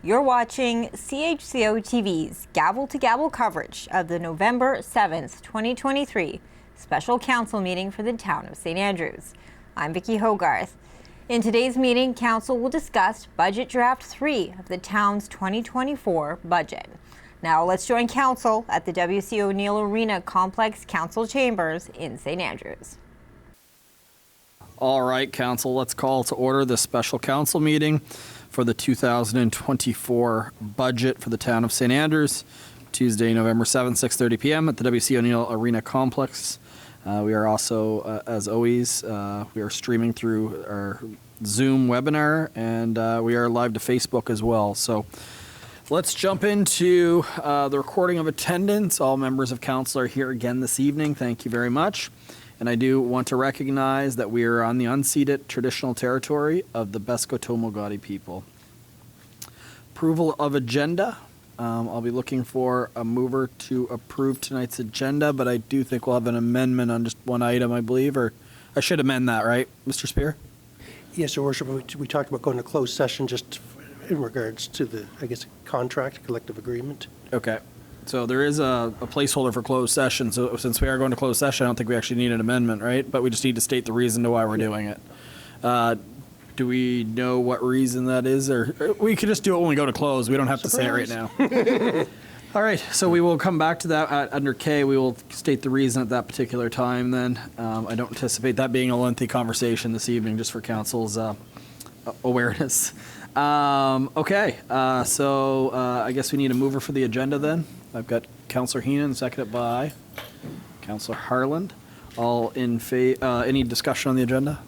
You're watching CHCO-TV's gavel-to-gavel coverage of the November 7th, 2023 special council meeting for the town of St. Andrews. I'm Vicki Hogarth. In today's meeting, council will discuss Budget Draft 3 of the town's 2024 budget. Now let's join council at the W.C. O'Neill Arena Complex Council Chambers in St. Andrews. All right, council, let's call to order the special council meeting for the 2024 budget for the town of St. Andrews, Tuesday, November 7th, 6:30 p.m. at the W.C. O'Neill Arena Complex. We are also, as always, we are streaming through our Zoom webinar, and we are live to Facebook as well. So let's jump into the recording of attendance. All members of council are here again this evening. Thank you very much. And I do want to recognize that we are on the unceded traditional territory of the Beskotomogati people. Approval of agenda. I'll be looking for a mover to approve tonight's agenda, but I do think we'll have an amendment on just one item, I believe, or I should amend that, right, Mr. Spear? Yes, Your Worship. We talked about going to closed session just in regards to the, I guess, contract, collective agreement. Okay. So there is a placeholder for closed session. So since we are going to closed session, I don't think we actually need an amendment, right? But we just need to state the reason to why we're doing it. Do we know what reason that is? Or we could just do it when we go to close. We don't have to say it right now. All right. So we will come back to that under K. We will state the reason at that particular time then. I don't anticipate that being a lengthy conversation this evening, just for council's awareness. Okay. So I guess we need a mover for the agenda then. I've got Councillor Heenan, seconded by Councillor Harland. All in favor? Any discussion on the agenda?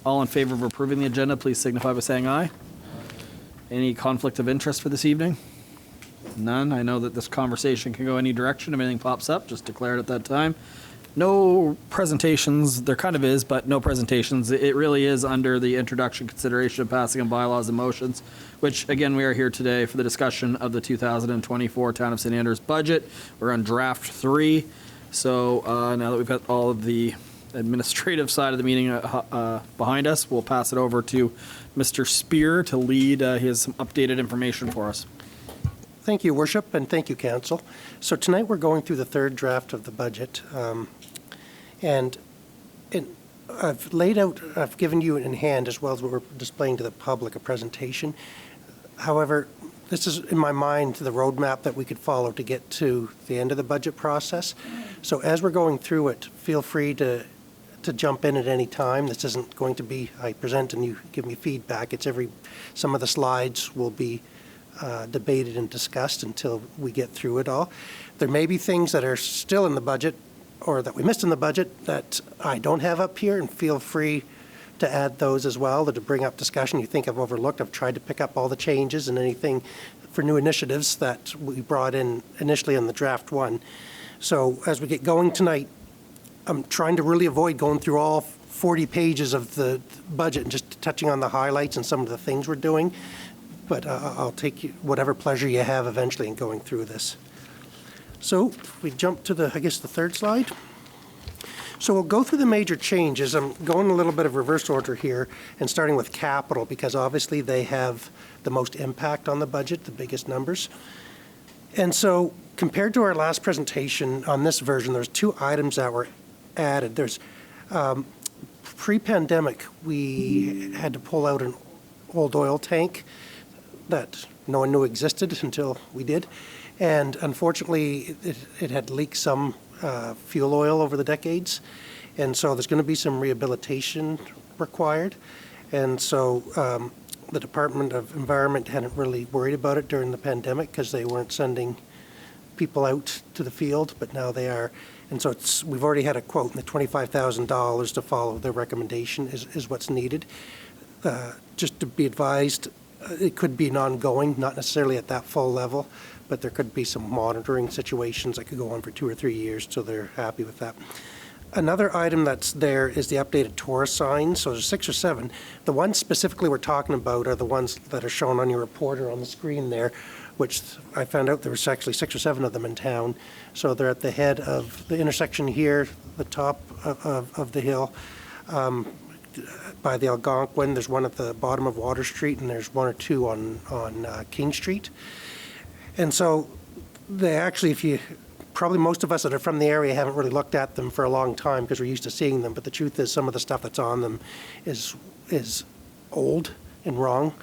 All in favor of approving the agenda, please signify by saying aye. Any conflict of interest for this evening? None. I know that this conversation can go any direction. If anything pops up, just declare it at that time. No presentations. There kind of is, but no presentations. It really is under the introduction, consideration, passing of bylaws and motions, which, again, we are here today for the discussion of the 2024 Town of St. Andrews budget. We're on draft 3. So now that we've got all of the administrative side of the meeting behind us, we'll pass it over to Mr. Spear to lead. He has some updated information for us. Thank you, Worship, and thank you, Council. So tonight we're going through the third draft of the budget. And I've given you in hand, as well as what we're displaying to the public, a presentation. However, this is, in my mind, the roadmap that we could follow to get to the end of the budget process. So as we're going through it, feel free to jump in at any time. This isn't going to be, I present and you give me feedback. It's some of the slides will be debated and discussed until we get through it all. There may be things that are still in the budget or that we missed in the budget that I don't have up here, and feel free to add those as well, or to bring up discussion you think I've overlooked. I've tried to pick up all the changes and anything for new initiatives that we brought in initially in the draft 1. So as we get going tonight, I'm trying to really avoid going through all 40 pages of the budget and just touching on the highlights and some of the things we're doing. But I'll take whatever pleasure you have eventually in going through this. So if we jump to the third slide. So we'll go through the major changes. I'm going a little bit of reverse order here and starting with capital, because obviously they have the most impact on the budget, the biggest numbers. And so compared to our last presentation on this version, there's 2 items that were added. There's pre-pandemic, we had to pull out an old oil tank that no one knew existed until we did. And unfortunately, it had leaked some fuel oil over the decades. And so there's going to be some rehabilitation required. And so the Department of Environment hadn't really worried about it during the pandemic because they weren't sending people out to the field, but now they are. And so we've already had a quote, and the $25,000 to follow their recommendation is what's needed. Just to be advised, it could be an ongoing, not necessarily at that full level, but there could be some monitoring situations that could go on for 2 or 3 years till they're happy with that. Another item that's there is the updated tourist signs. So there's 6 or 7. The ones specifically we're talking about are the ones that are shown on your report or on the screen there, which I found out there was actually 6 or 7 of them in town. So they're at the head of the intersection here, the top of the hill, by the Algonquin. There's one at the bottom of Water Street, and there's one or two on King Street. And so they actually, probably most of us that are from the area haven't really looked at them for a long time because we're used to seeing them, but the truth is some of the stuff that's on them is old and wrong.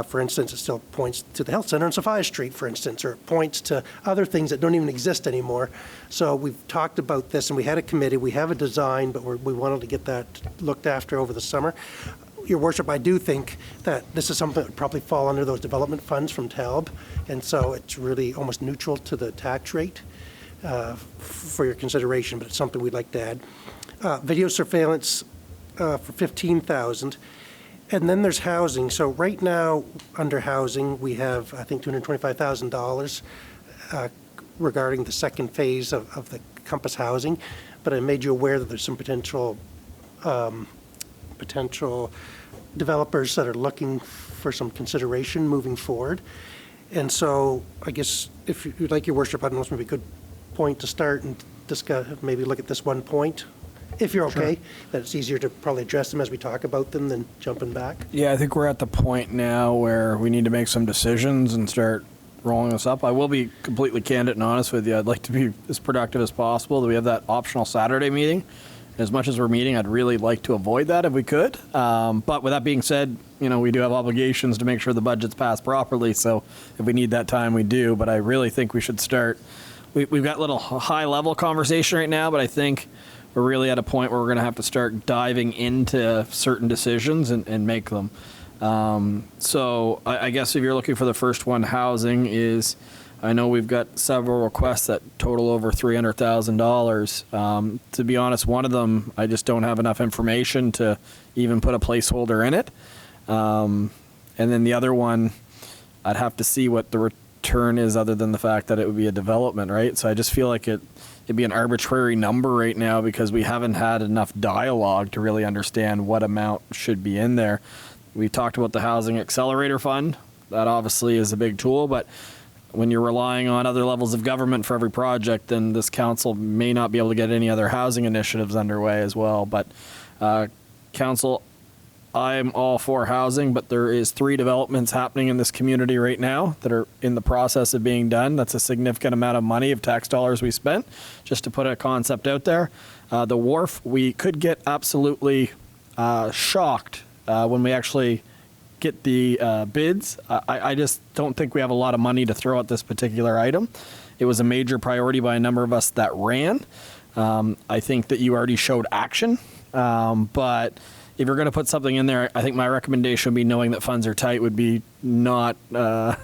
For instance, it still points to the health center on Sophia Street, for instance, or it points to other things that don't even exist anymore. So we've talked about this, and we had a committee. We have a design, but we wanted to get that looked after over the summer. Your Worship, I do think that this is something that would probably fall under those development funds from TALB, and so it's really almost neutral to the tax rate for your consideration, but it's something we'd like to add. Video surveillance for $15,000. And then there's housing. So right now, under housing, we have, I think, $225,000 regarding the second phase of the Compass housing. But I made you aware that there's some potential developers that are looking for some consideration moving forward. And so I guess if you'd like, Your Worship, I don't know if it's maybe a good point to start and discuss, maybe look at this one point. If you're okay, that it's easier to probably address them as we talk about them than jumping back. Yeah, I think we're at the point now where we need to make some decisions and start rolling this up. I will be completely candid and honest with you. I'd like to be as productive as possible. We have that optional Saturday meeting. As much as we're meeting, I'd really like to avoid that if we could. But with that being said, we do have obligations to make sure the budget's passed properly. So if we need that time, we do. But I really think we should start. We've got a little high-level conversation right now, but I think we're really at a point where we're going to have to start diving into certain decisions and make them. So I guess if you're looking for the first one, housing is, I know we've got several requests that total over $300,000. To be honest, one of them, I just don't have enough information to even put a placeholder in it. And then the other one, I'd have to see what the return is other than the fact that it would be a development, right? So I just feel like it'd be an arbitrary number right now because we haven't had enough dialogue to really understand what amount should be in there. We talked about the Housing Accelerator Fund. That obviously is a big tool, but when you're relying on other levels of government for every project, then this council may not be able to get any other housing initiatives underway as well. But council, I'm all for housing, but there is 3 developments happening in this community right now that are in the process of being done. That's a significant amount of money of tax dollars we spent, just to put a concept out there. The wharf, we could get absolutely shocked when we actually get the bids. I just don't think we have a lot of money to throw at this particular item. It was a major priority by a number of us that ran. I think that you already showed action, but if you're going to put something in there, I think my recommendation would be, knowing that funds are tight, would be not a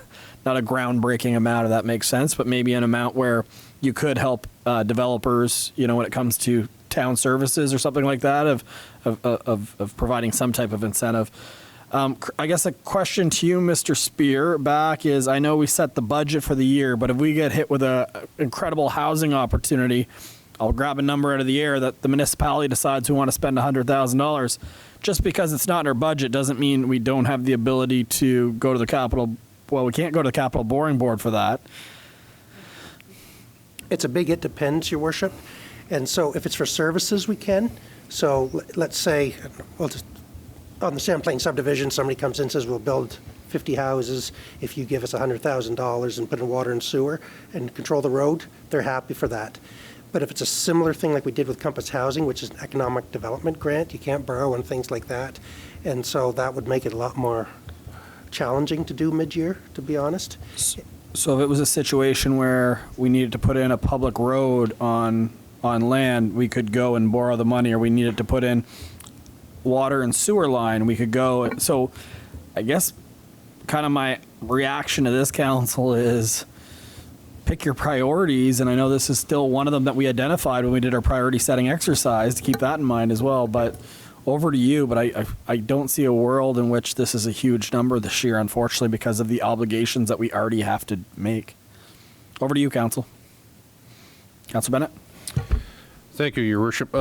groundbreaking amount, if that makes sense, but maybe an amount where you could help developers, when it comes to town services or something like that, of providing some type of incentive. I guess a question to you, Mr. Spear, back is, I know we set the budget for the year, but if we get hit with an incredible housing opportunity, I'll grab a number out of the air that the municipality decides we want to spend $100,000. Just because it's not in our budget doesn't mean we don't have the ability to go to the capital. Well, we can't go to the capital borrowing board for that. It's a big it depends, Your Worship. And so if it's for services, we can. So let's say, just on the Champlain subdivision, somebody comes in and says, we'll build 50 houses if you give us $100,000 and put in water and sewer and control the road. They're happy for that. But if it's a similar thing like we did with Compass Housing, which is an economic development grant, you can't borrow and things like that. And so that would make it a lot more challenging to do mid-year, to be honest. So if it was a situation where we needed to put in a public road on land, we could go and borrow the money, or we needed to put in water and sewer line, we could go. So I guess kind of my reaction to this, council, is pick your priorities, and I know this is still one of them that we identified when we did our priority setting exercise, to keep that in mind as well. But over to you, but I don't see a world in which this is a huge number this year, unfortunately, because of the obligations that we already have to make. Over to you, Council. Council Bennett. Thank you, Your Worship.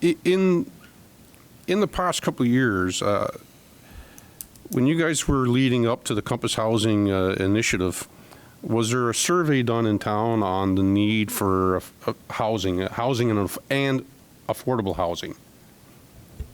In the past couple of years, when you guys were leading up to the Compass Housing initiative, was there a survey done in town on the need for housing and affordable housing?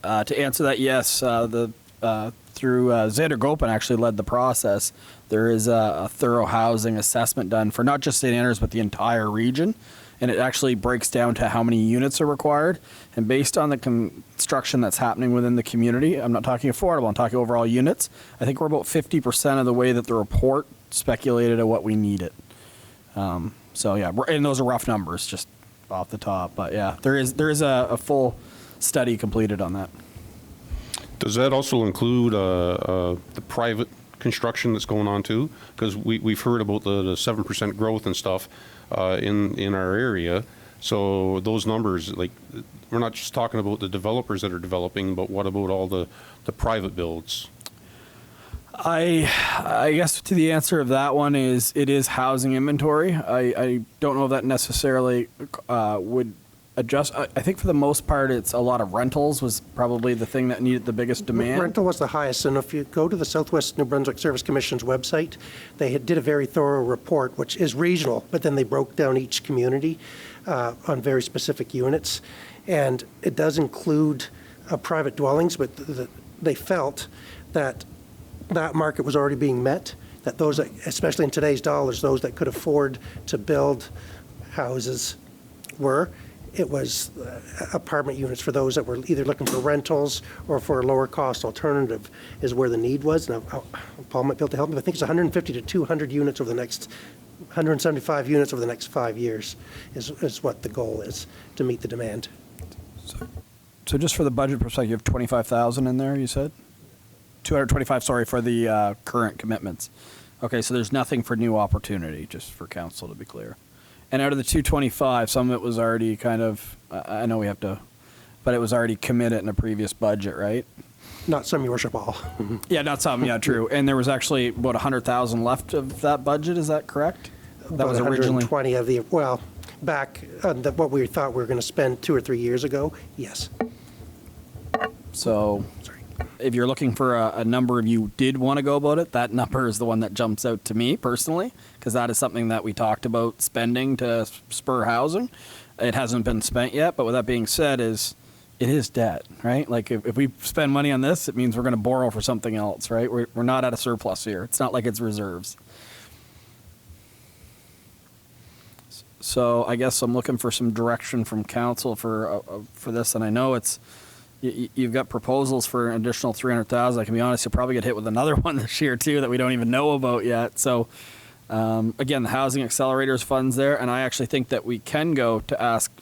To answer that, yes, through Xander Gopin actually led the process. There is a thorough housing assessment done for not just St. Andrews, but the entire region. And it actually breaks down to how many units are required. And based on the construction that's happening within the community, I'm not talking affordable, I'm talking overall units, I think we're about 50% of the way that the report speculated at what we needed. So yeah, and those are rough numbers just off the top. But yeah, there is a full study completed on that. Does that also include the private construction that's going on too? Because we've heard about the 7% growth and stuff in our area. So those numbers, like, we're not just talking about the developers that are developing, but what about all the private builds? I guess to the answer of that one is it is housing inventory. I don't know if that necessarily would adjust. I think for the most part, it's a lot of rentals was probably the thing that needed the biggest demand. Rental was the highest, and if you go to the Southwest New Brunswick Service Commission's website, they did a very thorough report, which is regional, but then they broke down each community on very specific units, and it does include private dwellings, but they felt that that market was already being met, that those, especially in today's dollars, those that could afford to build houses were. It was apartment units for those that were either looking for rentals or for a lower cost alternative is where the need was. Now, Paul might be able to help me, but I think it's 150 to 200 units over the next, 175 units over the next 5 years is what the goal is to meet the demand. So just for the budget perspective, you have 25,000 in there, you said? 225, sorry, for the current commitments. Okay, so there's nothing for new opportunity, just for council to be clear. And out of the 225, some of it was already kind of, I know we have to, but it was already committed in a previous budget, right? Not some, your worship, all. Yeah, not some, yeah, true. And there was actually, about 100,000 left of that budget, is that correct? That was originally 120 of the, well, back on what we thought we were going to spend 2 or 3 years ago, yes. So if you're looking for a number of you did want to go about it, that number is the one that jumps out to me personally, because that is something that we talked about spending to spur housing. It hasn't been spent yet, but with that being said, it is debt, right? Like if we spend money on this, it means we're going to borrow for something else, right? We're not at a surplus here. It's not like it's reserves. So I guess I'm looking for some direction from council for this, and I know you've got proposals for an additional 300,000. I can be honest, you'll probably get hit with another one this year too that we don't even know about yet. So again, the housing accelerators funds there, and I actually think that we can go to ask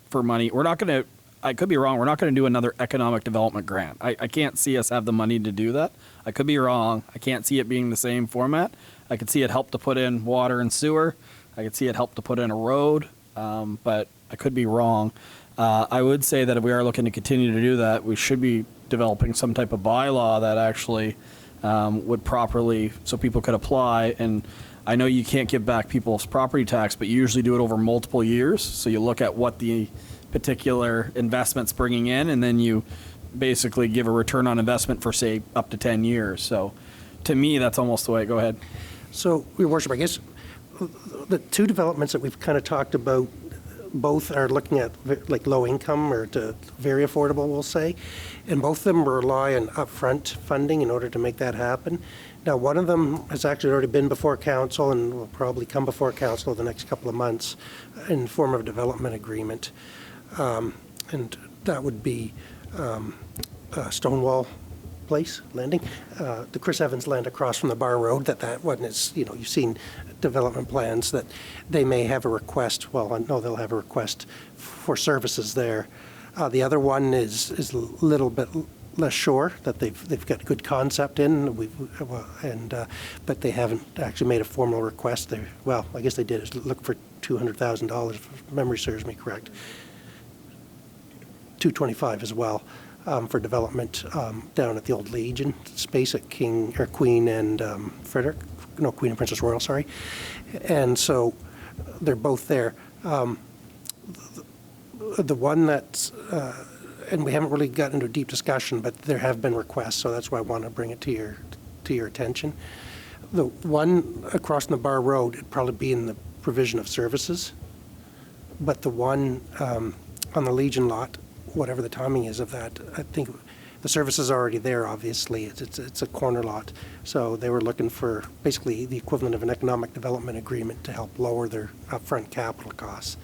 for money. We're not going to, I could be wrong, we're not going to do another economic development grant. I can't see us have the money to do that. I could be wrong. I can't see it being the same format. I could see it help to put in water and sewer. I could see it help to put in a road, but I could be wrong. I would say that if we are looking to continue to do that, we should be developing some type of bylaw that actually would properly, so people could apply. And I know you can't give back people's property tax, but you usually do it over multiple years. So you look at what the particular investment's bringing in, and then you basically give a return on investment for, say, up to 10 years. So to me, that's almost the way. Go ahead. So, Your Worship, I guess the two developments that we've kind of talked about, both are looking at like low income or to very affordable, we'll say, and both of them rely on upfront funding in order to make that happen. Now, one of them has actually already been before council and will probably come before council the next couple of months in the form of a development agreement, and that would be Stonewall Place Landing, the Chris Evans land across from the Bar Road. That one is, you've seen development plans that they may have a request. Well, I know they'll have a request for services there. The other one is a little bit less sure that they've got good concept in. But they haven't actually made a formal request. Well, I guess they did. Is look for $200,000 if memory serves me correct. 225 as well. For development down at the old Legion space at Queen and Queen and Princess Royal, sorry. And so they're both there. The one that's, and we haven't really gotten into a deep discussion, but there have been requests, so that's why I want to bring it to your attention. The one across the Bar Road, it'd probably be in the provision of services, but the one on the Legion lot whatever the timing is of that. I think the service is already there, obviously. It's a corner lot. So they were looking for basically the equivalent of an economic development agreement to help lower their upfront capital costs.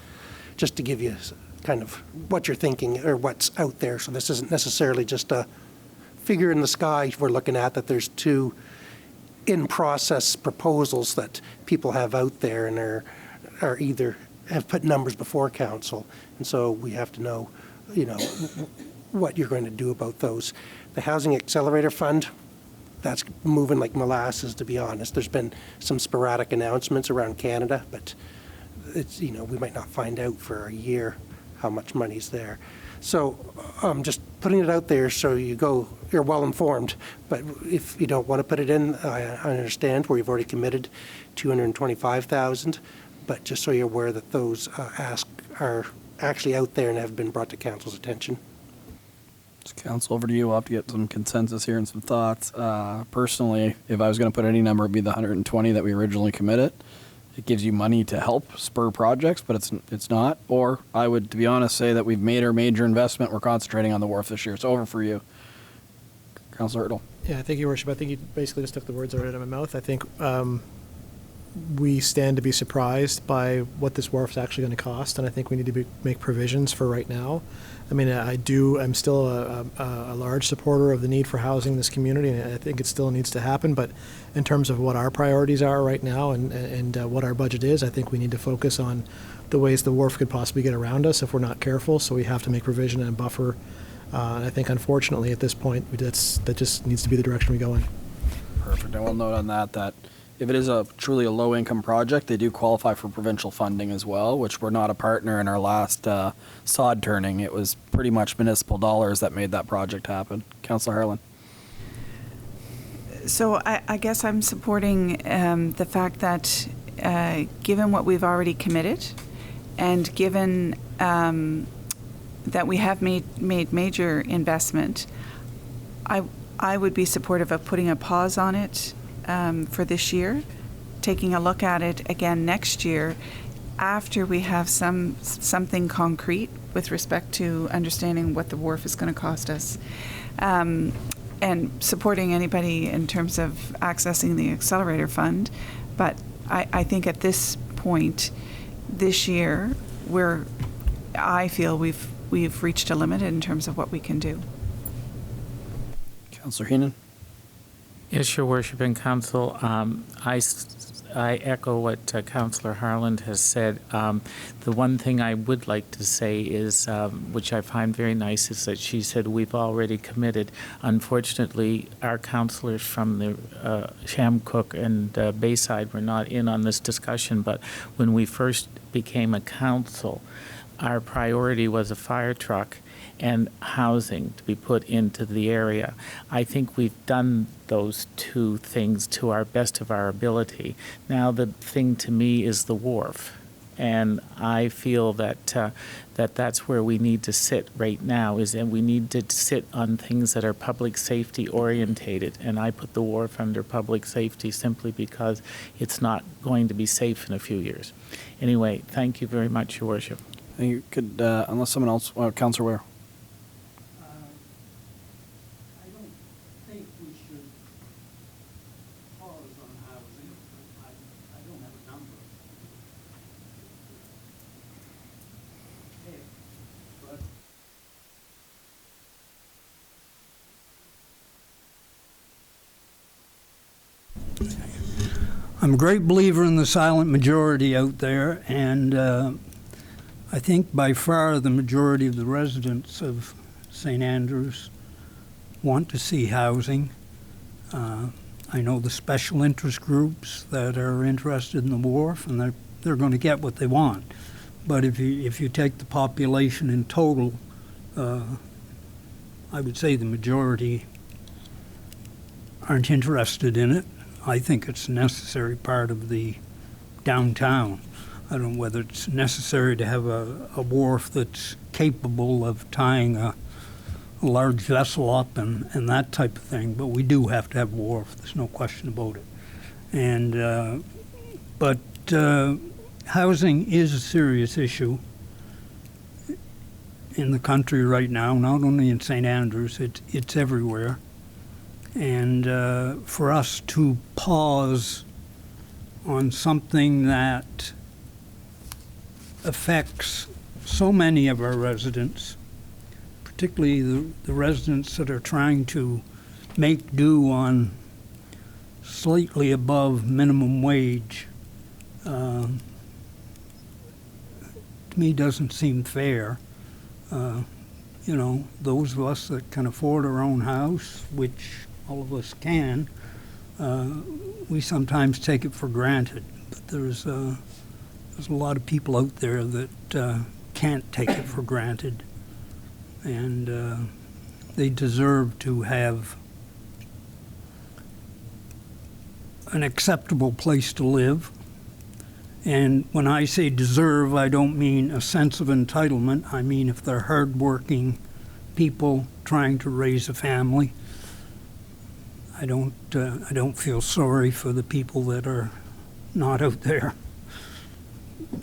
Just to give you kind of what you're thinking or what's out there. So this isn't necessarily just a figure in the sky we're looking at, that there's 2 in-process proposals that people have out there and are either have put numbers before council. And so we have to know, what you're going to do about those. The Housing Accelerator Fund, that's moving like molasses, to be honest. There's been some sporadic announcements around Canada, but it's, we might not find out for a year how much money's there. So I'm just putting it out there so you're well informed. But if you don't want to put it in, I understand where you've already committed $225,000. But just so you're aware that those asks are actually out there and have been brought to council's attention. Council, over to you. We'll have to get some consensus here and some thoughts. Personally, if I was going to put any number, it'd be the 120 that we originally committed. It gives you money to help spur projects, but it's not. Or I would, to be honest, say that we've made our major investment. We're concentrating on the wharf this year. It's over for you. Councillor Ertl. Yeah, thank you, Your Worship. I think you basically just took the words right out of my mouth. I think we stand to be surprised by what this wharf is actually going to cost, and I think we need to make provisions for right now. I mean, I'm still a large supporter of the need for housing in this community, and I think it still needs to happen. But in terms of what our priorities are right now and what our budget is, I think we need to focus on the ways the wharf could possibly get around us if we're not careful. So we have to make provision and buffer. And I think, unfortunately, at this point, that just needs to be the direction we go in. Perfect. I will note on that if it is truly a low-income project, they do qualify for provincial funding as well, which we're not a partner in our last sod turning. It was pretty much municipal dollars that made that project happen. Councillor Harlan. So I guess I'm supporting the fact that given what we've already committed and given that we have made major investment, I would be supportive of putting a pause on it for this year, taking a look at it again next year after we have something concrete with respect to understanding what the wharf is going to cost us, and supporting anybody in terms of accessing the accelerator fund. But I think at this point this year, I feel we've reached a limit in terms of what we can do. Councillor Heenan. Yes, Your Worship and Council. I echo what Councillor Harland has said. The one thing I would like to say is, which I find very nice, is that she said we've already committed. Unfortunately, our councillors from the Shamcook and Bayside were not in on this discussion, but when we first became a council, our priority was a fire truck and housing to be put into the area. I think we've done those 2 things to our best of our ability. Now the thing to me is the wharf. And I feel that that's where we need to sit right now, and we need to sit on things that are public safety orientated. And I put the wharf under public safety simply because it's not going to be safe in a few years. Anyway, thank you very much, Your Worship. You could, unless someone else, Councillor Ware. I don't think we should pause on housing. I don't have a number. But I'm a great believer in the silent majority out there, and I think by far the majority of the residents of St. Andrews want to see housing. I know the special interest groups that are interested in the wharf, and they're going to get what they want. But if you take the population in total, I would say the majority aren't interested in it. I think it's a necessary part of the downtown. I don't know whether it's necessary to have a wharf that's capable of tying a large vessel up and that type of thing, but we do have to have a wharf. There's no question about it. And but housing is a serious issue in the country right now, not only in St. Andrews, it's everywhere. And for us to pause on something that affects so many of our residents, particularly the residents that are trying to make do on slightly above minimum wage, to me doesn't seem fair. You know, those of us that can afford our own house, which all of us can, we sometimes take it for granted. But there's a lot of people out there that can't take it for granted, and they deserve to have an acceptable place to live. And when I say deserve, I don't mean a sense of entitlement. I mean if they're hardworking people trying to raise a family. I don't feel sorry for the people that are not out there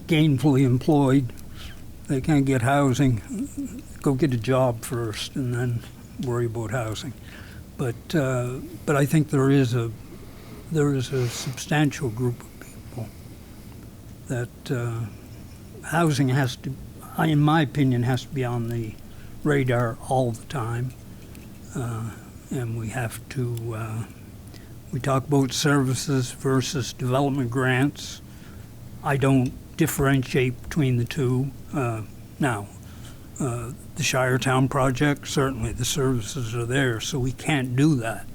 gainfully employed. They can't get housing. Go get a job first and then worry about housing. But I think there is a substantial group of people that housing has to, in my opinion, has to be on the radar all the time. And we have to, we talk about services versus development grants. I don't differentiate between the two. Now, the Shiretown project, certainly the services are there, so we can't do that.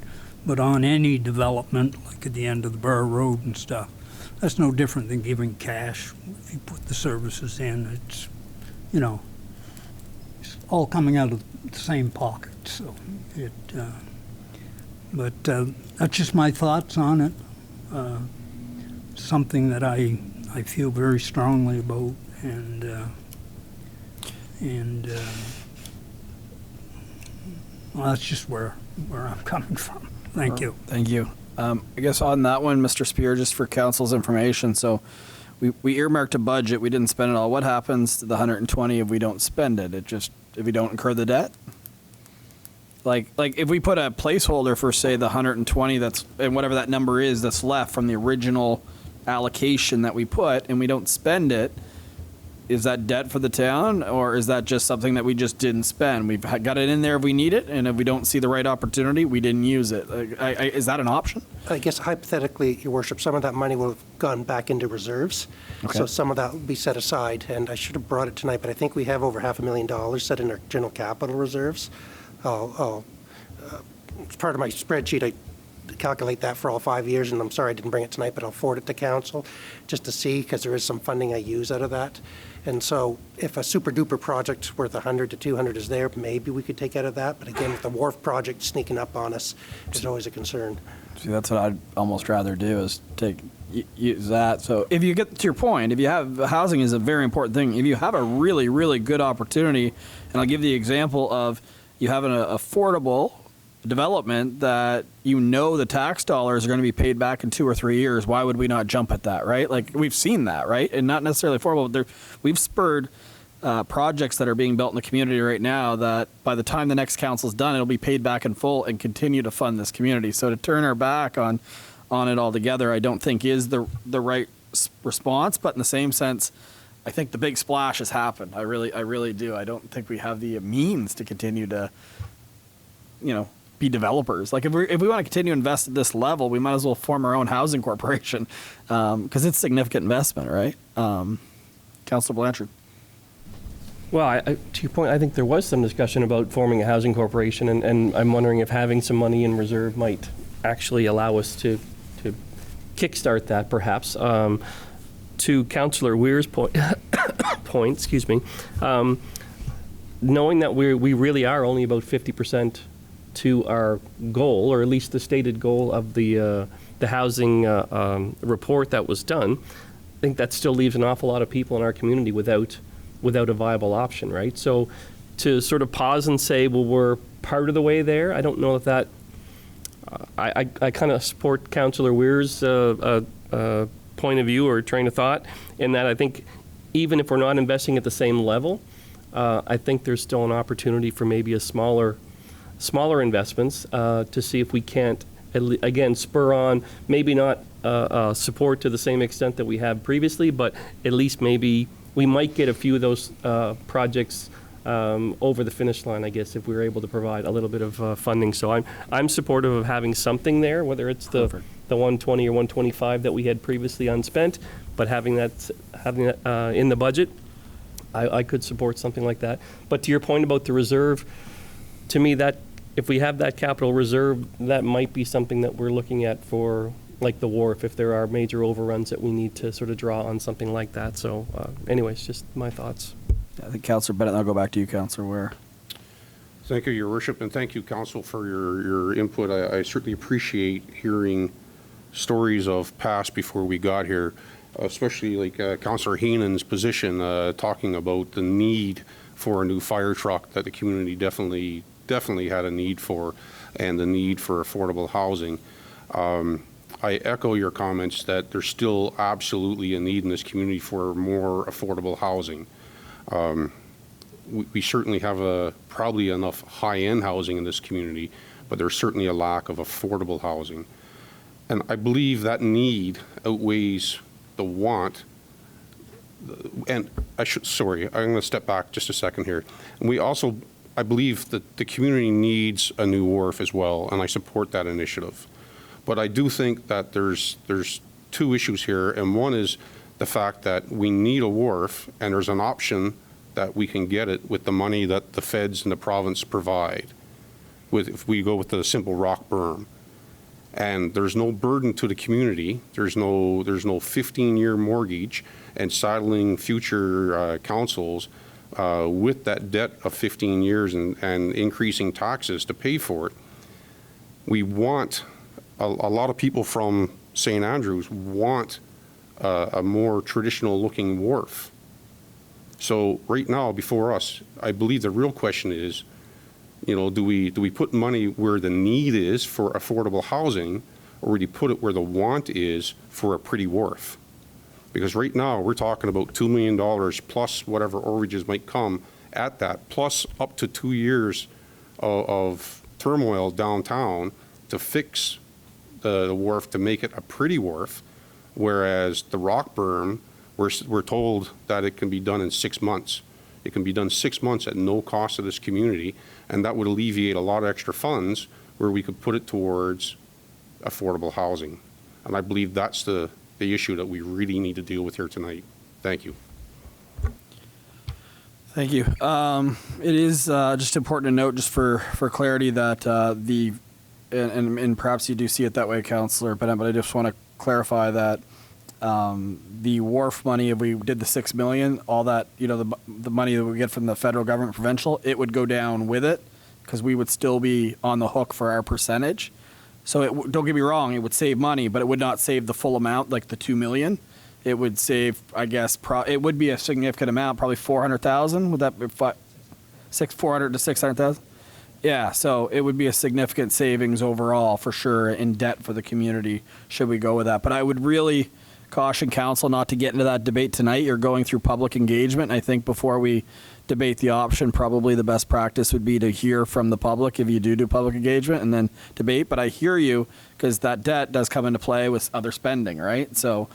But on any development, like at the end of the Burr Road and stuff, that's no different than giving cash. If you put the services in, it's, you know, it's all coming out of the same pocket. So it, but that's just my thoughts on it. Something that I feel very strongly about, and well, that's just where I'm coming from. Thank you. Thank you. I guess on that one, Mr. Spear, just for council's information, so we earmarked a budget, we didn't spend it all. What happens to the 120 if we don't spend it? If we don't incur the debt? Like if we put a placeholder for, say, the 120 that's, and whatever that number is that's left from the original allocation that we put, and we don't spend it, is that debt for the town, or is that just something that we just didn't spend? We've got it in there if we need it, and if we don't see the right opportunity, we didn't use it. Is that an option? I guess hypothetically, Your Worship, some of that money will have gone back into reserves. Okay. So some of that will be set aside, and I should have brought it tonight, but I think we have over $500,000 set in our general capital reserves. It's part of my spreadsheet. I calculate that for all 5 years, and I'm sorry I didn't bring it tonight, but I'll forward it to council just to see, because there is some funding I use out of that. And so if a super duper project worth 100 to 200 is there, maybe we could take out of that. But again, with the wharf project sneaking up on us, there's always a concern. See, that's what I'd almost rather do, is use that. So if you get to your point, if you have, housing is a very important thing. If you have a really, really good opportunity, and I'll give the example of, you have an affordable development that you know the tax dollars are going to be paid back in 2 or 3 years, why would we not jump at that, right? Like, we've seen that, right? And not necessarily affordable, but we've spurred projects that are being built in the community right now that by the time the next council's done, it'll be paid back in full and continue to fund this community. So to turn our back on it altogether, I don't think is the right response, but in the same sense, I think the big splash has happened. I really do. I don't think we have the means to continue to, be developers. Like if we want to continue to invest at this level, we might as well form our own housing corporation, because it's significant investment, right? Councilor Blanchard. Well, to your point, I think there was some discussion about forming a housing corporation, and I'm wondering if having some money in reserve might actually allow us to kickstart that, perhaps. To Councillor Weir's point, excuse me, knowing that we really are only about 50% to our goal, or at least the stated goal of the housing report that was done, I think that still leaves an awful lot of people in our community without a viable option, right? So to sort of pause and say, well, we're part of the way there, I don't know if that, I kind of support Councillor Weir's point of view or train of thought, in that I think even if we're not investing at the same level, I think there's still an opportunity for maybe a smaller investments to see if we can't, again, spur on, maybe not support to the same extent that we have previously, but at least maybe we might get a few of those projects over the finish line, I guess, if we were able to provide a little bit of funding. So I'm supportive of having something there, whether it's the 120 or 125 that we had previously unspent, but having that in the budget, I could support something like that. But to your point about the reserve, to me, that if we have that capital reserve, that might be something that we're looking at for, like the wharf, if there are major overruns that we need to sort of draw on something like that. So anyways, just my thoughts. I think Councillor Bennett, I'll go back to you, Councillor Ware. Thank you, Your Worship, and thank you, Council, for your input. I certainly appreciate hearing stories of past before we got here, especially like Councillor Heenan's position, talking about the need for a new fire truck that the community definitely had a need for, and the need for affordable housing. I echo your comments that there's still absolutely a need in this community for more affordable housing. We certainly have probably enough high-end housing in this community, but there's certainly a lack of affordable housing. And I believe that need outweighs the want. And I'm going to step back just a second here. And I believe that the community needs a new wharf as well, and I support that initiative. But I do think that there's two issues here, and one is the fact that we need a wharf, and there's an option that we can get it with the money that the feds and the province provide, if we go with the simple rock berm. And there's no burden to the community. There's no 15-year mortgage and saddling future councils with that debt of 15 years and increasing taxes to pay for it. We want, a lot of people from St. Andrews want a more traditional looking wharf. So right now before us, I believe the real question is, do we put money where the need is for affordable housing, or do we put it where the want is for a pretty wharf? Because right now we're talking about $2 million plus whatever overages might come at that, plus up to 2 years of turmoil downtown to fix the wharf to make it a pretty wharf, whereas the rock berm, we're told that it can be done in 6 months. It can be done 6 months at no cost to this community, and that would alleviate a lot of extra funds where we could put it towards affordable housing. And I believe that's the issue that we really need to deal with here tonight. Thank you. Thank you. It is just important to note, just for clarity, that and perhaps you do see it that way, Councillor Bennett, but I just want to clarify that the wharf money, if we did the $6 million, all that, the money that we get from the federal government provincial, it would go down with it, because we would still be on the hook for our percentage. So don't get me wrong, it would save money, but it would not save the full amount, like the $2 million. It would save, I guess, it would be a significant amount, probably $400,000. Would that be $400,000 to $600,000? Yeah, so it would be a significant savings overall for sure in debt for the community should we go with that. But I would really caution council not to get into that debate tonight. You're going through public engagement. I think before we debate the option, probably the best practice would be to hear from the public if you do public engagement and then debate. But I hear you, because that debt does come into play with other spending, right? So,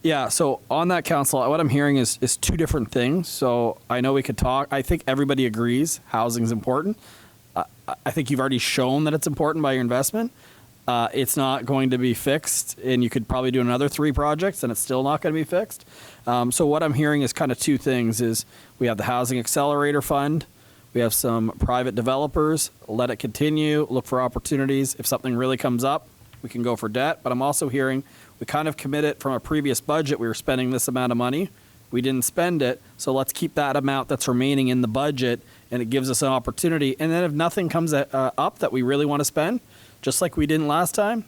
yeah, so on that, council, what I'm hearing is two different things. So I know we could talk. I think everybody agrees housing's important. I think you've already shown that it's important by your investment. It's not going to be fixed, and you could probably do another 3 projects, and it's still not going to be fixed. So what I'm hearing is kind of two things: is we have the Housing Accelerator Fund, we have some private developers, let it continue, look for opportunities. If something really comes up, we can go for debt. But I'm also hearing we kind of committed from a previous budget, we were spending this amount of money. We didn't spend it, so let's keep that amount that's remaining in the budget, and it gives us an opportunity. And then if nothing comes up that we really want to spend, just like we didn't last time,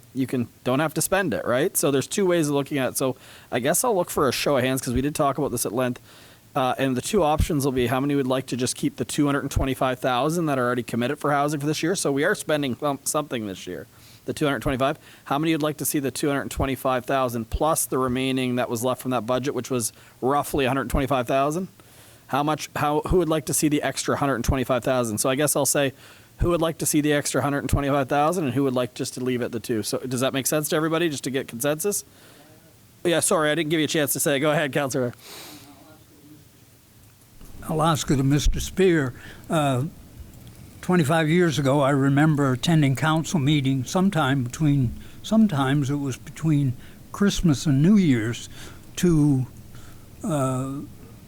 don't have to spend it, right? So there's 2 ways of looking at it. So I guess I'll look for a show of hands, because we did talk about this at length. And the 2 options will be how many would like to just keep the $225,000 that are already committed for housing for this year. So we are spending something this year, the $225,000. How many would like to see the $225,000 plus the remaining that was left from that budget, which was roughly $125,000? who would like to see the extra 125,000? So I guess I'll say, who would like to see the extra 125,000 and who would like just to leave it at the 2? So does that make sense to everybody, just to get consensus? Yeah, sorry, I didn't give you a chance to say. Go ahead, Councillor. I'll ask it to Mr. Spear. 25 years ago, I remember attending council meetings sometimes it was between Christmas and New Year's to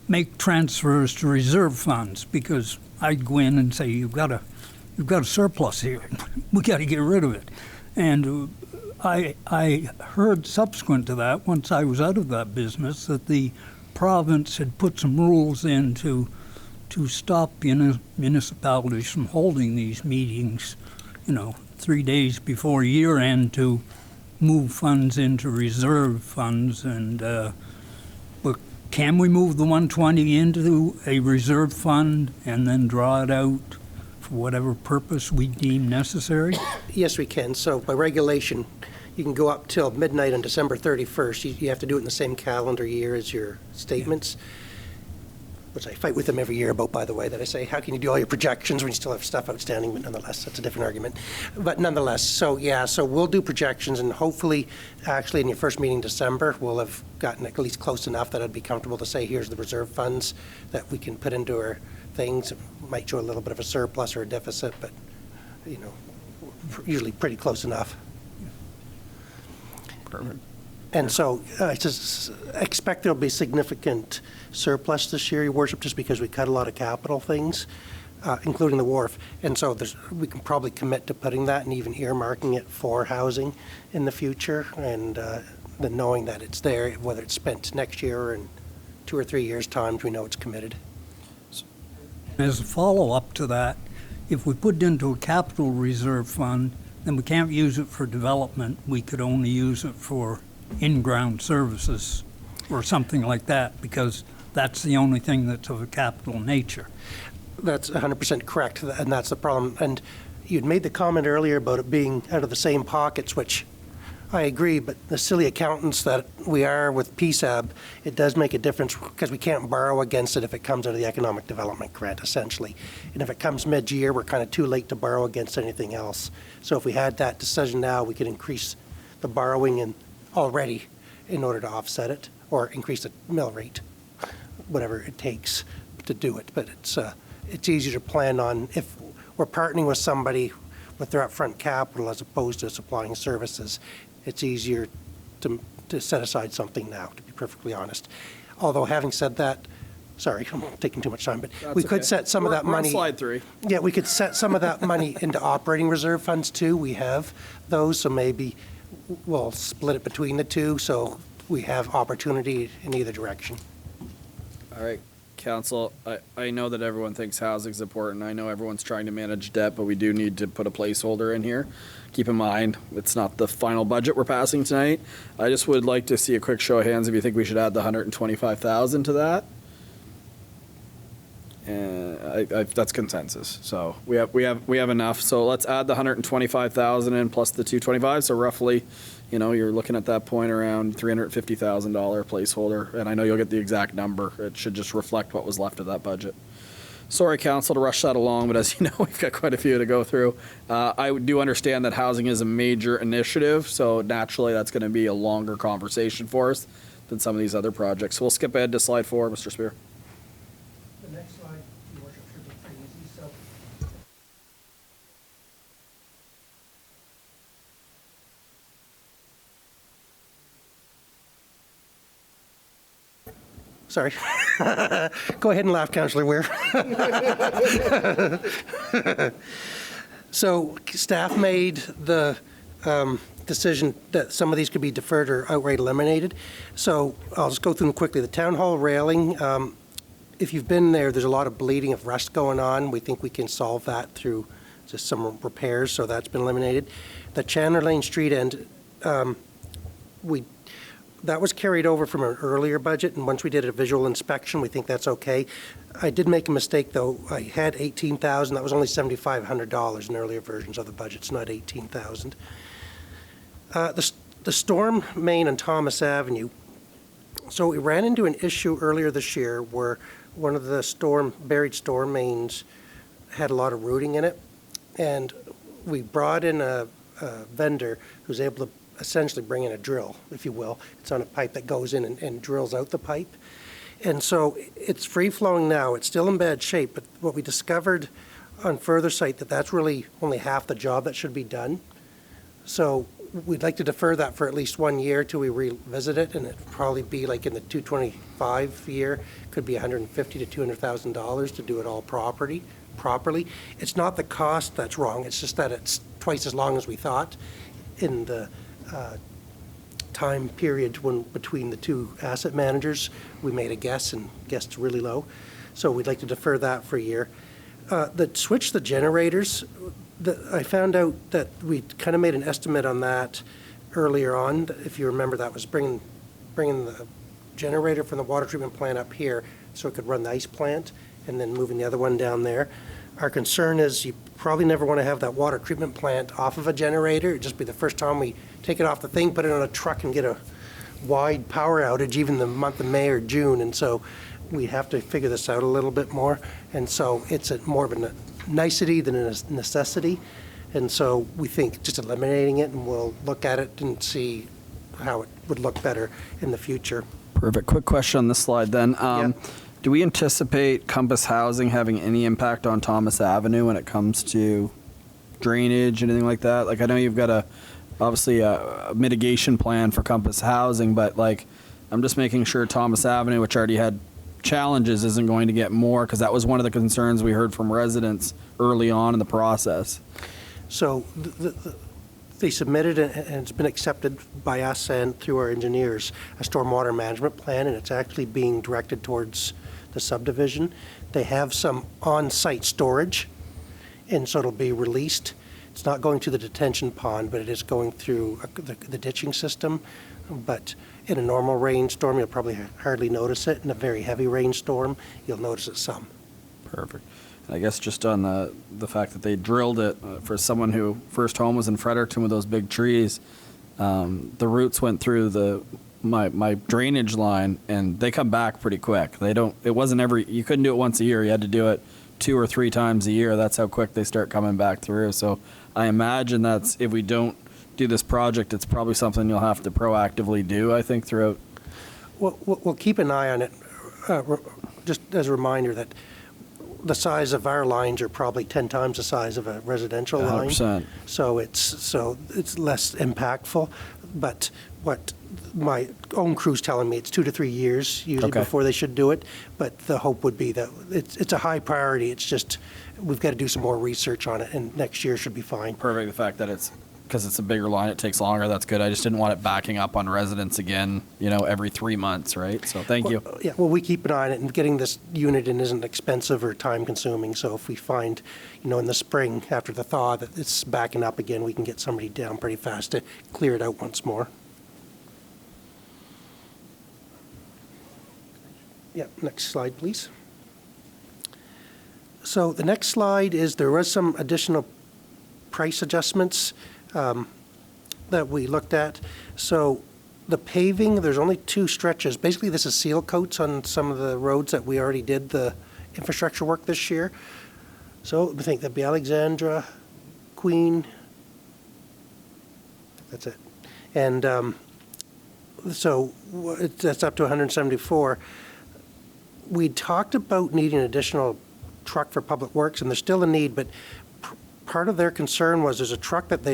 make transfers to reserve funds, because I'd go in and say, you've got a surplus here. We got to get rid of it. And I heard subsequent to that, once I was out of that business, that the province had put some rules in to stop municipalities from holding these meetings, 3 days before year end, to move funds into reserve funds. And but can we move the 120 into a reserve fund and then draw it out for whatever purpose we deem necessary? Yes, we can. So by regulation, you can go up till midnight on December 31st. You have to do it in the same calendar year as your statements, which I fight with them every year about, by the way, that I say, how can you do all your projections when you still have stuff outstanding? But nonetheless, that's a different argument. But nonetheless, so we'll do projections, and hopefully, actually, in your first meeting in December, we'll have gotten at least close enough that I'd be comfortable to say, here's the reserve funds that we can put into our things. It might show a little bit of a surplus or a deficit, but, usually pretty close enough. Perfect. And so I just expect there'll be significant surplus this year, Your Worship, just because we cut a lot of capital things, including the wharf. And so we can probably commit to putting that and even earmarking it for housing in the future, and then knowing that it's there, whether it's spent next year or in 2 or 3 years' time, we know it's committed. As a follow-up to that, if we put it into a capital reserve fund, then we can't use it for development. We could only use it for in-ground services or something like that, because that's the only thing that's of a capital nature. That's 100% correct, and that's the problem. And you'd made the comment earlier about it being out of the same pockets, which I agree, but the silly accountants that we are with PSAB, it does make a difference, because we can't borrow against it if it comes out of the economic development grant, essentially. And if it comes mid-year, we're kind of too late to borrow against anything else. So if we had that decision now, we could increase the borrowing already in order to offset it, or increase the mill rate, whatever it takes to do it. But it's easier to plan on if we're partnering with somebody with their upfront capital as opposed to supplying services. It's easier to set aside something now, to be perfectly honest. Although, having said that, sorry, I'm taking too much time, but we could set some of that money. We're on slide 3. Yeah, we could set some of that money into operating reserve funds too. We have those, so maybe we'll split it between the two, so we have opportunity in either direction. All right, Council, I know that everyone thinks housing's important. I know everyone's trying to manage debt, but we do need to put a placeholder in here. Keep in mind, it's not the final budget we're passing tonight. I just would like to see a quick show of hands if you think we should add the 125,000 to that. And that's consensus. So we have enough. So let's add the 125,000 in plus the 225. So roughly, you're looking at that point around $350,000 placeholder. And I know you'll get the exact number. It should just reflect what was left of that budget. Sorry, Council, to rush that along, but as you know, we've got quite a few to go through. I do understand that housing is a major initiative, so naturally that's going to be a longer conversation for us than some of these other projects. So we'll skip ahead to slide 4, Mr. Spear. The next slide, Your Worship, should be pretty easy. So sorry. Go ahead and laugh, Councillor Weir. So staff made the decision that some of these could be deferred or outright eliminated. So I'll just go through them quickly. The town hall railing, if you've been there, there's a lot of bleeding of rust going on. We think we can solve that through just some repairs, so that's been eliminated. The Chandler Lane street end, that was carried over from an earlier budget, and once we did a visual inspection, we think that's okay. I did make a mistake, though. I had $18,000. That was only $7,500 in earlier versions of the budget. It's not $18,000. The storm main on Thomas Avenue. So we ran into an issue earlier this year where one of the buried storm mains had a lot of rooting in it, and we brought in a vendor who's able to essentially bring in a drill, if you will. It's on a pipe that goes in and drills out the pipe. And so it's free-flowing now. It's still in bad shape, but what we discovered on further sight that's really only half the job that should be done. So we'd like to defer that for at least 1 year till we revisit it, and it'd probably be like in the 225 year, could be $150,000 to $200,000 to do it all properly. It's not the cost that's wrong, it's just that it's twice as long as we thought in the time period between the two asset managers. We made a guess, and guessed really low. So we'd like to defer that for a year. Switch the generators, I found out that we kind of made an estimate on that earlier on. If you remember, that was bringing the generator from the water treatment plant up here so it could run the ice plant, and then moving the other one down there. Our concern is you probably never want to have that water treatment plant off of a generator. It'd just be the first time we take it off the thing, put it on a truck, and get a wide power outage, even the month of May or June. And so we have to figure this out a little bit more. And so it's more of a nicety than a necessity. And so we think just eliminating it, and we'll look at it and see how it would look better in the future. Perfect. Quick question on this slide then. Yeah. Do we anticipate Compass Housing having any impact on Thomas Avenue when it comes to drainage, anything like that? Like, I know you've got obviously a mitigation plan for Compass Housing, but like, I'm just making sure Thomas Avenue, which already had challenges, isn't going to get more, because that was one of the concerns we heard from residents early on in the process. So they submitted, and it's been accepted by us and through our engineers, a stormwater management plan, and it's actually being directed towards the subdivision. They have some on-site storage, and so it'll be released. It's not going to the detention pond, but it is going through the ditching system. But in a normal rainstorm, you'll probably hardly notice it. In a very heavy rainstorm, you'll notice it some. Perfect. I guess just on the fact that they drilled it, for someone who first home was in Fredericton with those big trees, the roots went through my drainage line, and they come back pretty quick. It wasn't you couldn't do it once a year. You had to do it 2 or 3 times a year. That's how quick they start coming back through. So I imagine that's, if we don't do this project, it's probably something you'll have to proactively do, I think, throughout. We'll keep an eye on it. Just as a reminder that the size of our lines are probably 10 times the size of a residential line. 100%. So it's less impactful. But what my own crew's telling me, it's 2 to 3 years usually before they should do it. But the hope would be that it's a high priority. It's just we've got to do some more research on it, and next year should be fine. Perfect. The fact that because it's a bigger line, it takes longer. That's good. I just didn't want it backing up on residents again, every 3 months, right? So thank you. Yeah, well, we keep an eye on it, and getting this unit in isn't expensive or time-consuming. So if we find, in the spring after the thaw that it's backing up again, we can get somebody down pretty fast to clear it out once more. Yeah, next slide, please. So the next slide is there was some additional price adjustments that we looked at. So the paving, there's only 2 stretches. Basically, this is seal coats on some of the roads that we already did the infrastructure work this year. So I think that'd be Alexandra, Queen, that's it. And so that's up to 174. We talked about needing an additional truck for public works, and there's still a need, but part of their concern was there's a truck that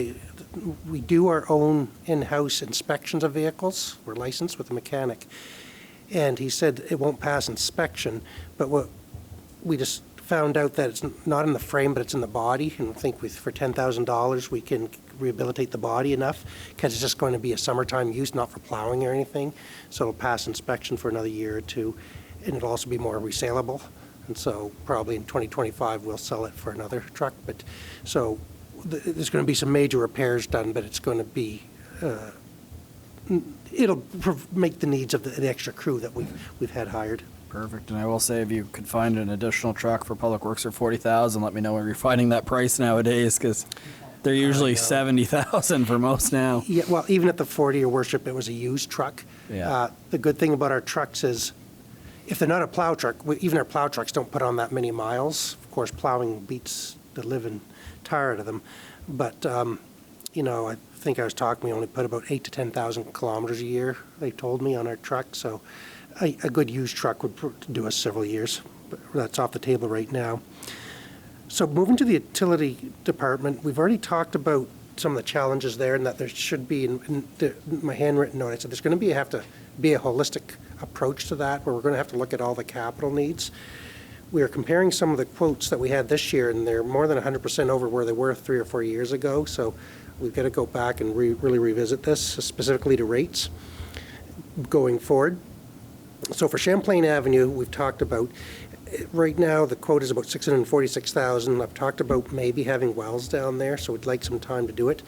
we do our own in-house inspections of vehicles. We're licensed with a mechanic. And he said it won't pass inspection, but what we just found out that it's not in the frame, but it's in the body. And I think for $10,000, we can rehabilitate the body enough, because it's just going to be a summertime use, not for plowing or anything. So it'll pass inspection for another year or 2, and it'll also be more resaleable. And so probably in 2025, we'll sell it for another truck. But so there's going to be some major repairs done, but it's going to be, it'll make the needs of the extra crew that we've had hired. Perfect. And I will say, if you could find an additional truck for Public Works for $40,000, let me know where you're finding that price nowadays, because they're usually $70,000 for most now. Yeah, well, even at the 40, Your Worship, it was a used truck. Yeah. The good thing about our trucks is if they're not a plow truck, even our plow trucks don't put on that many miles. Of course, plowing beats the living tar out of them. But, you know, I think I was talking, we only put about 8,000 to 10,000 kilometers a year, they told me, on our truck. So a good used truck would do us several years. But that's off the table right now. So moving to the utility department, we've already talked about some of the challenges there, and that there should be, in my handwritten note, I said there's going to have to be a holistic approach to that, where we're going to have to look at all the capital needs. We are comparing some of the quotes that we had this year, and they're more than 100% over where they were 3 or 4 years ago. So we've got to go back and really revisit this, specifically to rates going forward. So for Champlain Avenue, we've talked about, right now the quote is about $646,000. I've talked about maybe having wells down there, so we'd like some time to do it.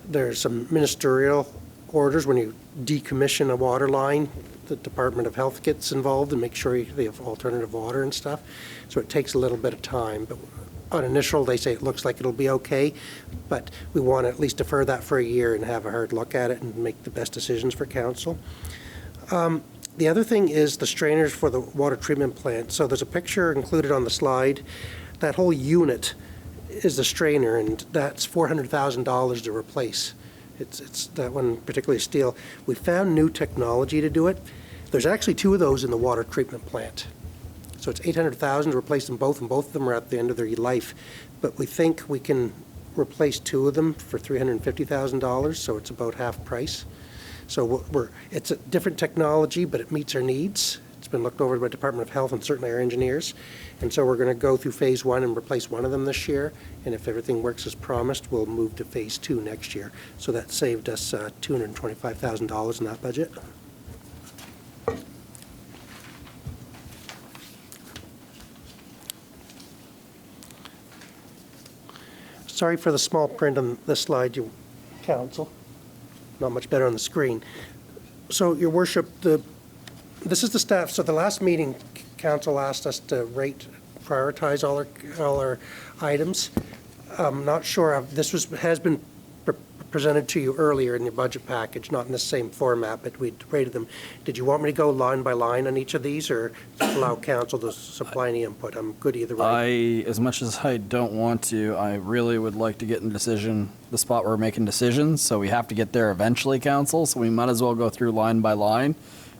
There's some ministerial orders when you decommission a water line. The Department of Health gets involved and make sure they have alternative water and stuff. So it takes a little bit of time. But on initial, they say it looks like it'll be okay, but we want to at least defer that for a year and have a hard look at it and make the best decisions for council. The other thing is the strainers for the water treatment plant. So there's a picture included on the slide. That whole unit is the strainer, and that's $400,000 to replace. It's that one, particularly steel. We found new technology to do it. There's actually 2 of those in the water treatment plant. So it's $800,000 to replace them both, and both of them are at the end of their life. But we think we can replace 2 of them for $350,000, so it's about half price. So it's a different technology, but it meets our needs. It's been looked over by the Department of Health and certainly our engineers. And so we're going to go through phase 1 and replace 1 of them this year. And if everything works as promised, we'll move to phase 2 next year. So that saved us $225,000 in that budget. Sorry for the small print on this slide, you council. Not much better on the screen. So, Your Worship, this is the staff. So the last meeting, council asked us to prioritize all our items. I'm not sure this has been presented to you earlier in your budget package, not in the same format, but we rated them. Did you want me to go line by line on each of these, or allow council to supply any input? I'm good either way. As much as I don't want to, I really would like to get in the spot where we're making decisions, so we have to get there eventually, council, so we might as well go through line by line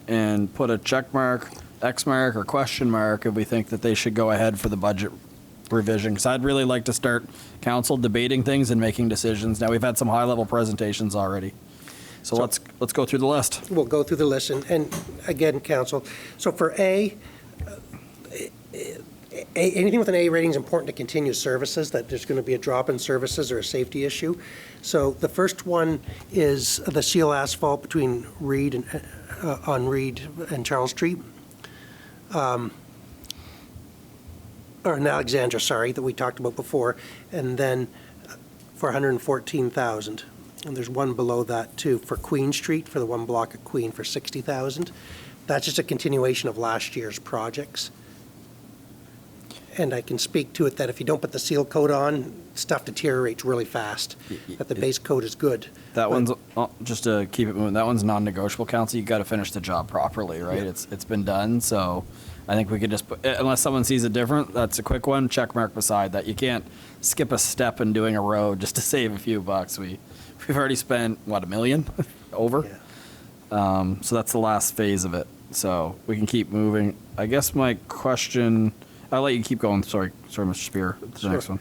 and put a check mark, X mark, or question mark if we think that they should go ahead for the budget revision, because I'd really like to start council debating things and making decisions. Now, we've had some high-level presentations already. So let's go through the list. We'll go through the list, and again, council. So for anything with an A rating is important to continue services, that there's going to be a drop in services or a safety issue. So the first one is the seal asphalt between Reed and on Reed and Charles Street. Or in Alexandra, sorry, that we talked about before, and then for $114,000. And there's one below that too for Queen Street, for the one block at Queen, for $60,000. That's just a continuation of last year's projects. And I can speak to it that if you don't put the seal coat on, stuff deteriorates really fast. That the base coat is good. That one's, just to keep it moving, that one's non-negotiable, council. You got to finish the job properly, right? Yeah. It's been done, so I think we could just put, unless someone sees it different, that's a quick one, check mark beside that. You can't skip a step in doing a road just to save a few bucks. We've already spent, what, $1 million over? Yeah. So that's the last phase of it. So we can keep moving. I guess my question, I'll let you keep going. Sorry, Mr. Spear. The next one.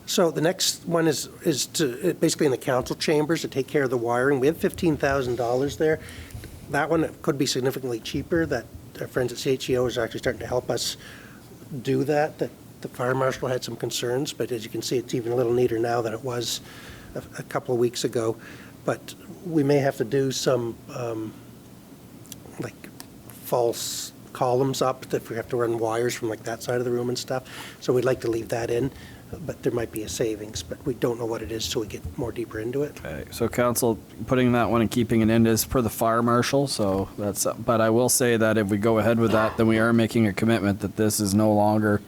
So the next one is to basically in the council chambers to take care of the wiring. We have $15,000 there. That one could be significantly cheaper. That our friends at CHCO is actually starting to help us do that. That the fire marshal had some concerns, but as you can see, it's even a little neater now than it was a couple of weeks ago. But we may have to do some like false columns up if we have to run wires from like that side of the room and stuff. So we'd like to leave that in, but there might be a savings, but we don't know what it is till we get more deeper into it. Okay, so council, putting that one and keeping it in is per the fire marshal, so that's, but I will say that if we go ahead with that, then we are making a commitment that this is no longer,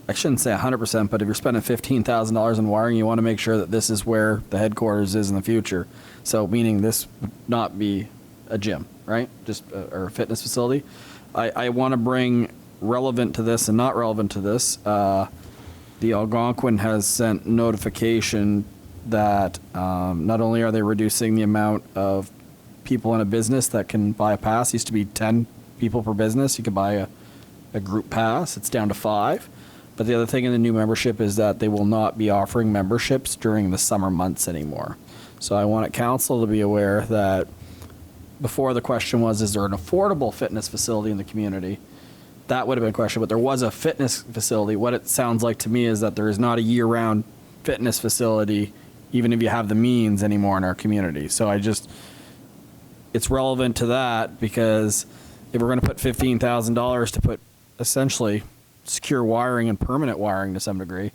I shouldn't say 100%, but if you're spending $15,000 in wiring, you want to make sure that this is where the headquarters is in the future. So meaning this would not be a gym, right? Just, or a fitness facility. I want to bring relevant to this and not relevant to this. The Algonquin has sent notification that not only are they reducing the amount of people in a business that can buy a pass, it used to be 10 people per business. You could buy a group pass. It's down to 5. But the other thing in the new membership is that they will not be offering memberships during the summer months anymore. So I want council to be aware that before the question was, is there an affordable fitness facility in the community? That would have been a question, but there was a fitness facility. What it sounds like to me is that there is not a year-round fitness facility, even if you have the means anymore in our community. So it's relevant to that because if we're going to put $15,000 to put essentially secure wiring and permanent wiring to some degree,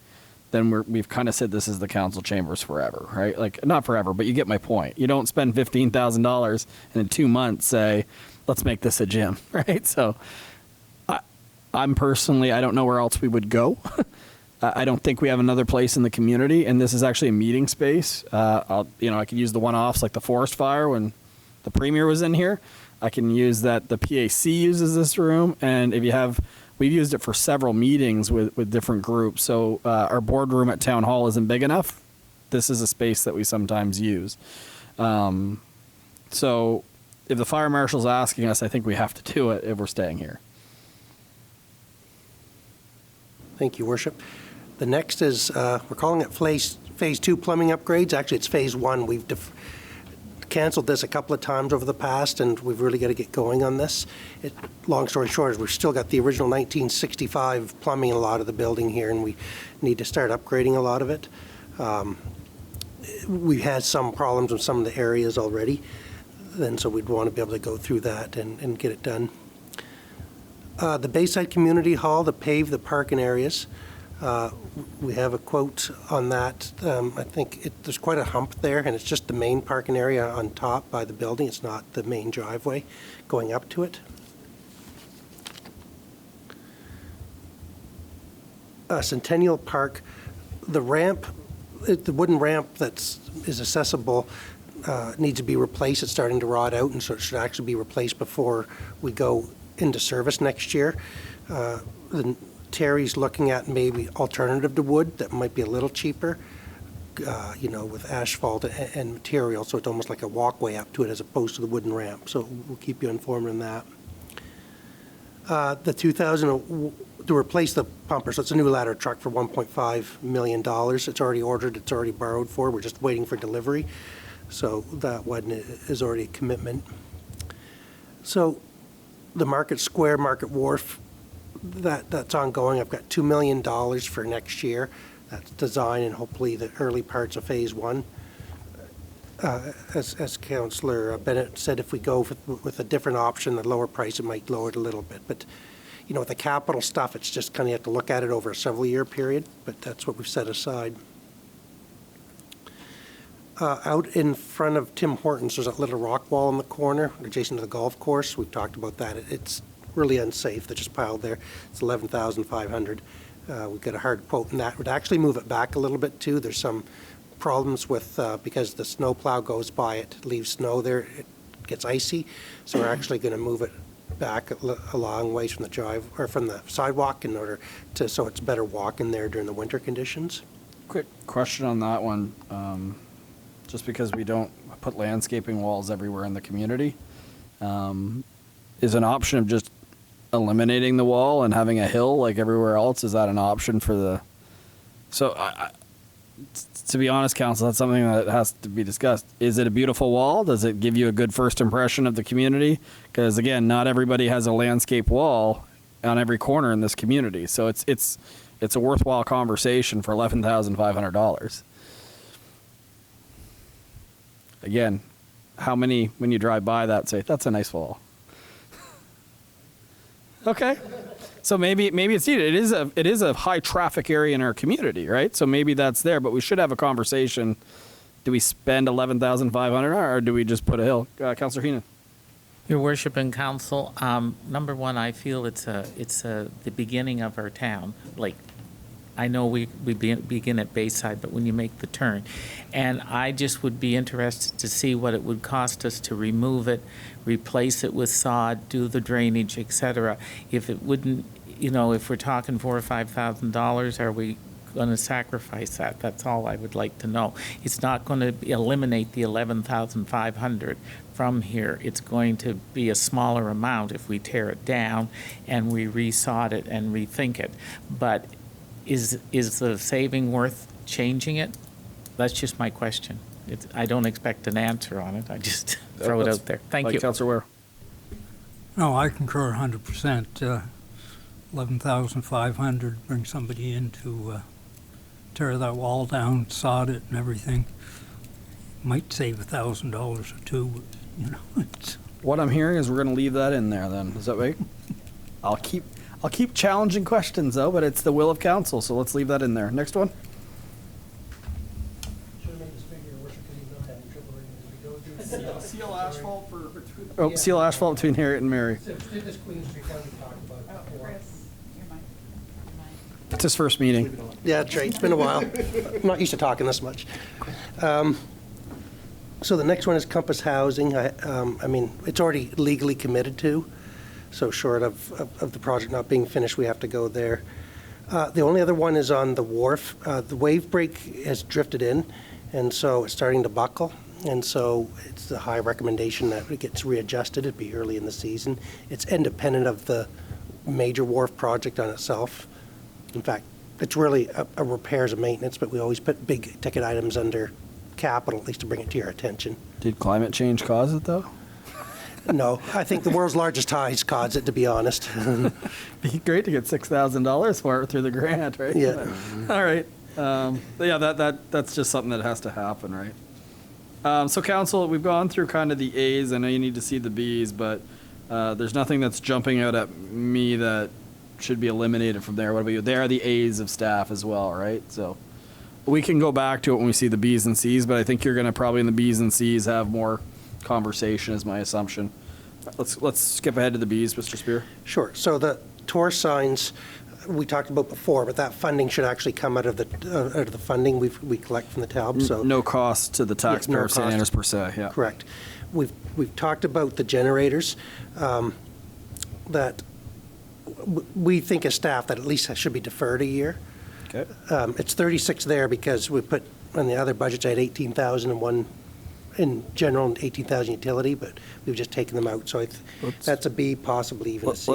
then we've kind of said this is the council chambers forever, right? Like, not forever, but you get my point. You don't spend $15,000 and in 2 months say, let's make this a gym, right? So I'm personally, I don't know where else we would go. I don't think we have another place in the community, and this is actually a meeting space. I can use the one-offs like the forest fire when the premier was in here. I can use that the PAC uses this room, and we've used it for several meetings with different groups. So our boardroom at Town Hall isn't big enough. This is a space that we sometimes use. So if the fire marshal's asking us, I think we have to do it if we're staying here. Thank you, Worship. The next is, we're calling it Phase 2 plumbing upgrades. Actually, it's Phase 1. We've canceled this a couple of times over the past, and we've really got to get going on this. Long story short is we've still got the original 1965 plumbing in a lot of the building here, and we need to start upgrading a lot of it. We've had some problems with some of the areas already, and so we'd want to be able to go through that and get it done. The Bayside Community Hall, to pave the parking areas. We have a quote on that. I think there's quite a hump there, and it's just the main parking area on top by the building. It's not the main driveway going up to it. Centennial Park, the ramp, the wooden ramp that is accessible needs to be replaced. It's starting to rot out, and so it should actually be replaced before we go into service next year. Terry's looking at maybe alternative to wood that might be a little cheaper, with asphalt and material, so it's almost like a walkway up to it as opposed to the wooden ramp. So we'll keep you informed on that. The 2000 to replace the pumper, so it's a new ladder truck for $1.5 million. It's already ordered, it's already borrowed for. We're just waiting for delivery. So that one is already a commitment. So the Market Square, Market Wharf, that's ongoing. I've got $2 million for next year. That's design and hopefully the early parts of Phase 1. As Councillor Bennett said, if we go with a different option, a lower price, it might lower it a little bit. But, with the capital stuff, it's just kind of you have to look at it over a several-year period, but that's what we've set aside. Out in front of Tim Hortons, there's a little rock wall in the corner adjacent to the golf course. We've talked about that. It's really unsafe. They're just piled there. It's $11,500. We've got a hard quote in that. Would actually move it back a little bit too. There's some problems with because the snow plow goes by, it leaves snow there. It gets icy, so we're actually going to move it back a long ways from the drive or from the sidewalk in order to so it's better walking there during the winter conditions. Quick question on that one. Just because we don't put landscaping walls everywhere in the community, is an option of just eliminating the wall and having a hill like everywhere else? Is that an option for the? So, to be honest, Council, that's something that has to be discussed. Is it a beautiful wall? Does it give you a good first impression of the community? Because again, not everybody has a landscape wall on every corner in this community. So it's a worthwhile conversation for $11,500. Again, how many, when you drive by that, say, that's a nice wall? Okay. So maybe it's needed. It is a high traffic area in our community, right? So maybe that's there, but we should have a conversation. Do we spend $11,500 or do we just put a hill? Councillor Heenan. Your Worship and Council, number one, I feel it's the beginning of our town, like I know we begin at Bayside, but when you make the turn. And I just would be interested to see what it would cost us to remove it, replace it with sod, do the drainage, et cetera. If it wouldn't, if we're talking $4,000 or $5,000, are we going to sacrifice that? That's all I would like to know. It's not going to eliminate the 11,500 from here. It's going to be a smaller amount if we tear it down and we resod it and rethink it. But is the saving worth changing it? That's just my question. I don't expect an answer on it. I just throw it out there. Thank you. Councillor Ware. No, I concur 100%. 11,500, bring somebody in to tear that wall down, sod it and everything. Might save $1,000 or two, but, it's... What I'm hearing is we're going to leave that in there then. Is that right? I'll keep challenging questions though, but it's the will of council, so let's leave that in there. Next one. Seal asphalt seal asphalt between Harriet and Mary. It's his first meeting. Yeah, that's right. It's been a while. I'm not used to talking this much. So the next one is Compass Housing. I mean, it's already legally committed to, so short of the project not being finished, we have to go there. The only other one is on the wharf. The wave break has drifted in, and so it's starting to buckle. And so it's a high recommendation that it gets readjusted. It'd be early in the season. It's independent of the major wharf project on itself. In fact, it's really a repairs and maintenance, but we always put big ticket items under capital, at least to bring it to your attention. Did climate change cause it though? No, I think the world's largest ties caused it, to be honest. Be great to get $6,000 for it through the grant, right? Yeah. All right. But yeah, that's just something that has to happen, right? So council, we've gone through kind of the A's. I know you need to see the B's, but there's nothing that's jumping out at me that should be eliminated from there. What about you? They are the A's of staff as well, right? So we can go back to it when we see the B's and C's, but I think you're going to probably in the B's and C's have more conversation is my assumption. Let's skip ahead to the B's, Mr. Spear. Sure. So the tour signs we talked about before, but that funding should actually come out of the funding we collect from the TALB. So no cost to the taxpayer of St. Andrews per se. Yeah. Correct. We've talked about the generators that we think as staff that at least that should be deferred a year. Okay. It's 36 there because we put on the other budgets I had 18,000 and one in general and 18,000 utility, but we've just taken them out. So that's a B, possibly even a C.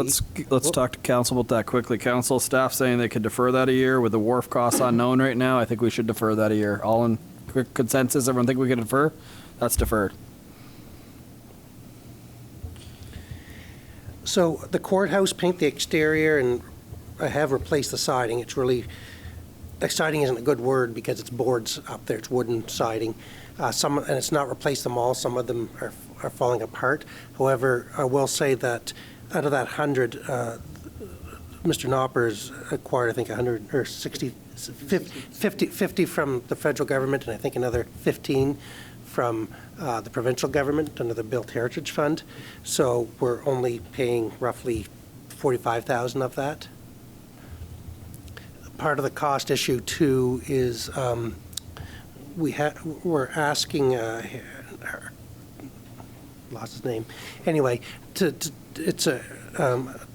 Let's talk to council about that quickly. Council staff saying they could defer that a year with the wharf costs unknown right now. I think we should defer that a year. All in quick consensus. Everyone think we can defer? That's deferred. So the courthouse, paint the exterior, and I have replaced the siding. It's really, siding isn't a good word because it's boards up there. It's wooden siding. And it's not replaced them all. Some of them are falling apart. However, I will say that out of that 100, Mr. Knopper's acquired, I think, 100 or 50 from the federal government, and I think another 15 from the provincial government under the Built Heritage Fund. So we're only paying roughly 45,000 of that. Part of the cost issue too is we're asking lost his name anyway. It's a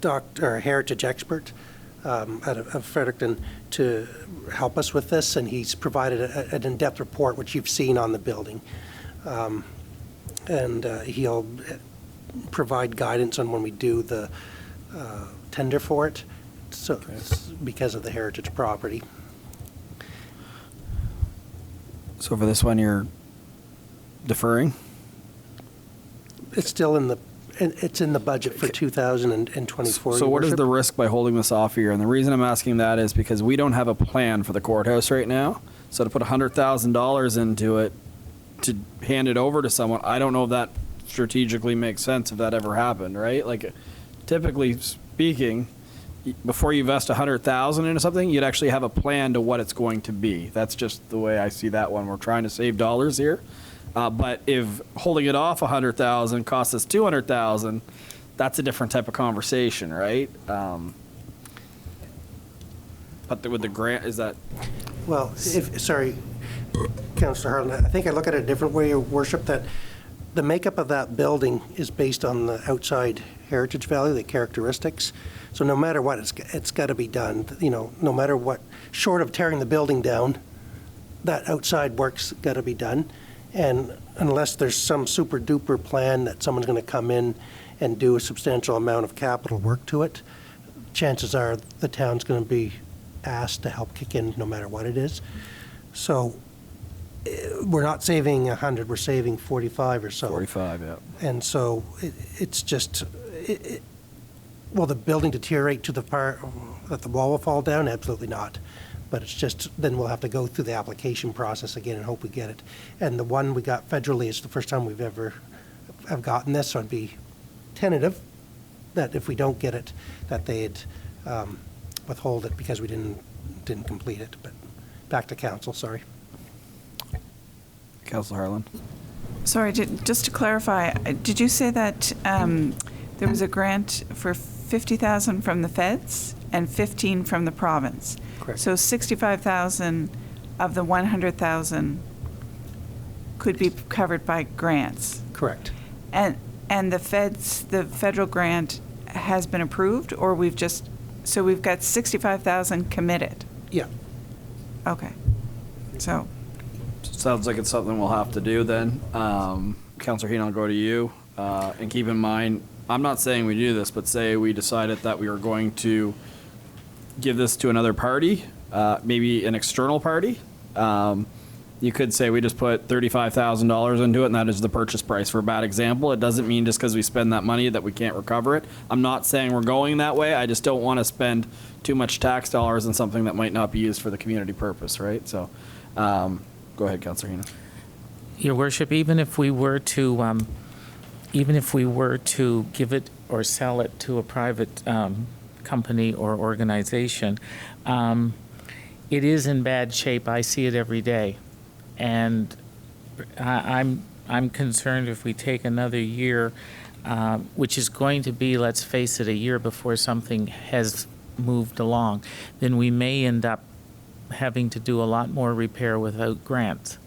doctor, a heritage expert out of Fredericton to help us with this, and he's provided an in-depth report which you've seen on the building, and he'll provide guidance on when we do the tender for it. So it's because of the heritage property. So for this one, you're deferring? It's still in the budget for 2024. So what is the risk by holding this off here? And the reason I'm asking that is because we don't have a plan for the courthouse right now. So to put $100,000 into it, to hand it over to someone, I don't know if that strategically makes sense if that ever happened, right? Like, typically speaking, before you invest $100,000 into something, you'd actually have a plan to what it's going to be. That's just the way I see that one. We're trying to save dollars here. But if holding it off $100,000 costs us $200,000, that's a different type of conversation, right? But But with the grant, is that, Well, sorry, Councillor Harlan, I think I look at it a different way, Your Worship, that the makeup of that building is based on the outside heritage value, the characteristics. So no matter what, it's got to be done, no matter what, short of tearing the building down, that outside work's got to be done. And unless there's some super duper plan that someone's going to come in and do a substantial amount of capital work to it, chances are the town's going to be asked to help kick in no matter what it is. So we're not saving 100, we're saving 45 or so. 45, yeah. And so it's just, will the building deteriorate to the part that the wall will fall down? Absolutely not. But it's just, then we'll have to go through the application process again and hope we get it. And the one we got federally is the first time we've ever have gotten this, so I'd be tentative that if we don't get it, that they'd withhold it because we didn't complete it. But back to council, sorry. Councillor Harlan? Sorry, just to clarify, did you say that there was a grant for 50,000 from the feds and 15 from the province? Correct. So 65,000 of the 100,000 could be covered by grants. Correct. And the federal grant has been approved, or we've got 65,000 committed. Yeah. Okay. So Sounds like it's something we'll have to do then. Councillor Heenan, I'll go to you. And keep in mind, I'm not saying we do this, but say we decided that we were going to give this to another party, maybe an external party. You could say we just put $35,000 into it, and that is the purchase price. For a bad example, it doesn't mean just because we spend that money that we can't recover it. I'm not saying we're going that way. I just don't want to spend too much tax dollars on something that might not be used for the community purpose, right? So, go ahead, Councillor Heenan. Your Worship, even if we were to give it or sell it to a private company or organization, it is in bad shape. I see it every day, and I'm concerned if we take another year, which is going to be, let's face it, a year before something has moved along, then we may end up having to do a lot more repair without grants.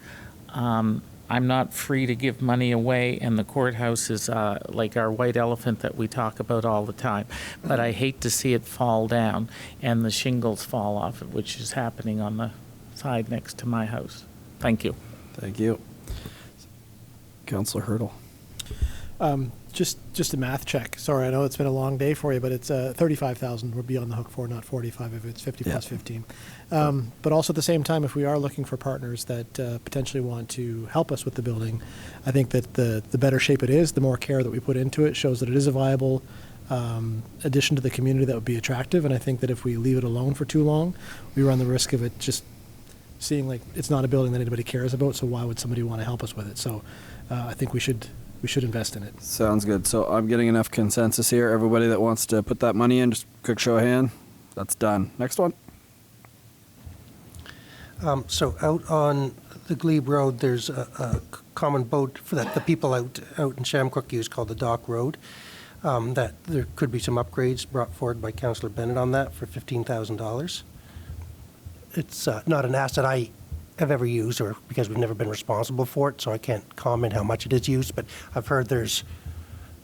I'm not free to give money away, and the courthouse is like our white elephant that we talk about all the time. But I hate to see it fall down and the shingles fall off it, which is happening on the side next to my house. Thank you. Thank you. Councillor Hurdle. Just a math check. Sorry, I know it's been a long day for you, but it's 35,000 we'll be on the hook for, not 45 if it's 50 plus 15. But also at the same time, if we are looking for partners that potentially want to help us with the building, I think that the better shape it is, the more care that we put into it shows that it is a viable addition to the community that would be attractive. And I think that if we leave it alone for too long, we run the risk of it just seeing like it's not a building that anybody cares about, so why would somebody want to help us with it? So I think we should invest in it. Sounds good. So I'm getting enough consensus here. Everybody that wants to put that money in, just quick show of hand. That's done. Next one. So out on the Glebe Road, there's a common boat for that the people out in Shamcook use called the Dock Road. That there could be some upgrades brought forward by Councillor Bennett on that for $15,000. It's not an asset I have ever used, or because we've never been responsible for it, so I can't comment how much it is used, but I've heard there's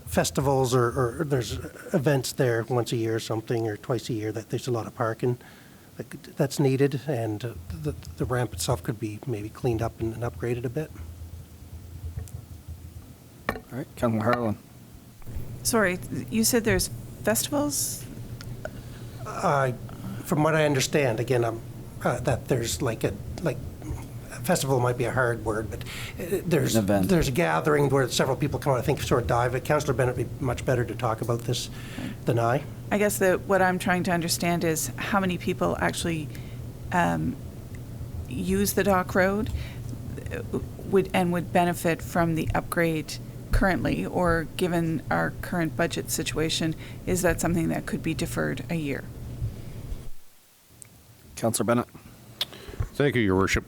festivals or there's events there once a year or something, or twice a year, that there's a lot of parking that's needed, and the ramp itself could be maybe cleaned up and upgraded a bit. All right, Councillor Harlan. sorry, you said there's festivals? From what I understand, again, that there's like festival might be a hard word, but there's An event. there's a gathering where several people come out. I think sort of dive it. Councillor Bennett would be much better to talk about this than I. I guess what I'm trying to understand is how many people actually use the Dock Road would benefit from the upgrade currently, or given our current budget situation, is that something that could be deferred a year? Councillor Bennett. Thank you, Your Worship.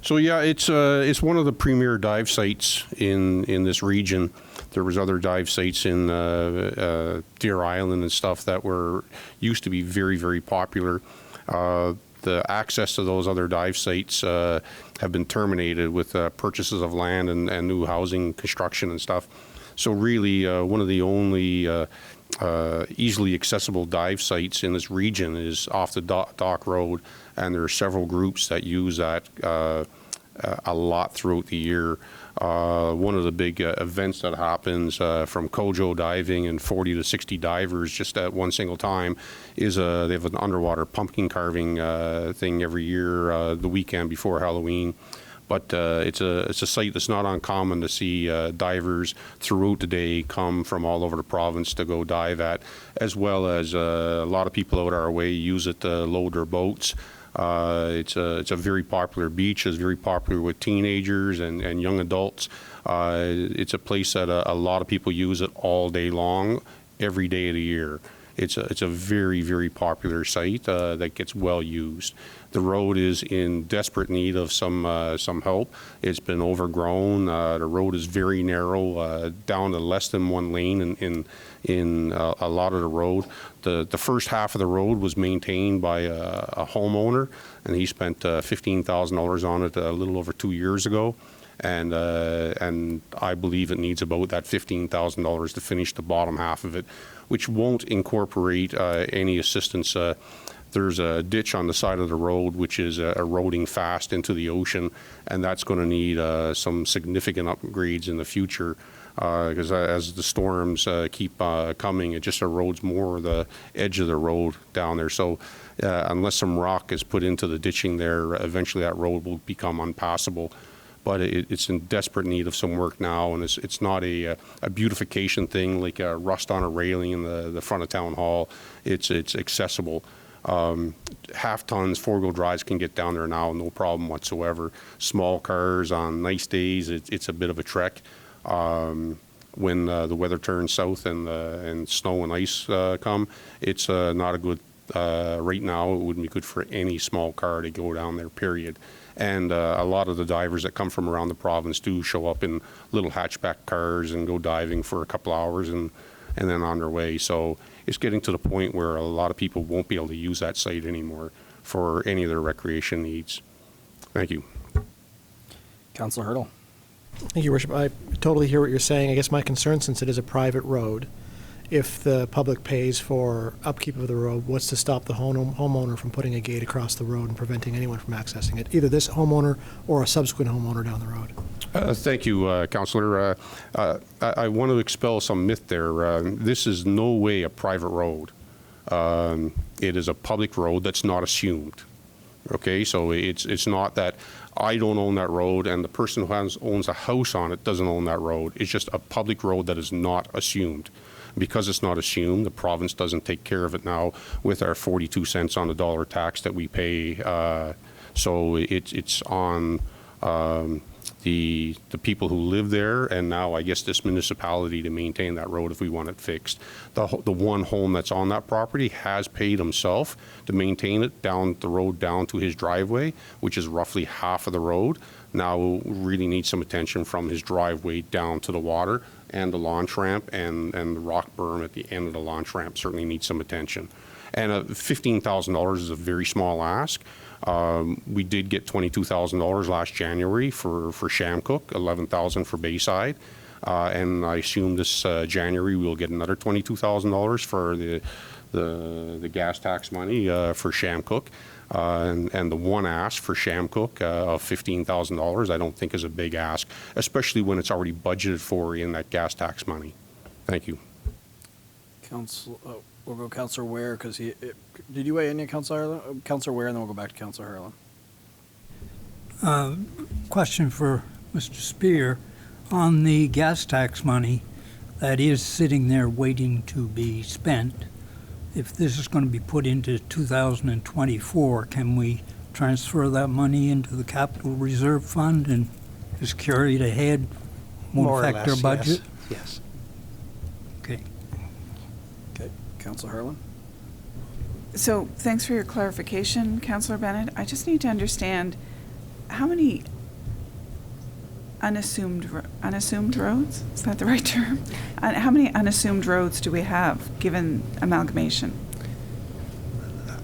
So yeah, it's one of the premier dive sites in this region. There was other dive sites in Deer Island and stuff that used to be very, very popular. The access to those other dive sites have been terminated with purchases of land and new housing construction and stuff. So really, one of the only easily accessible dive sites in this region is off the Dock Road, and there are several groups that use that a lot throughout the year. One of the big events that happens from Kojo diving and 40 to 60 divers just at one single time is they have an underwater pumpkin carving thing every year the weekend before Halloween. But it's a site that's not uncommon to see divers throughout the day come from all over the province to go dive at, as well as a lot of people out our way use it to load their boats. It's a very popular beach. It's very popular with teenagers and young adults. It's a place that a lot of people use it all day long, every day of the year. It's a very, very popular site that gets well used. The road is in desperate need of some help. It's been overgrown. The road is very narrow, down to less than one lane in a lot of the road. The first half of the road was maintained by a homeowner, and he spent $15,000 on it a little over 2 years ago. And I believe it needs about that $15,000 to finish the bottom half of it, which won't incorporate any assistance. There's a ditch on the side of the road which is eroding fast into the ocean, and that's going to need some significant upgrades in the future because as the storms keep coming, it just erodes more of the edge of the road down there. So unless some rock is put into the ditching there, eventually that road will become unpassable. But it's in desperate need of some work now, and it's not a beautification thing like a rust on a railing in the front of Town Hall. It's accessible. Half tons, 4-wheel drives can get down there now, no problem whatsoever. Small cars on nice days, it's a bit of a trek. When the weather turns south and snow and ice come, it's not a good. Right now, it wouldn't be good for any small car to go down there, period. And a lot of the divers that come from around the province do show up in little hatchback cars and go diving for a couple hours and then on their way. So it's getting to the point where a lot of people won't be able to use that site anymore for any of their recreation needs. Thank you. Councillor Hurdle. Thank you, Worship. I totally hear what you're saying. I guess my concern, since it is a private road, if the public pays for upkeep of the road, what's to stop the homeowner from putting a gate across the road and preventing anyone from accessing it, either this homeowner or a subsequent homeowner down the road? Thank you, Councillor. I want to expel some myth there. This is no way a private road. It is a public road that's not assumed. Okay, so it's not that I don't own that road and the person who owns a house on it doesn't own that road. It's just a public road that is not assumed. Because it's not assumed, the province doesn't take care of it now with our 42 cents on the dollar tax that we pay. So it's on the people who live there, and now I guess this municipality to maintain that road if we want it fixed. The one home that's on that property has paid himself to maintain it down the road down to his driveway, which is roughly half of the road. Now really needs some attention from his driveway down to the water, and the launch ramp and the rock berm at the end of the launch ramp certainly needs some attention. And $15,000 is a very small ask. We did get $22,000 last January for Shamcook, $11,000 for Bayside, and I assume this January we'll get another $22,000 for the gas tax money for Shamcook. And the one ask for Shamcook of $15,000 I don't think is a big ask, especially when it's already budgeted for in that gas tax money. Thank you. We'll go Councillor Ware, because did you weigh in, Councillor Ware, and then we'll go back to Councillor Harlan. Question for Mr. Spear. On the gas tax money that is sitting there waiting to be spent, if this is going to be put into 2024, can we transfer that money into the capital reserve fund and just carry it ahead? Won't affect our budget? Yes. Okay. Okay, Councillor Harlan. So thanks for your clarification, Councillor Bennett. I just need to understand how many unassumed roads, is that the right term? How many unassumed roads do we have given amalgamation?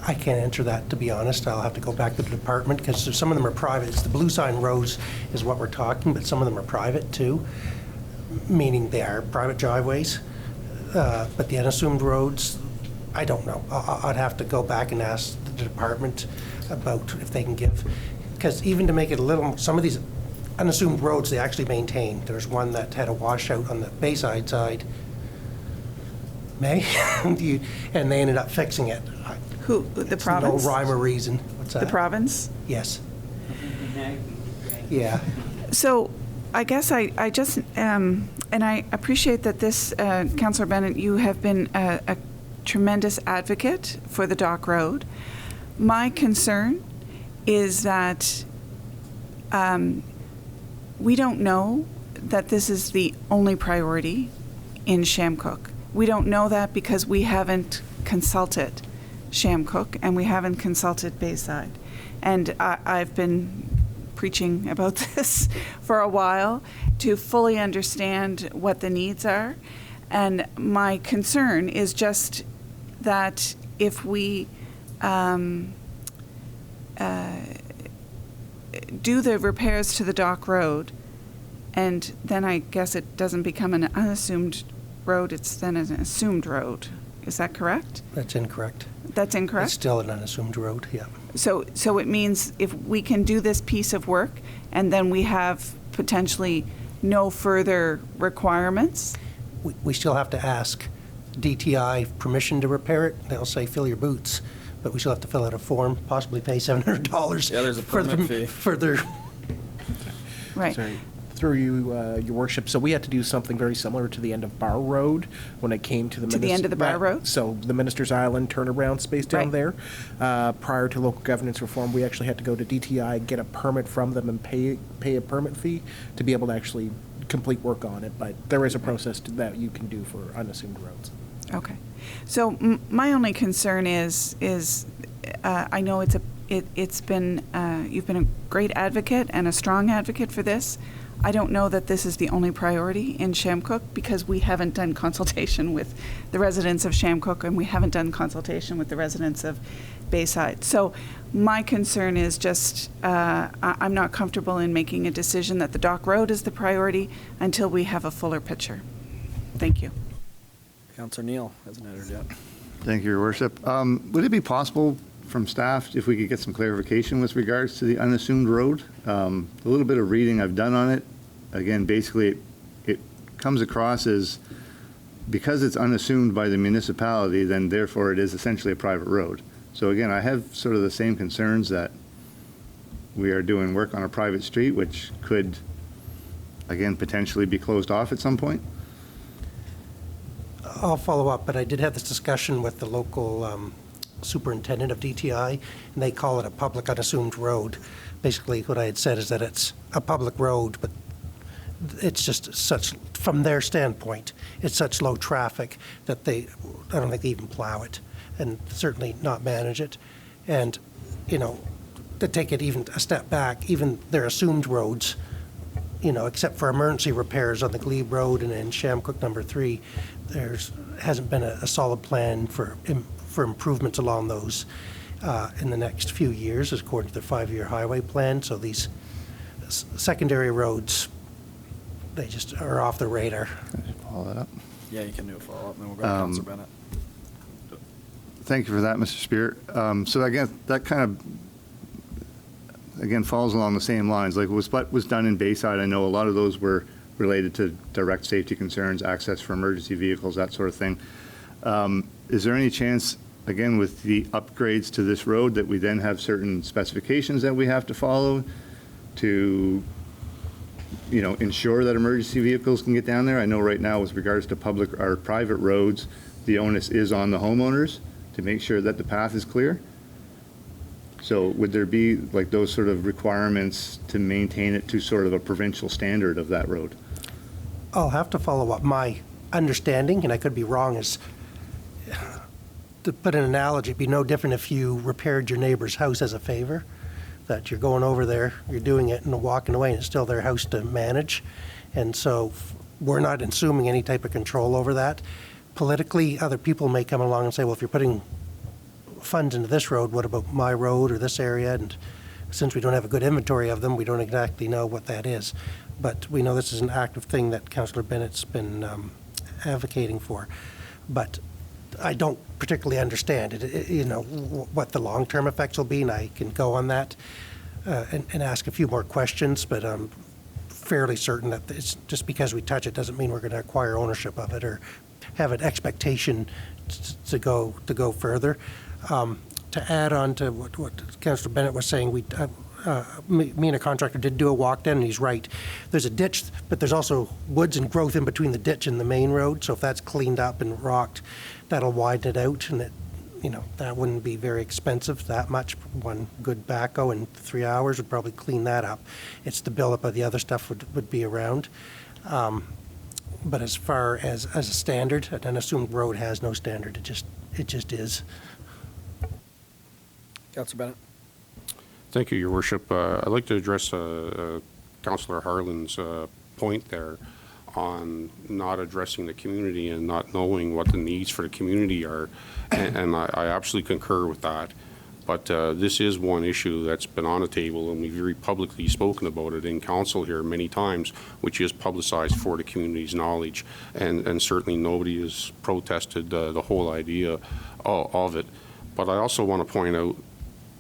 I can't answer that, to be honest. I'll have to go back to the department, because some of them are private. It's the blue sign roads is what we're talking, but some of them are private too, meaning they are private driveways. But the unassumed roads, I don't know. I'd have to go back and ask the department about if they can give, because even to make it a little, some of these unassumed roads they actually maintain. There's one that had a washout on the Bayside side, and they ended up fixing it. Who, the province? No rhyme or reason. What's that? The province? Yes. Yeah. So I guess I just, and I appreciate that this, Councillor Bennett, you have been a tremendous advocate for the Dock Road. My concern is that we don't know that this is the only priority in Shamcook. We don't know that because we haven't consulted Shamcook and we haven't consulted Bayside. And I've been preaching about this for a while to fully understand what the needs are. And my concern is just that if we do the repairs to the Dock Road, and then I guess it doesn't become an unassumed road, it's then an assumed road. Is that correct? That's incorrect. That's incorrect? It's still an unassumed road, yeah. So it means if we can do this piece of work and then we have potentially no further requirements? We still have to ask DTI permission to repair it. They'll say, fill your boots. But we still have to fill out a form, possibly pay $700 Yeah, there's a permit fee. for their... Right. Sorry. Through you, Your Worship. So we had to do something very similar to the end of Bar Road when it came to the To the end of the Bar Road? So the Minister's Island turnaround space down Right. there. Prior to local governance reform, we actually had to go to DTI, get a permit from them, and pay a permit fee to be able to actually complete work on it. But there is a process that you can do for unassumed roads. Okay. So my only concern is I know it's been you've been a great advocate and a strong advocate for this. I don't know that this is the only priority in Shamcook because we haven't done consultation with the residents of Shamcook and we haven't done consultation with the residents of Bayside. So my concern is just I'm not comfortable in making a decision that the Dock Road is the priority until we have a fuller picture. Thank you. Councillor Neal hasn't entered yet. Thank you, Your Worship. Would it be possible from staff if we could get some clarification with regards to the unassumed road? A little bit of reading I've done on it. Again, basically, it comes across as because it's unassumed by the municipality, then therefore it is essentially a private road. So again, I have sort of the same concerns that we are doing work on a private street, which could, again, potentially be closed off at some point. I'll follow up, but I did have this discussion with the local superintendent of DTI, and they call it a public unassumed road. Basically, what I had said is that it's a public road, but it's just such, from their standpoint, it's such low traffic that I don't think they even plow it, and certainly not manage it. And, you know, to take it even a step back, even their assumed roads, you know, except for emergency repairs on the Glebe Road and in Shamcook number 3, hasn't been a solid plan for improvements along those in the next few years, according to the 5-year highway plan. So these secondary roads, they just are off the radar. Follow that up. Yeah, you can do a follow-up, and then we'll go to Councillor Bennett. Thank you for that, Mr. Spear. So again, that kind of, again, falls along the same lines. Like what was done in Bayside, I know a lot of those were related to direct safety concerns, access for emergency vehicles, that sort of thing. Is there any chance, again, with the upgrades to this road, that we then have certain specifications that we have to follow to, you know, ensure that emergency vehicles can get down there? I know right now with regards to public or private roads, the onus is on the homeowners to make sure that the path is clear. So would there be like those sort of requirements to maintain it to sort of a provincial standard of that road? I'll have to follow up. My understanding, and I could be wrong, is to put an analogy, it'd be no different if you repaired your neighbor's house as a favor, that you're going over there, you're doing it and walking away, and it's still their house to manage. And so we're not assuming any type of control over that. Politically, other people may come along and say, well, if you're putting funds into this road, what about my road or this area? And since we don't have a good inventory of them, we don't exactly know what that is. But we know this is an active thing that Councillor Bennett's been advocating for. But I don't particularly understand it, what the long-term effects will be, and I can go on that and ask a few more questions, but I'm fairly certain that it's just because we touch it doesn't mean we're going to acquire ownership of it or have an expectation to go further. To add on to what Councillor Bennett was saying, me and a contractor did do a walk down, and he's right. There's a ditch, but there's also woods and growth in between the ditch and the main road. So if that's cleaned up and rocked, that'll widen it out, and that wouldn't be very expensive, that much. One good backhoe in 3 hours would probably clean that up. It's the buildup of the other stuff would be around. But as far as a standard, an assumed road has no standard. It just is. Councillor Bennett. Thank you, Your Worship. I'd like to address Councillor Harlan's point there on not addressing the community and not knowing what the needs for the community are, and I absolutely concur with that. But this is one issue that's been on the table, and we've very publicly spoken about it in council here many times, which is publicized for the community's knowledge, and certainly nobody has protested the whole idea of it. But I also want to point out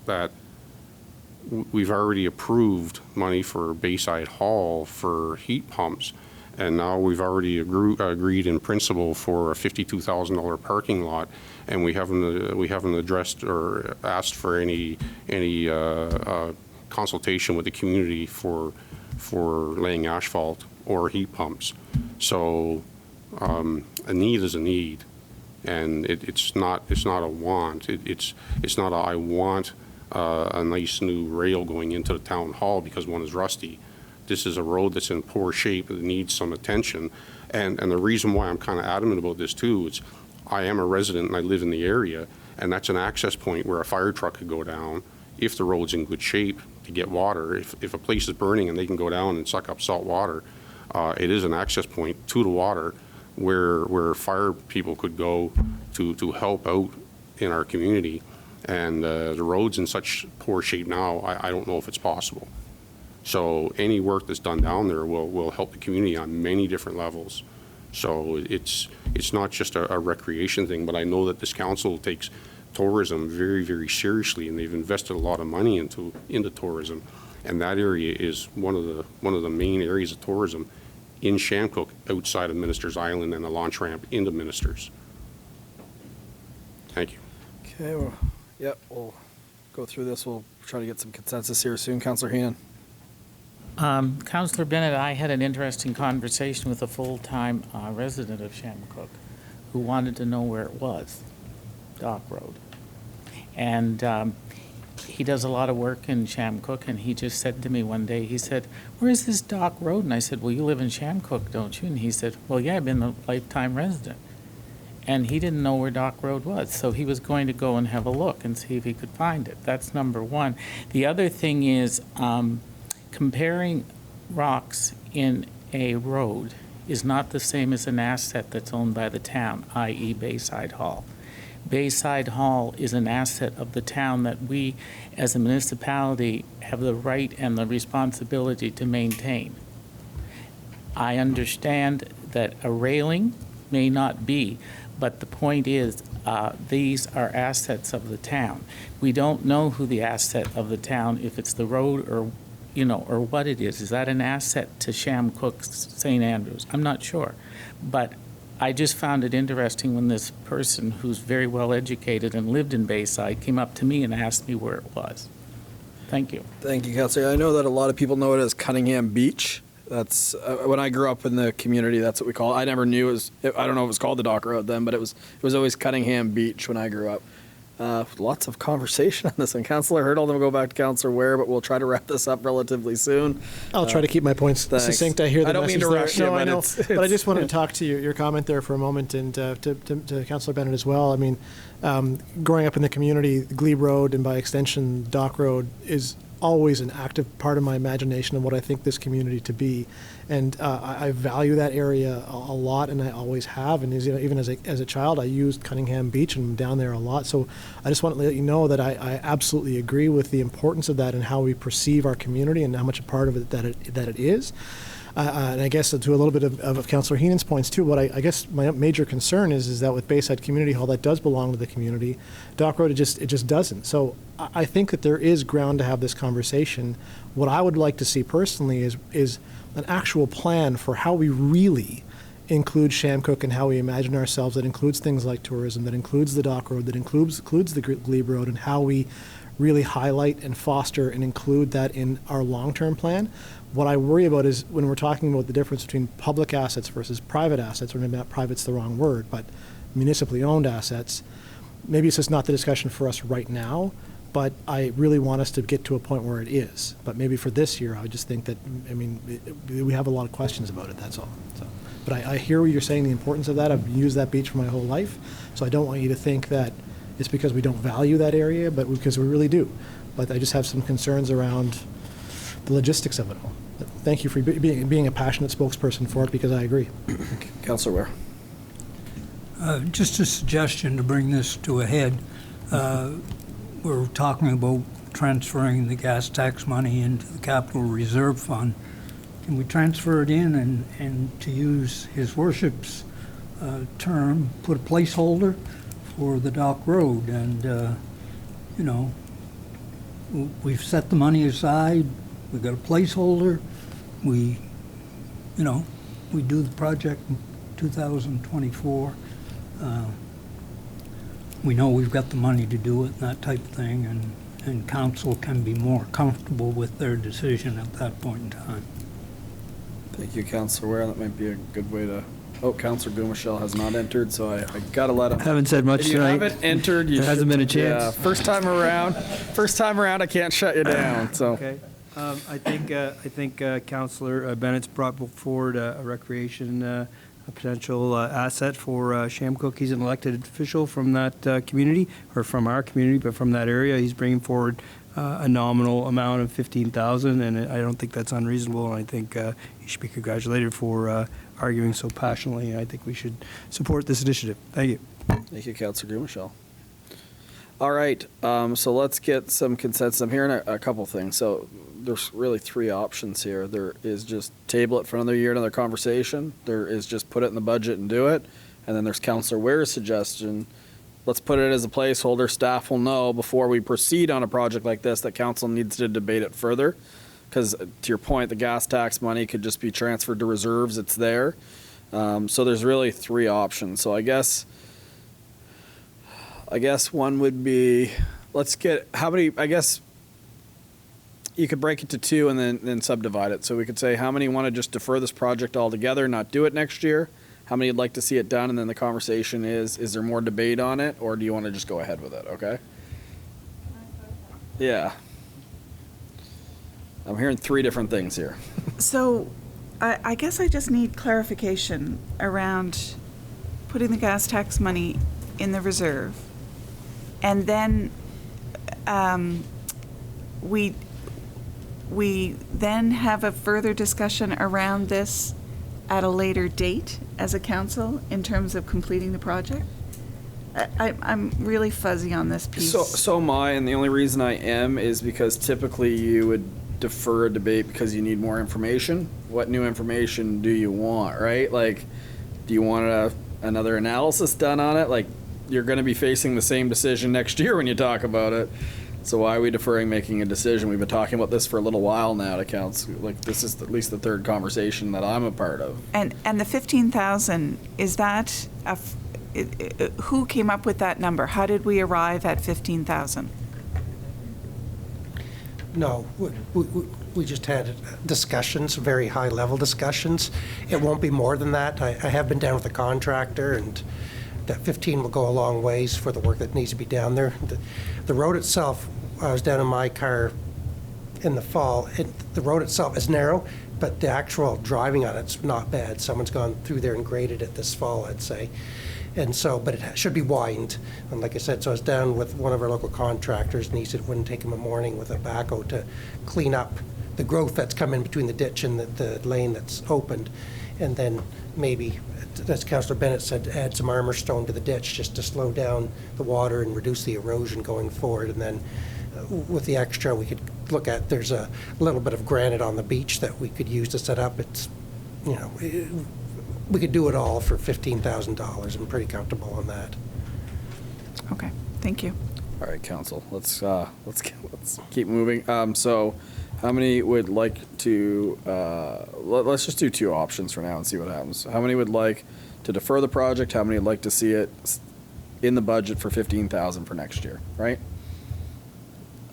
that we've already approved money for Bayside Hall for heat pumps, and now we've already agreed in principle for a $52,000 parking lot, and we haven't addressed or asked for any consultation with the community for laying asphalt or heat pumps. So a need is a need, and it's not a want. It's not a I want a nice new rail going into the town hall because one is rusty. This is a road that's in poor shape that needs some attention. And the reason why I'm kind of adamant about this too is I am a resident and I live in the area, and that's an access point where a fire truck could go down if the road's in good shape to get water. If a place is burning and they can go down and suck up salt water, it is an access point to the water where fire people could go to help out in our community. And the road's in such poor shape now, I don't know if it's possible. So any work that's done down there will help the community on many different levels. So it's not just a recreation thing, but I know that this council takes tourism very, very seriously, and they've invested a lot of money into tourism. And that area is one of the main areas of tourism in Shamcook, outside of Ministers Island and the launch ramp into Ministers. Thank you. Okay, well, yep, we'll go through this. We'll try to get some consensus here soon. Councillor Heehan. Councillor Bennett, I had an interesting conversation with a full-time resident of Shamcook who wanted to know where it was, Dock Road. And he does a lot of work in Shamcook, and he just said to me one day, he said, "Where's this Dock Road?" And I said, "Well, you live in Shamcook, don't you?" And he said, "Well, yeah, I've been a lifetime resident." And he didn't know where Dock Road was, so he was going to go and have a look and see if he could find it. That's number one. The other thing is, comparing rocks in a road is not the same as an asset that's owned by the town, i.e. Bayside Hall. Bayside Hall is an asset of the town that we, as a municipality, have the right and the responsibility to maintain. I understand that a railing may not be, but the point is, these are assets of the town. We don't know who the asset of the town, if it's the road or or what it is. Is that an asset to Shamcook St. Andrews? I'm not sure. But I just found it interesting when this person who's very well educated and lived in Bayside came up to me and asked me where it was. Thank you. Thank you, Councillor. I know that a lot of people know it as Cunningham Beach. That's when I grew up in the community, that's what we call it. I never knew I don't know if it was called the Dock Road then, but it was always Cunningham Beach when I grew up. Lots of conversation on this one. Councillor Hurdle, then we'll go back to Councillor Ware, but we'll try to wrap this up relatively soon. I'll try to keep my points succinct. I hear the I don't mean to rush you, no, I know. but But I just wanted to talk to your comment there for a moment, and to Councillor Bennett as well. I mean, growing up in the community, Glebe Road and by extension Dock Road is always an active part of my imagination of what I think this community to be. And I value that area a lot, and I always have. And even as a child, I used Cunningham Beach and I'm down there a lot. So I just want to let you know that I absolutely agree with the importance of that and how we perceive our community and how much a part of it that it is. And I guess to a little bit of Councillor Heenan's points too, what I guess my major concern is that with Bayside Community Hall, that does belong to the community. Dock Road, it just doesn't. So I think that there is ground to have this conversation. What I would like to see personally is an actual plan for how we really include Shamcook and how we imagine ourselves. That includes things like tourism, that includes the Dock Road, that includes the Glebe Road, and how we really highlight and foster and include that in our long-term plan. What I worry about is when we're talking about the difference between public assets versus private assets, or maybe not private's the wrong word, but municipally owned assets, maybe it's just not the discussion for us right now, but I really want us to get to a point where it is. But maybe for this year, I just think that, we have a lot of questions about it, that's all. So, but I hear what you're saying, the importance of that. I've used that beach for my whole life, so I don't want you to think that it's because we don't value that area, but because we really do. But I just have some concerns around the logistics of it all. But thank you for being a passionate spokesperson for it, because I agree. Councillor Ware. Just a suggestion to bring this to a head. We're talking about transferring the gas tax money into the capital reserve fund. Can we transfer it in and to use his worship's term, put a placeholder for the Dock Road? And, we've set the money aside. We've got a placeholder. We do the project in 2024. We know we've got the money to do it and that type of thing, and council can be more comfortable with their decision at that point in time. Thank you, Councillor Ware. That might be a good way to. Oh, Councillor Gumashell has not entered, so I gotta let him. Haven't said much if you tonight. haven't entered, There hasn't been a chance. Yeah, first time around, I can't shut you down. So. Okay. I think Councillor Bennett's brought forward a recreation, a potential asset for Shamcook. He's an elected official from that community, or from our community, but from that area. He's bringing forward a nominal amount of $15,000, and I don't think that's unreasonable. And I think he should be congratulated for arguing so passionately. I think we should support this initiative. Thank you. Thank you, Councillor Gumashell. All right, so let's get some consensus. I'm hearing a couple things. So there's really three options here. There is just table it for another year, another conversation. There is just put it in the budget and do it. And then there's Councillor Ware's suggestion. Let's put it as a placeholder. Staff will know before we proceed on a project like this that council needs to debate it further. Because to your point, the gas tax money could just be transferred to reserves. It's there. So there's really three options. So I guess one would be, let's get, how many, I guess you could break it to two and then subdivide it. So we could say how many want to just defer this project altogether, not do it next year? How many would like to see it done? And then the conversation is there more debate on it, or do you want to just go ahead with it? Okay? Yeah. I'm hearing three different things here. So I guess I just need clarification around putting the gas tax money in the reserve. And then we then have a further discussion around this at a later date as a council in terms of completing the project? I'm really fuzzy on this piece. So am I, and the only reason I am is because typically you would defer a debate because you need more information. What new information do you want, right? Like, do you want another analysis done on it? Like, you're going to be facing the same decision next year when you talk about it. So why are we deferring making a decision? We've been talking about this for a little while now to council. Like, this is at least the third conversation that I'm a part of. And the 15,000, is that who came up with that number? How did we arrive at 15,000? No, we just had discussions, very high-level discussions. It won't be more than that. I have been down with the contractor, and that 15 will go a long ways for the work that needs to be down there. The road itself, I was down in my car in the fall. The road itself is narrow, but the actual driving on it's not bad. Someone's gone through there and graded it this fall, I'd say. And so, but it should be widened. And like I said, so I was down with one of our local contractors, and he said it wouldn't take him a morning with a backhoe to clean up the growth that's come in between the ditch and the lane that's opened. And then maybe, as Councillor Bennett said, add some armor stone to the ditch just to slow down the water and reduce the erosion going forward. And then with the extra, we could look at, there's a little bit of granite on the beach that we could use to set up. It's, you know, we could do it all for $15,000. I'm pretty comfortable on that. Okay, thank you. All right, council, let's keep moving. So how many would like to, let's just do two options for now and see what happens. How many would like to defer the project? How many would like to see it in the budget for $15,000 for next year, right?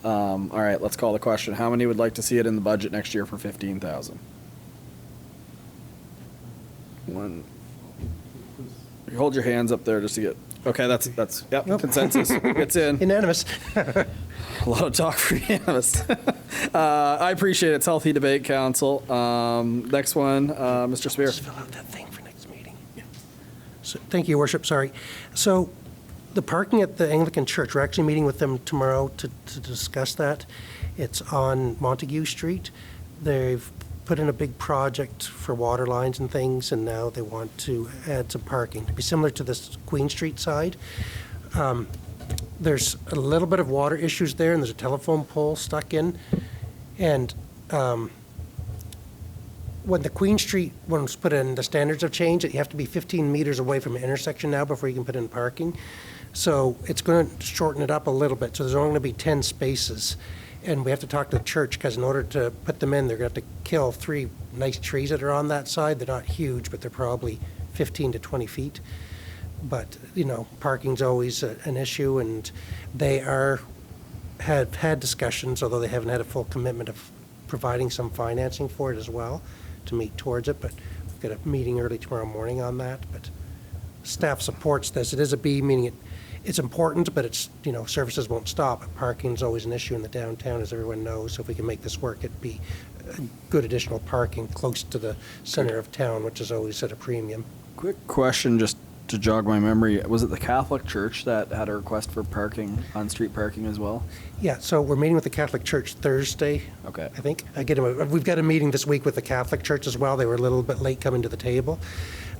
All right, let's call the question. How many would like to see it in the budget next year for $15,000? One. You hold your hands up there just to get, okay, that's, yep, consensus. It's in. Unanimous. A lot of talk for unanimous. I appreciate it. It's healthy debate, council. Next one, Mr. Spear. Just fill out that thing for next meeting. Yeah. So, thank you, Your Worship. Sorry. So the parking at the Anglican Church, we're actually meeting with them tomorrow to discuss that. It's on Montague Street. They've put in a big project for water lines and things, and now they want to add some parking to be similar to this Queen Street side. There's a little bit of water issues there, and there's a telephone pole stuck in. And when the Queen Street one was put in, the standards have changed. You have to be 15 meters away from an intersection now before you can put in parking. So it's going to shorten it up a little bit. So there's only going to be 10 spaces. And we have to talk to the church, because in order to put them in, they're going to have to kill 3 nice trees that are on that side. They're not huge, but they're probably 15 to 20 feet. But, you know, parking's always an issue, and they have had discussions, although they haven't had a full commitment of providing some financing for it as well to meet towards it. But we've got a meeting early tomorrow morning on that. But staff supports this. It is a B, meaning it's important, but it's, you know, services won't stop. Parking's always an issue in the downtown, as everyone knows. So if we can make this work, it'd be a good additional parking close to the center of town, which is always at a premium. Quick question, just to jog my memory. Was it the Catholic Church that had a request for parking, on-street parking as well? Yeah, so we're meeting with the Catholic Church Thursday, Okay. I think. We've got a meeting this week with the Catholic Church as well. They were a little bit late coming to the table.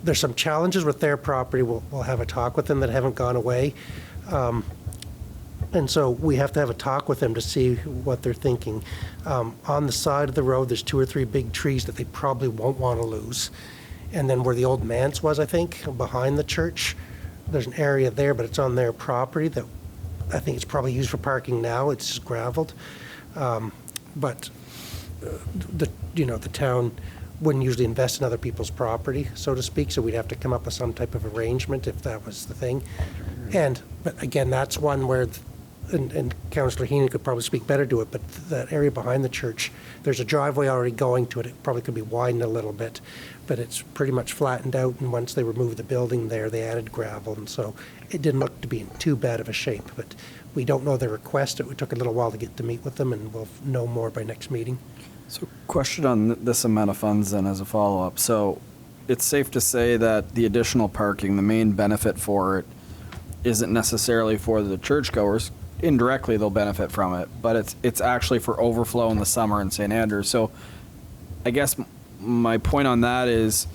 There's some challenges with their property. We'll have a talk with them that haven't gone away. And so we have to have a talk with them to see what they're thinking. On the side of the road, there's 2 or 3 big trees that they probably won't want to lose. And then where the old manse was, I think, behind the church, there's an area there, but it's on their property that I think it's probably used for parking now. It's just graveled. But the town wouldn't usually invest in other people's property, so to speak, so we'd have to come up with some type of arrangement if that was the thing. But again, that's one where, and Councillor Heenan could probably speak better to it, but that area behind the church, there's a driveway already going to it. It probably could be widened a little bit, but it's pretty much flattened out, and once they removed the building there, they added gravel, and so it didn't look to be in too bad of a shape. But we don't know their request. It took a little while to get to meet with them, and we'll know more by next meeting. So question on this amount of funds then as a follow-up. So it's safe to say that the additional parking, the main benefit for it, isn't necessarily for the churchgoers. Indirectly, they'll benefit from it, but it's actually for overflow in the summer in St. Andrews. So I guess my point on that is,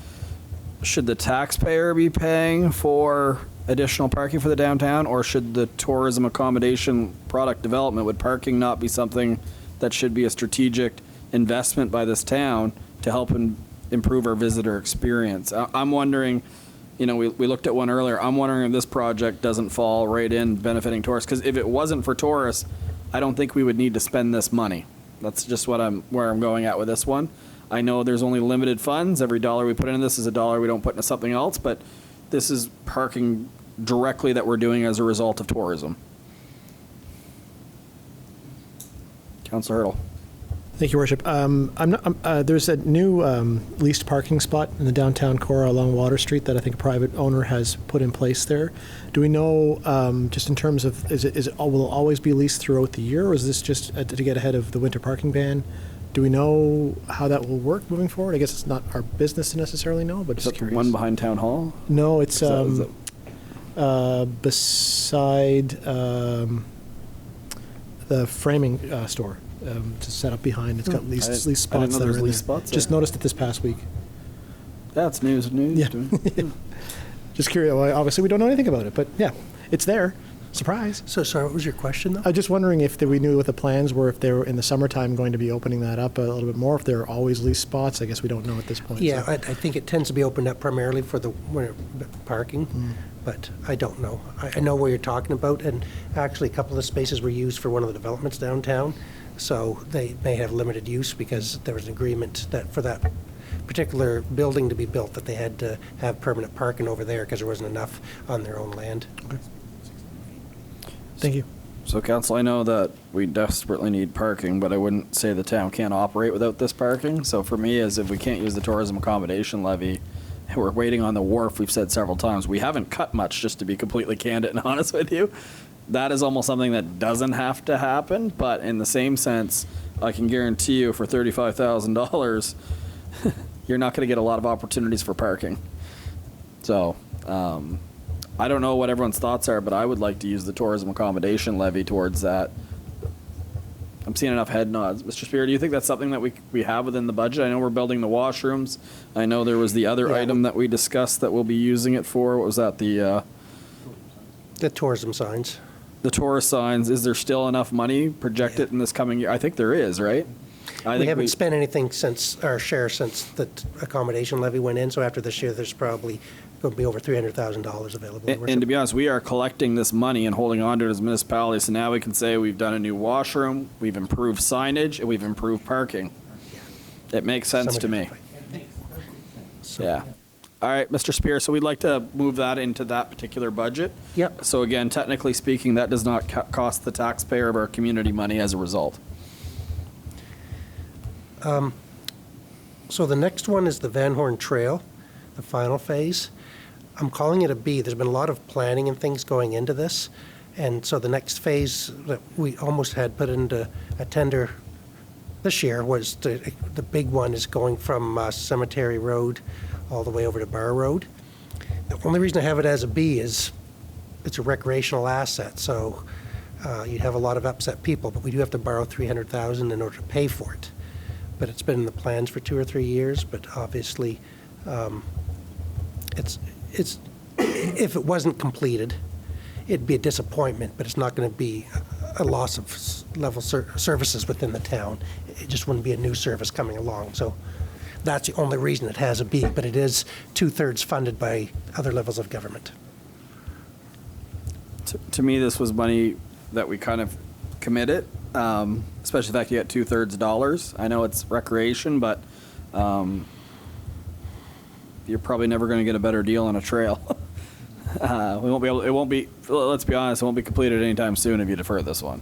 should the taxpayer be paying for additional parking for the downtown, or should the tourism accommodation product development, would parking not be something that should be a strategic investment by this town to help improve our visitor experience? I'm wondering, you know, we looked at one earlier. I'm wondering if this project doesn't fall right in benefiting tourists, because if it wasn't for tourists, I don't think we would need to spend this money. That's just where I'm going at with this one. I know there's only limited funds. Every dollar we put into this is a dollar we don't put into something else, but this is parking directly that we're doing as a result of tourism. Councillor Hurdle. Thank you, Worship. There's a new leased parking spot in the downtown core along Water Street that I think a private owner has put in place there. Do we know, just in terms of, will it always be leased throughout the year, or is this just to get ahead of the winter parking ban? Do we know how that will work moving forward? I guess it's not our business to necessarily know, but Is just that the curious. one behind Town Hall? No, it's beside the framing store, to set up behind. It's got leased I didn't spots know that there's are in leased there. spots Just there. noticed it this past week. That's news Yeah. to me. Just curious. Well, obviously, we don't know anything about it, but yeah, it's there. Surprise. So, sorry, what was your question, though? I'm just wondering if we knew what the plans were, if they were in the summertime going to be opening that up a little bit more, if there are always leased spots. I guess we don't know at this point. Yeah, so. I think it tends to be opened up primarily for the winter parking, but I don't know. I know what you're talking about, and actually, a couple of the spaces were used for one of the developments downtown, so they may have limited use because there was an agreement that for that particular building to be built, that they had to have permanent parking over there because there wasn't enough on their own land. Thank you. So, council, I know that we desperately need parking, but I wouldn't say the town can't operate without this parking. So for me, as if we can't use the tourism accommodation levy, we're waiting on the wharf, we've said several times. We haven't cut much, just to be completely candid and honest with you. That is almost something that doesn't have to happen, but in the same sense, I can guarantee you for $35,000, you're not going to get a lot of opportunities for parking. So, I don't know what everyone's thoughts are, but I would like to use the tourism accommodation levy towards that. I'm seeing enough head nods. Mr. Spear, do you think that's something that we have within the budget? I know we're building the washrooms. I know there was the other item that we discussed that we'll be using it for. What was that? The tourism signs. The tourist signs. Is there still enough money projected in this coming year? I think there is, right? We haven't spent anything since our share since the accommodation levy went in, so after this year, there's probably going to be over $300,000 available. And to be honest, we are collecting this money and holding on to it as municipalities. So now we can say we've done a new washroom, we've improved signage, and we've improved parking. It makes sense to me. Yeah. All right, Mr. Spear, so we'd like to move that into that particular budget. Yep. So again, technically speaking, that does not cost the taxpayer of our community money as a result. So the next one is the Van Horn Trail, the final phase. I'm calling it a B. There's been a lot of planning and things going into this. And so the next phase that we almost had put into a tender this year was the big one is going from Cemetery Road all the way over to Bar Road. The only reason I have it as a B is it's a recreational asset. So you'd have a lot of upset people, but we do have to borrow $300,000 in order to pay for it. But it's been in the plans for 2 or 3 years, but obviously it's if it wasn't completed, it'd be a disappointment, but it's not going to be a loss of level services within the town. It just wouldn't be a new service coming along. So that's the only reason it has a B, but it is 2/3 funded by other levels of government. To me, this was money that we kind of committed, especially the fact you get 2/3 dollars. I know it's recreation, but you're probably never going to get a better deal on a trail. We won't be able. It won't be. Let's be honest. It won't be completed anytime soon if you defer this one.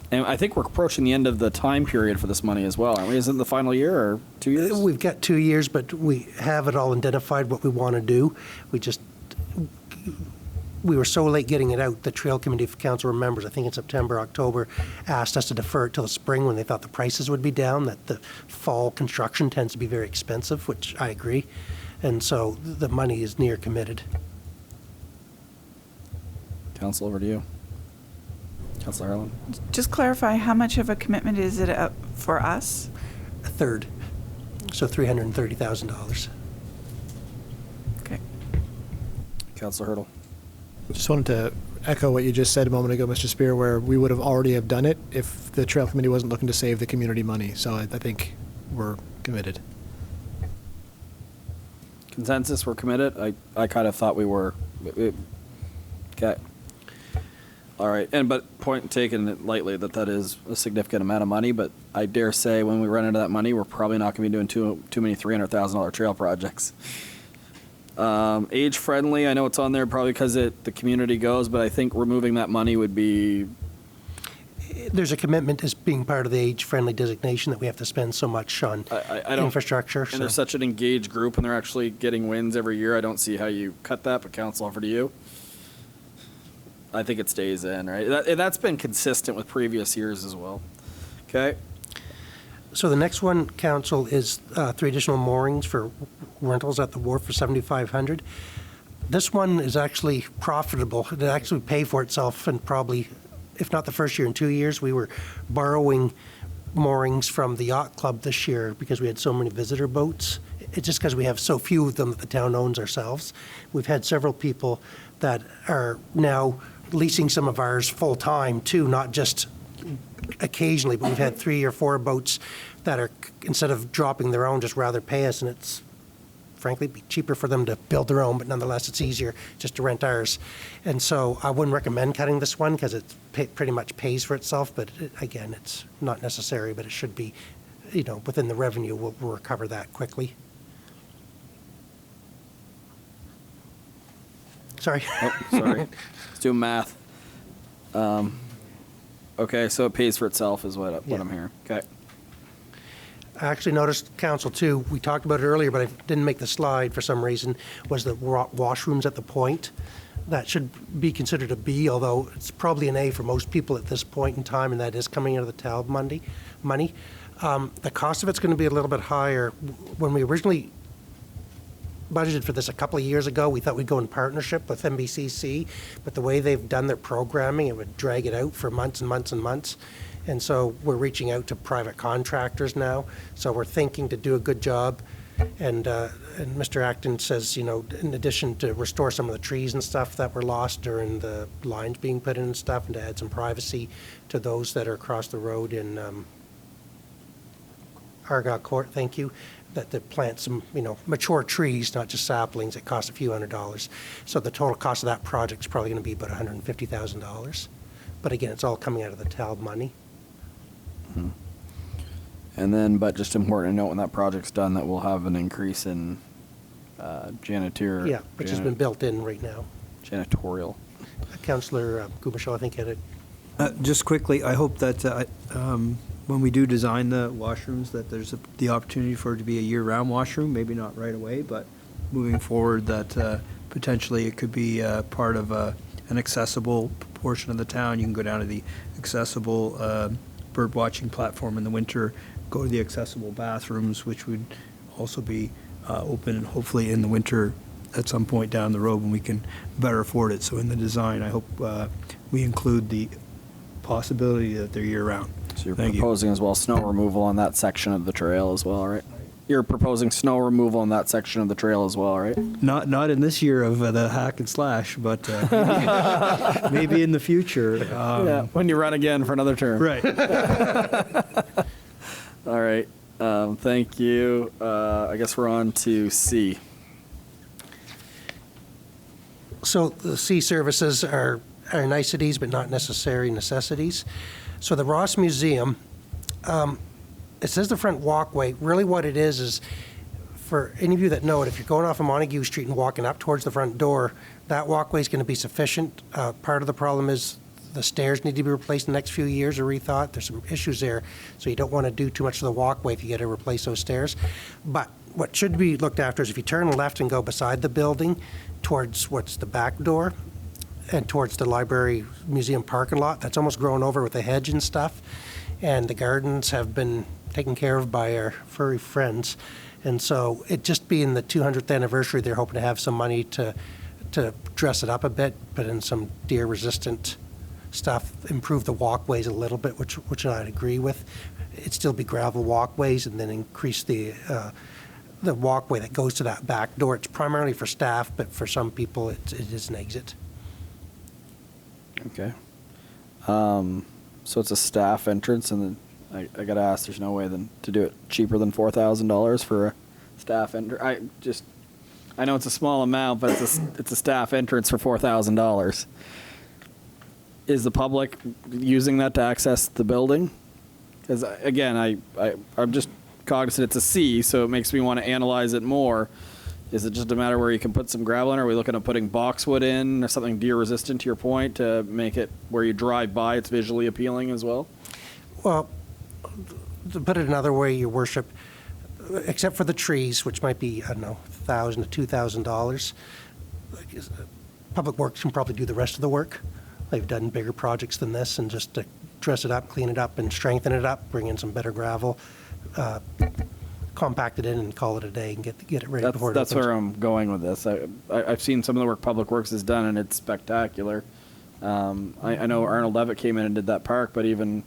And I think we're approaching the end of the time period for this money as well, aren't we? Isn't it the final year or 2 years? We've got 2 years, but we have it all identified what we want to do. We were so late getting it out, the Trail Committee of Council members, I think in September, October, asked us to defer it till the spring when they thought the prices would be down, that the fall construction tends to be very expensive, which I agree. And so the money is near committed. Council, over to you. Councilor Harlan. Just clarify, how much of a commitment is it for us? A third, so $330,000. Okay. Councilor Hurdle. Just wanted to echo what you just said a moment ago, Mr. Spear, where we would have already have done it if the Trail Committee wasn't looking to save the community money. So I think we're committed. Consensus, we're committed? I kind of thought we were. Okay. All right, but point taken lightly that is a significant amount of money, but I dare say when we run into that money, we're probably not going to be doing too many $300,000 trail projects. Age friendly, I know it's on there probably because the community goes, but I think removing that money would be. There's a commitment as being part of the age-friendly designation that we have to spend so much on infrastructure. And they're such an engaged group, and they're actually getting wins every year. I don't see how you cut that, but council, over to you. I think it stays in, right? That's been consistent with previous years as well. Okay. So the next one, council, is 3 additional moorings for rentals at the wharf for $7,500. This one is actually profitable. It actually pay for itself, and probably, if not the first year, in 2 years. We were borrowing moorings from the yacht club this year because we had so many visitor boats. It's just because we have so few of them that the town owns ourselves. We've had several people that are now leasing some of ours full-time too, not just occasionally, but we've had 3 or 4 boats that are, instead of dropping their own, just rather pay us, and it's frankly be cheaper for them to build their own, but nonetheless it's easier just to rent ours. And so I wouldn't recommend cutting this one because it pretty much pays for itself, but again, it's not necessary, but it should be, within the revenue, we'll recover that quickly. Sorry. Oh, sorry. Let's do math. Okay, so it pays for itself is what I'm hearing. Okay. I actually noticed, council too, we talked about it earlier, but I didn't make the slide for some reason, was the washrooms at the point. That should be considered a B, although it's probably an A for most people at this point in time, and that is coming out of the TALB money. The cost of it's going to be a little bit higher. When we originally budgeted for this a couple of years ago, we thought we'd go in partnership with NBCC, but the way they've done their programming, it would drag it out for months and months and months. And so we're reaching out to private contractors now. So we're thinking to do a good job. And Mr. Acton says, in addition to restore some of the trees and stuff that were lost during the lines being put in and stuff, and to add some privacy to those that are across the road in Argyle Court, thank you, that to plant some, mature trees, not just saplings. It costs a few $100s. So the total cost of that project is probably going to be about $150,000. But again, it's all coming out of the TALB money. Mm-hmm. And then, but just important to note when that project's done that we'll have an increase in janitor. Yeah, which has been built in right now. Janitorial. Councillor Gubachel, I think, had it. Just quickly, I hope that when we do design the washrooms, that there's the opportunity for it to be a year-round washroom, maybe not right away, but moving forward that potentially it could be part of an accessible portion of the town. You can go down to the accessible bird watching platform in the winter, go to the accessible bathrooms, which would also be open and hopefully in the winter at some point down the road when we can better afford it. So in the design, I hope we include the possibility that they're year-round. So you're proposing as well snow removal on that section of the trail as well, right? You're proposing snow removal on that section of the trail as well, right? Not in this year of the hack and slash, but maybe in the future. Yeah, when you run again for another term. Right. All right. Thank you. I guess we're on to C. So the C services are niceties, but not necessary necessities. So the Ross Museum, it says the front walkway. Really what it is for any of you that know it, if you're going off of Montague Street and walking up towards the front door, that walkway is going to be sufficient. Part of the problem is the stairs need to be replaced in the next few years or rethought. There's some issues there, so you don't want to do too much to the walkway if you got to replace those stairs. But what should be looked after is if you turn left and go beside the building towards what's the back door and towards the library museum parking lot, that's almost grown over with the hedge and stuff. And the gardens have been taken care of by our furry friends. And so it just being the 200th anniversary, they're hoping to have some money to dress it up a bit, put in some deer-resistant stuff, improve the walkways a little bit, which I'd agree with. It'd still be gravel walkways, and then increase the walkway that goes to that back door. It's primarily for staff, but for some people, it is an exit. Okay. So it's a staff entrance, and then I got to ask, there's no way then to do it cheaper than $4,000 for a staff entrance. I know it's a small amount, but it's a staff entrance for $4,000. Is the public using that to access the building? Because again, I'm just cognizant it's a C, so it makes me want to analyze it more. Is it just a matter where you can put some gravel in? Or are we looking at putting boxwood in or something deer resistant, to your point, to make it where you drive by, it's visually appealing as well? Well, to put it another way, Your Worship, except for the trees, which might be, I don't know, $1,000 to $2,000, Public Works can probably do the rest of the work. They've done bigger projects than this, and just to dress it up, clean it up, and strengthen it up, bring in some better gravel, compact it in and call it a day and get it ready before it That's opens. where I'm going with this. I've seen some of the work Public Works has done, and it's spectacular. I know Arnold Levitt came in and did that park, but even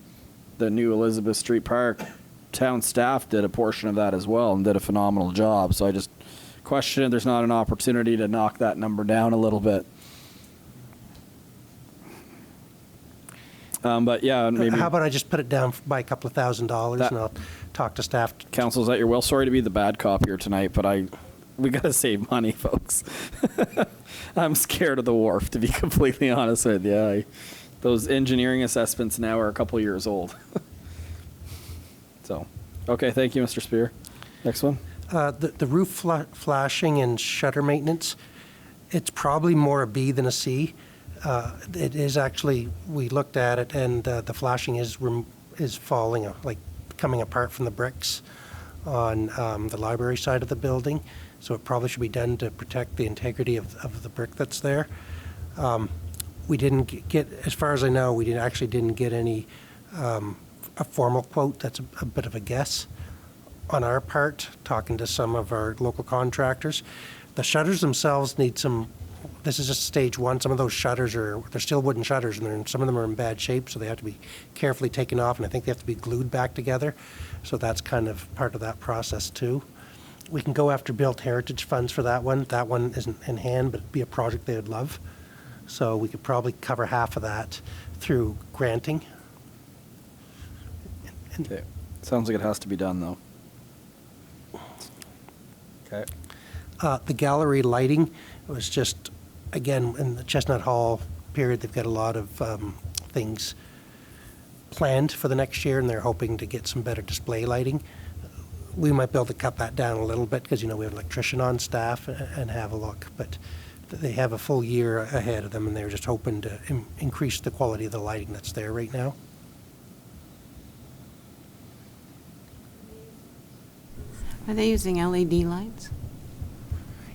the new Elizabeth Street Park, town staff did a portion of that as well and did a phenomenal job. So I just question if there's not an opportunity to knock that number down a little bit. But yeah, maybe. How about I just put it down by a couple of $1,000 and I'll talk to staff. Council's at your will. Sorry to be the bad cop here tonight, but we got to save money, folks. I'm scared of the wharf, to be completely honest with you. Those engineering assessments now are a couple years old. So, okay, thank you, Mr. Spear. Next one. The roof flashing and shutter maintenance, it's probably more a B than a C. It is actually, we looked at it, and the flashing is falling, like coming apart from the bricks on the library side of the building. So it probably should be done to protect the integrity of the brick that's there. We didn't get, as far as I know, we didn't get any a formal quote. That's a bit of a guess on our part, talking to some of our local contractors. The shutters themselves need some. This is just stage one. Some of those shutters they're still wooden shutters, and some of them are in bad shape, so they have to be carefully taken off, and I think they have to be glued back together. So that's kind of part of that process too. We can go after built heritage funds for that one. That one isn't in hand, but it'd be a project they would love. So we could probably cover half of that through granting. Okay. Sounds like it has to be done, though. Okay. The gallery lighting was just, again, in the Chestnut Hall period, they've got a lot of things planned for the next year, and they're hoping to get some better display lighting. We might be able to cut that down a little bit because, we have an electrician on staff and have a look. But they have a full year ahead of them, and they're just hoping to increase the quality of the lighting that's there right now. Are they using LED lights?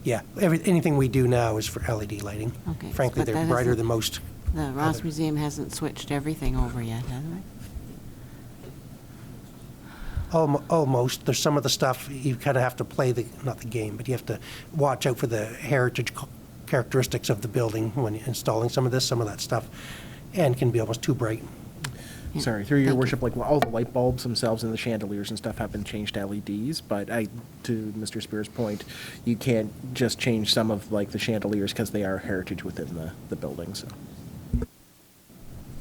Yeah, anything we do now is for LED lighting. Okay. Frankly, but they're that brighter isn't- than most. The Ross other- Museum hasn't switched everything over yet, have they? Almost. There's some of the stuff you kind of have to play not the game, but you have to watch out for the heritage characteristics of the building when you're installing some of that stuff, and can be almost too bright. Yeah. Sorry, through your Thank you. worship, like all the light bulbs themselves and the chandeliers and stuff have been changed to LEDs, but to Mr. Spear's point, you can't just change some of like the chandeliers because they are heritage within the building, so.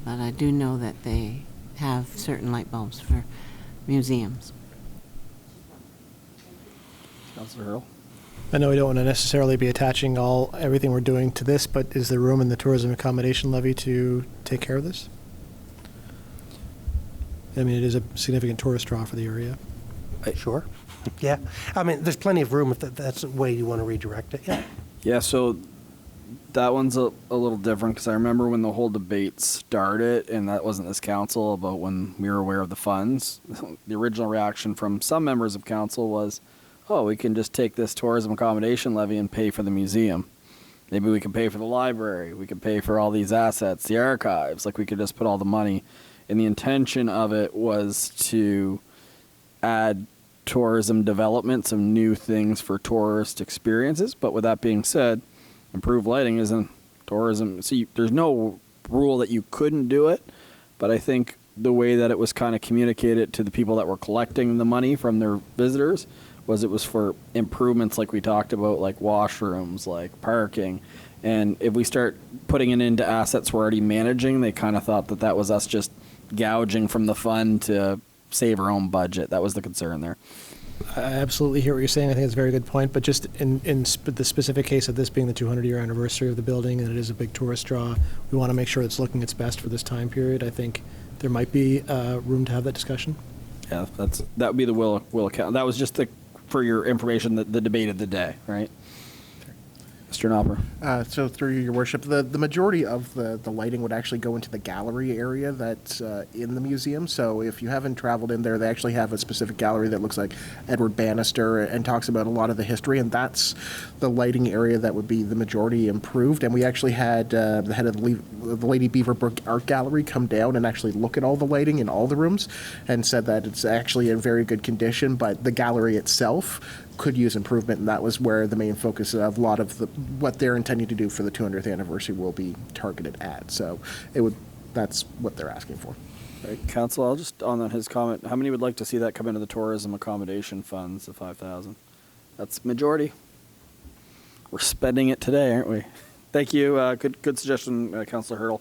But I do know that they have certain light bulbs for museums. Councilor Earl. I know we don't want to necessarily be attaching everything we're doing to this, but is there room in the tourism accommodation levy to take care of this? I mean, it is a significant tourist draw for the area. Sure. Yeah. I mean, there's plenty of room if that's the way you want to redirect it. Yeah. Yeah, so that one's a little different because I remember when the whole debate started, and that wasn't this council, about when we were aware of the funds. The original reaction from some members of council was, oh, we can just take this tourism accommodation levy and pay for the museum. Maybe we can pay for the library. We can pay for all these assets, the archives. Like, we could just put all the money. And the intention of it was to add tourism development, some new things for tourist experiences. But with that being said, improved lighting isn't tourism. See, there's no rule that you couldn't do it, but I think the way that it was kind of communicated to the people that were collecting the money from their visitors was it was for improvements like we talked about, like washrooms, like parking. And if we start putting it into assets we're already managing, they kind of thought that was us just gouging from the fund to save our own budget. That was the concern there. I absolutely hear what you're saying. I think it's a very good point. But just in the specific case of this being the 200-year anniversary of the building, and it is a big tourist draw, we want to make sure it's looking its best for this time period. I think there might be room to have that discussion. Yeah, that would be the will account. That was just for your information, the debate of the day, right? Mr. Knopper. So through your worship, the majority of the lighting would actually go into the gallery area that's in the museum. So if you haven't traveled in there, they actually have a specific gallery that looks like Edward Bannister and talks about a lot of the history, and that's the lighting area that would be the majority improved. And we actually had the head of the Lady Beaverbrook Art Gallery come down and actually look at all the lighting in all the rooms and said that it's actually in very good condition, but the gallery itself could use improvement, and that was where the main focus of a lot of what they're intending to do for the 200th anniversary will be targeted at. So that's what they're asking for. Right, Council, I'll just, on his comment, how many would like to see that come into the tourism accommodation funds, the 5,000? That's majority. We're spending it today, aren't we? Thank you. Good suggestion, Councillor Hurdle.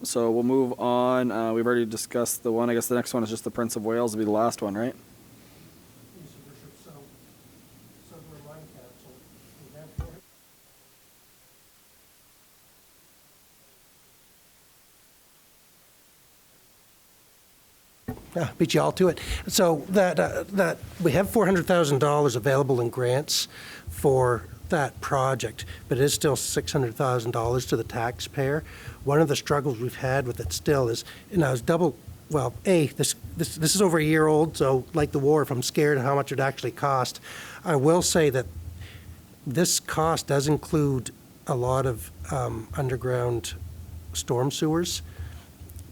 So we'll move on. We've already discussed the one. I guess the next one is just the Prince of Wales will be the last one, right? Beat you all to it. So that we have $400,000 available in grants for that project, but it is still $600,000 to the taxpayer. One of the struggles we've had with it still is, and I was this is over a year old, so like the war, if I'm scared of how much it actually cost, I will say that this cost does include a lot of underground storm sewers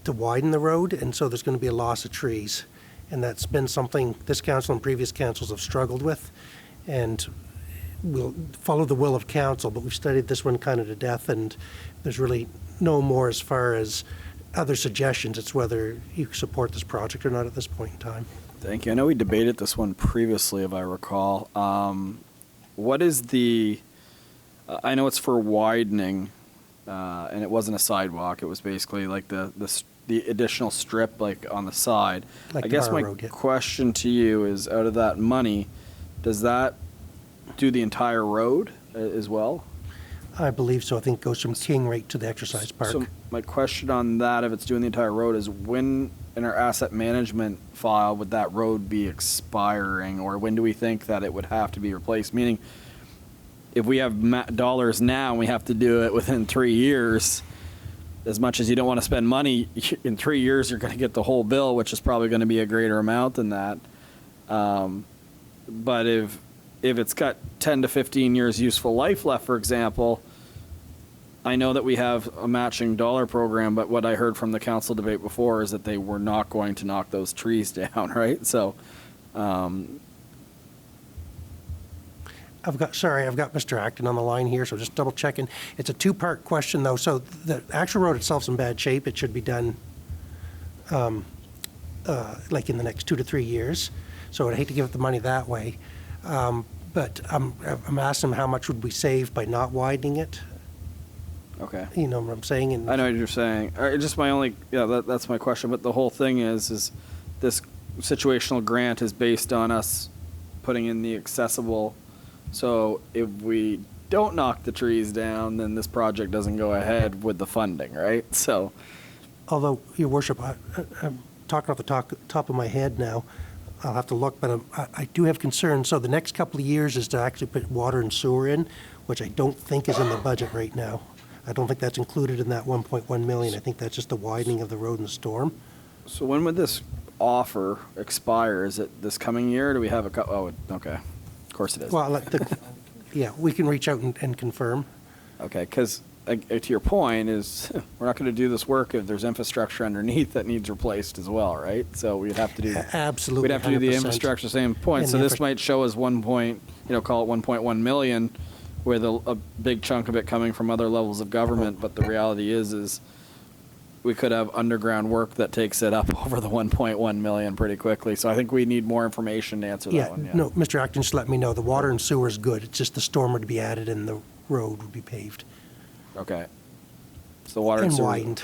to widen the road, and so there's going to be a loss of trees. And that's been something this council and previous councils have struggled with, and we'll follow the will of council, but we've studied this one kind of to death, and there's really no more as far as other suggestions. It's whether you support this project or not at this point in time. Thank you. I know we debated this one previously, if I recall. What is the, I know it's for widening, and it wasn't a sidewalk. It was basically like the additional strip like on the side. Like I guess my question to you is, out of that money, does that do the entire road as well? I believe so. I think it goes from King right to the exercise park. So my question on that, if it's doing the entire road, is when in our asset management file would that road be expiring, or when do we think that it would have to be replaced? Meaning, if we have dollars now and we have to do it within 3 years, as much as you don't want to spend money, in 3 years you're going to get the whole bill, which is probably going to be a greater amount than that. But if it's got 10 to 15 years useful life left, for example, I know that we have a matching dollar program, but what I heard from the council debate before is that they were not going to knock those trees down, right? So, I've got Mr. Acton on the line here, so just double checking. It's a two-part question though. So the actual road itself's in bad shape. It should be done like in the next 2 to 3 years. So I'd hate to give it the money that way. But I'm asking him how much would we save by not widening it? okay. You know what I'm saying? And I know what you're saying. Just my only, that's my question. But the whole thing is this situational grant is based on us putting in the accessible. So if we don't knock the trees down, then this project doesn't go ahead with the funding, right? So, although, Your Worship, I'm talking off the top of my head now. I'll have to look, but I do have concerns. So the next couple of years is to actually put water and sewer in, which I don't think is in the budget right now. I don't think that's included in that 1.1 million. I think that's just the widening of the road in the storm. So when would this offer expire? Is it this coming year? Or do we have okay. Of course it is. Well, yeah, we can reach out and confirm. Okay, because to your point is we're not going to do this work if there's infrastructure underneath that needs replaced as well, right? So we'd have to do absolutely. We'd have to do the 100%. infrastructure same point. And so this might show as call it 1.1 million, with a big chunk of it coming from other levels of government. But the reality is we could have underground work that takes it up over the 1.1 million pretty quickly. So I think we need more information to answer that one. Yeah. No, Mr. Acton just let me know. The water and sewer is good. It's just the storm would be added and the road would be paved. Okay. So the water and sewer widened.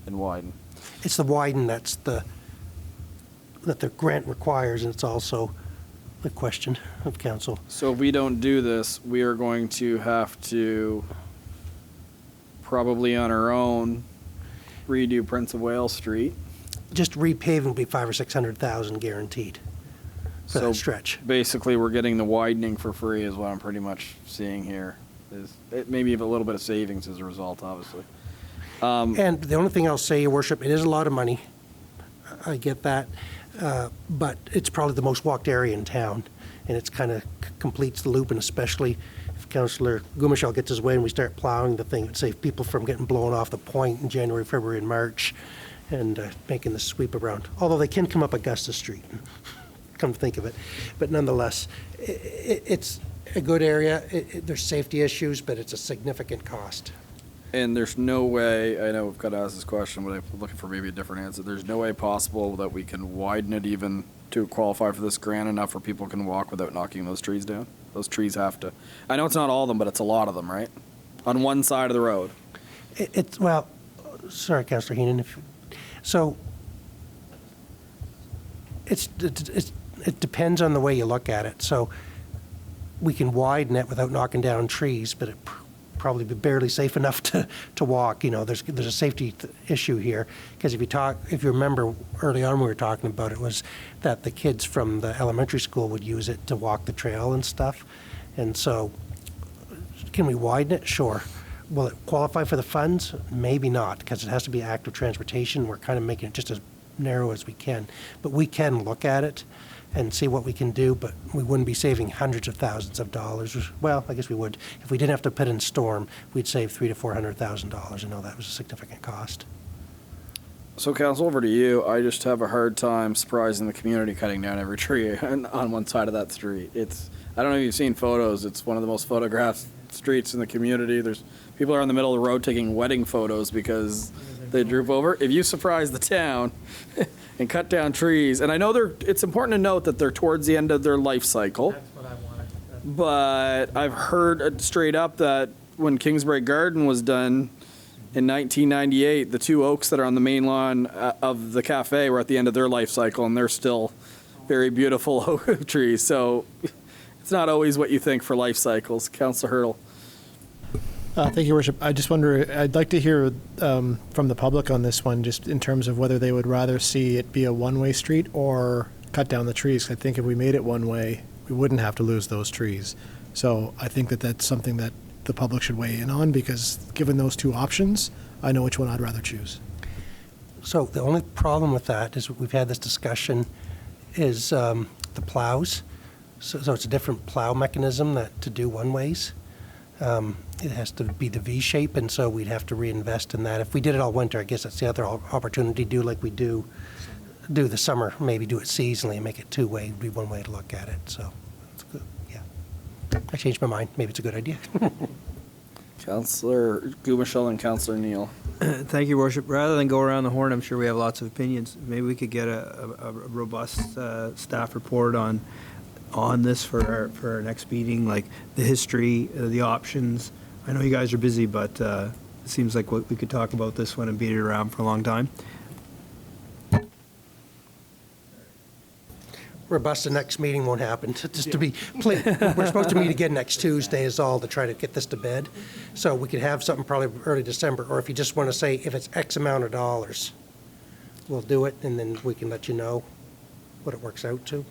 And widen. It's the widen that the grant requires, and it's also the question of council. So if we don't do this, we are going to have to probably on our own redo Prince of Wales Street. Just repaving would be 500,000 or 600,000 guaranteed for that stretch. Basically, we're getting the widening for free, is what I'm pretty much seeing here. maybe even a little bit of savings as a result, obviously. And the only thing I'll say, Your Worship, it is a lot of money. I get that. But it's probably the most walked area in town, and it's kind of completes the loop, and especially if Councillor Gumashall gets his way and we start plowing the thing, it would save people from getting blown off the point in January, February, and March, and making the sweep around. Although they can come up Augusta Street, come to think of it. But nonetheless, it's a good area. There's safety issues, but it's a significant cost. And there's no way, I know we've got to ask this question, but I'm looking for maybe a different answer. There's no way possible that we can widen it even to qualify for this grant enough where people can walk without knocking those trees down? Those trees have to, I know it's not all of them, but it's a lot of them, right? On one side of the road. Well, sorry, Councillor Heenan. So it depends on the way you look at it. So we can widen it without knocking down trees, but it probably be barely safe enough to walk. You know, there's a safety issue here, because if you remember early on we were talking about it, was that the kids from the elementary school would use it to walk the trail and stuff. And so can we widen it? Sure. Will it qualify for the funds? Maybe not, because it has to be active transportation. We're kind of making it just as narrow as we can. But we can look at it and see what we can do, but we wouldn't be saving hundreds of thousands of dollars. Well, I guess we would. If we didn't have to put in storm, we'd save $300,000 to $400,000. I know that was a significant cost. So, Council, over to you. I just have a hard time surprising the community cutting down every tree on one side of that street. I don't know if you've seen photos. It's one of the most photographed streets in the community. There's people are in the middle of the road taking wedding photos because they droop over. If you surprise the town and cut down trees, and I know it's important to note that they're towards the end of their life cycle. That's what I wanted. But I've heard straight up that when Kingsbury Garden was done in 1998, the two oaks that are on the main lawn of the cafe were at the end of their life cycle, and they're still very beautiful oak trees. So it's not always what you think for life cycles. Councillor Hurdle. Thank you, Your Worship. I just wonder, I'd like to hear from the public on this one, just in terms of whether they would rather see it be a one-way street or cut down the trees. I think if we made it one way, we wouldn't have to lose those trees. So I think that that's something that the public should weigh in on, because given those two options, I know which one I'd rather choose. So the only problem with that is, we've had this discussion, is the plows. So it's a different plow mechanism to do one-ways. It has to be the V shape, and so we'd have to reinvest in that. If we did it all winter, I guess that's the other opportunity, do like we do the summer, maybe do it seasonally and make it two-way, would be one way to look at it. So it's good. Yeah. I changed my mind. Maybe it's a good idea. Councillor Gumashall and Councillor Neal. Thank you, Worship. Rather than go around the horn, I'm sure we have lots of opinions. Maybe we could get a robust staff report on this for our next meeting, like the history, the options. I know you guys are busy, but it seems like we could talk about this one and beat it around for a long time. Robust, the next meeting won't happen. Just to be clear, we're supposed to meet again next Tuesday is all, to try to get this to bed. So we could have something probably early December, or if you just want to say if it's X amount of dollars, we'll do it, and then we can let you know what it works out to.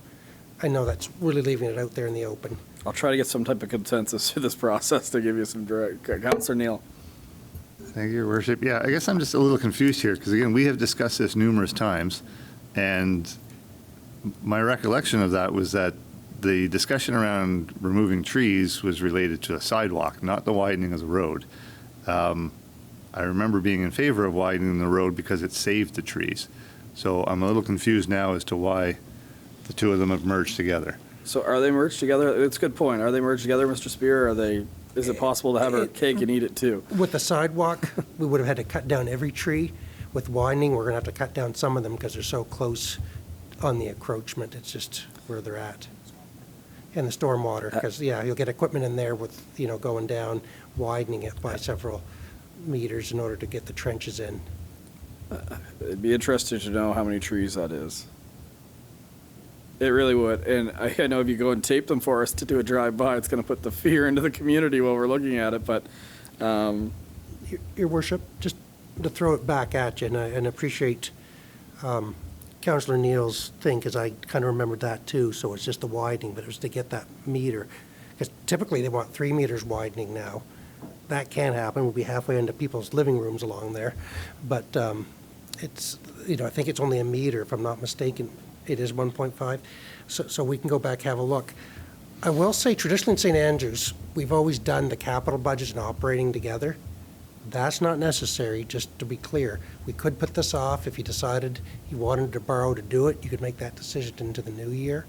I know that's really leaving it out there in the open. I'll try to get some type of consensus through this process to give you some direct. Councillor Neal. Thank you, Your Worship. Yeah, I guess I'm just a little confused here, because again, we have discussed this numerous times, and my recollection of that was that the discussion around removing trees was related to a sidewalk, not the widening of the road. I remember being in favor of widening the road because it saved the trees. So I'm a little confused now as to why the two of them have merged together. So are they merged together? It's a good point. Are they merged together, Mr. Spear? Is it possible to have a cake and eat it too? With the sidewalk, we would have had to cut down every tree. With widening, we're going to have to cut down some of them because they're so close on the encroachment. It's just where they're at. And the stormwater, because, yeah, you'll get equipment in there with, going down, widening it by several meters in order to get the trenches in. It'd be interesting to know how many trees that is. It really would. And I know if you go and tape them for us to do a drive-by, it's going to put the fear into the community while we're looking at it. But Your Worship, just to throw it back at you, and appreciate Councillor Neal's thing, because I kind of remembered that too. So it's just the widening, but it was to get that meter, Because typically they want 3 meters widening now. That can't happen. We'll be halfway into people's living rooms along there. But it's, I think it's only a meter, if I'm not mistaken. It is 1.5. So we can go back, have a look. I will say traditionally in St. Andrews, we've always done the capital budgets and operating together. That's not necessary, just to be clear. We could put this off if you decided you wanted to borrow to do it. You could make that decision into the new year.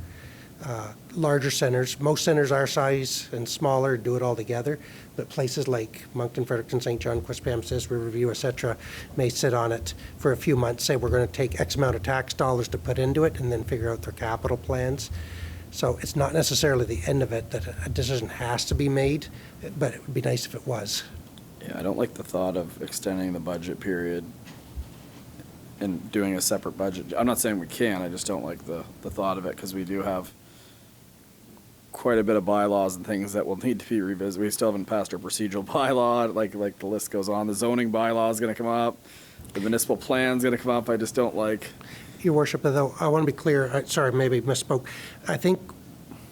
Larger centers, most centers our size and smaller do it all together, but places like Moncton, Fredericton, St. John, Quispamsis, Riverview, et cetera, may sit on it for a few months, say we're going to take X amount of tax dollars to put into it, and then figure out their capital plans. So it's not necessarily the end of it that a decision has to be made, but it would be nice if it was. Yeah, I don't like the thought of extending the budget period and doing a separate budget. I'm not saying we can, I just don't like the thought of it, because we do have quite a bit of bylaws and things that will need to be revisited. We still haven't passed our procedural bylaw, like the list goes on. The zoning bylaw is gonna come up, the municipal plan's gonna come up. I just don't like. Your worship, though, I want to be clear, sorry, maybe misspoke. I think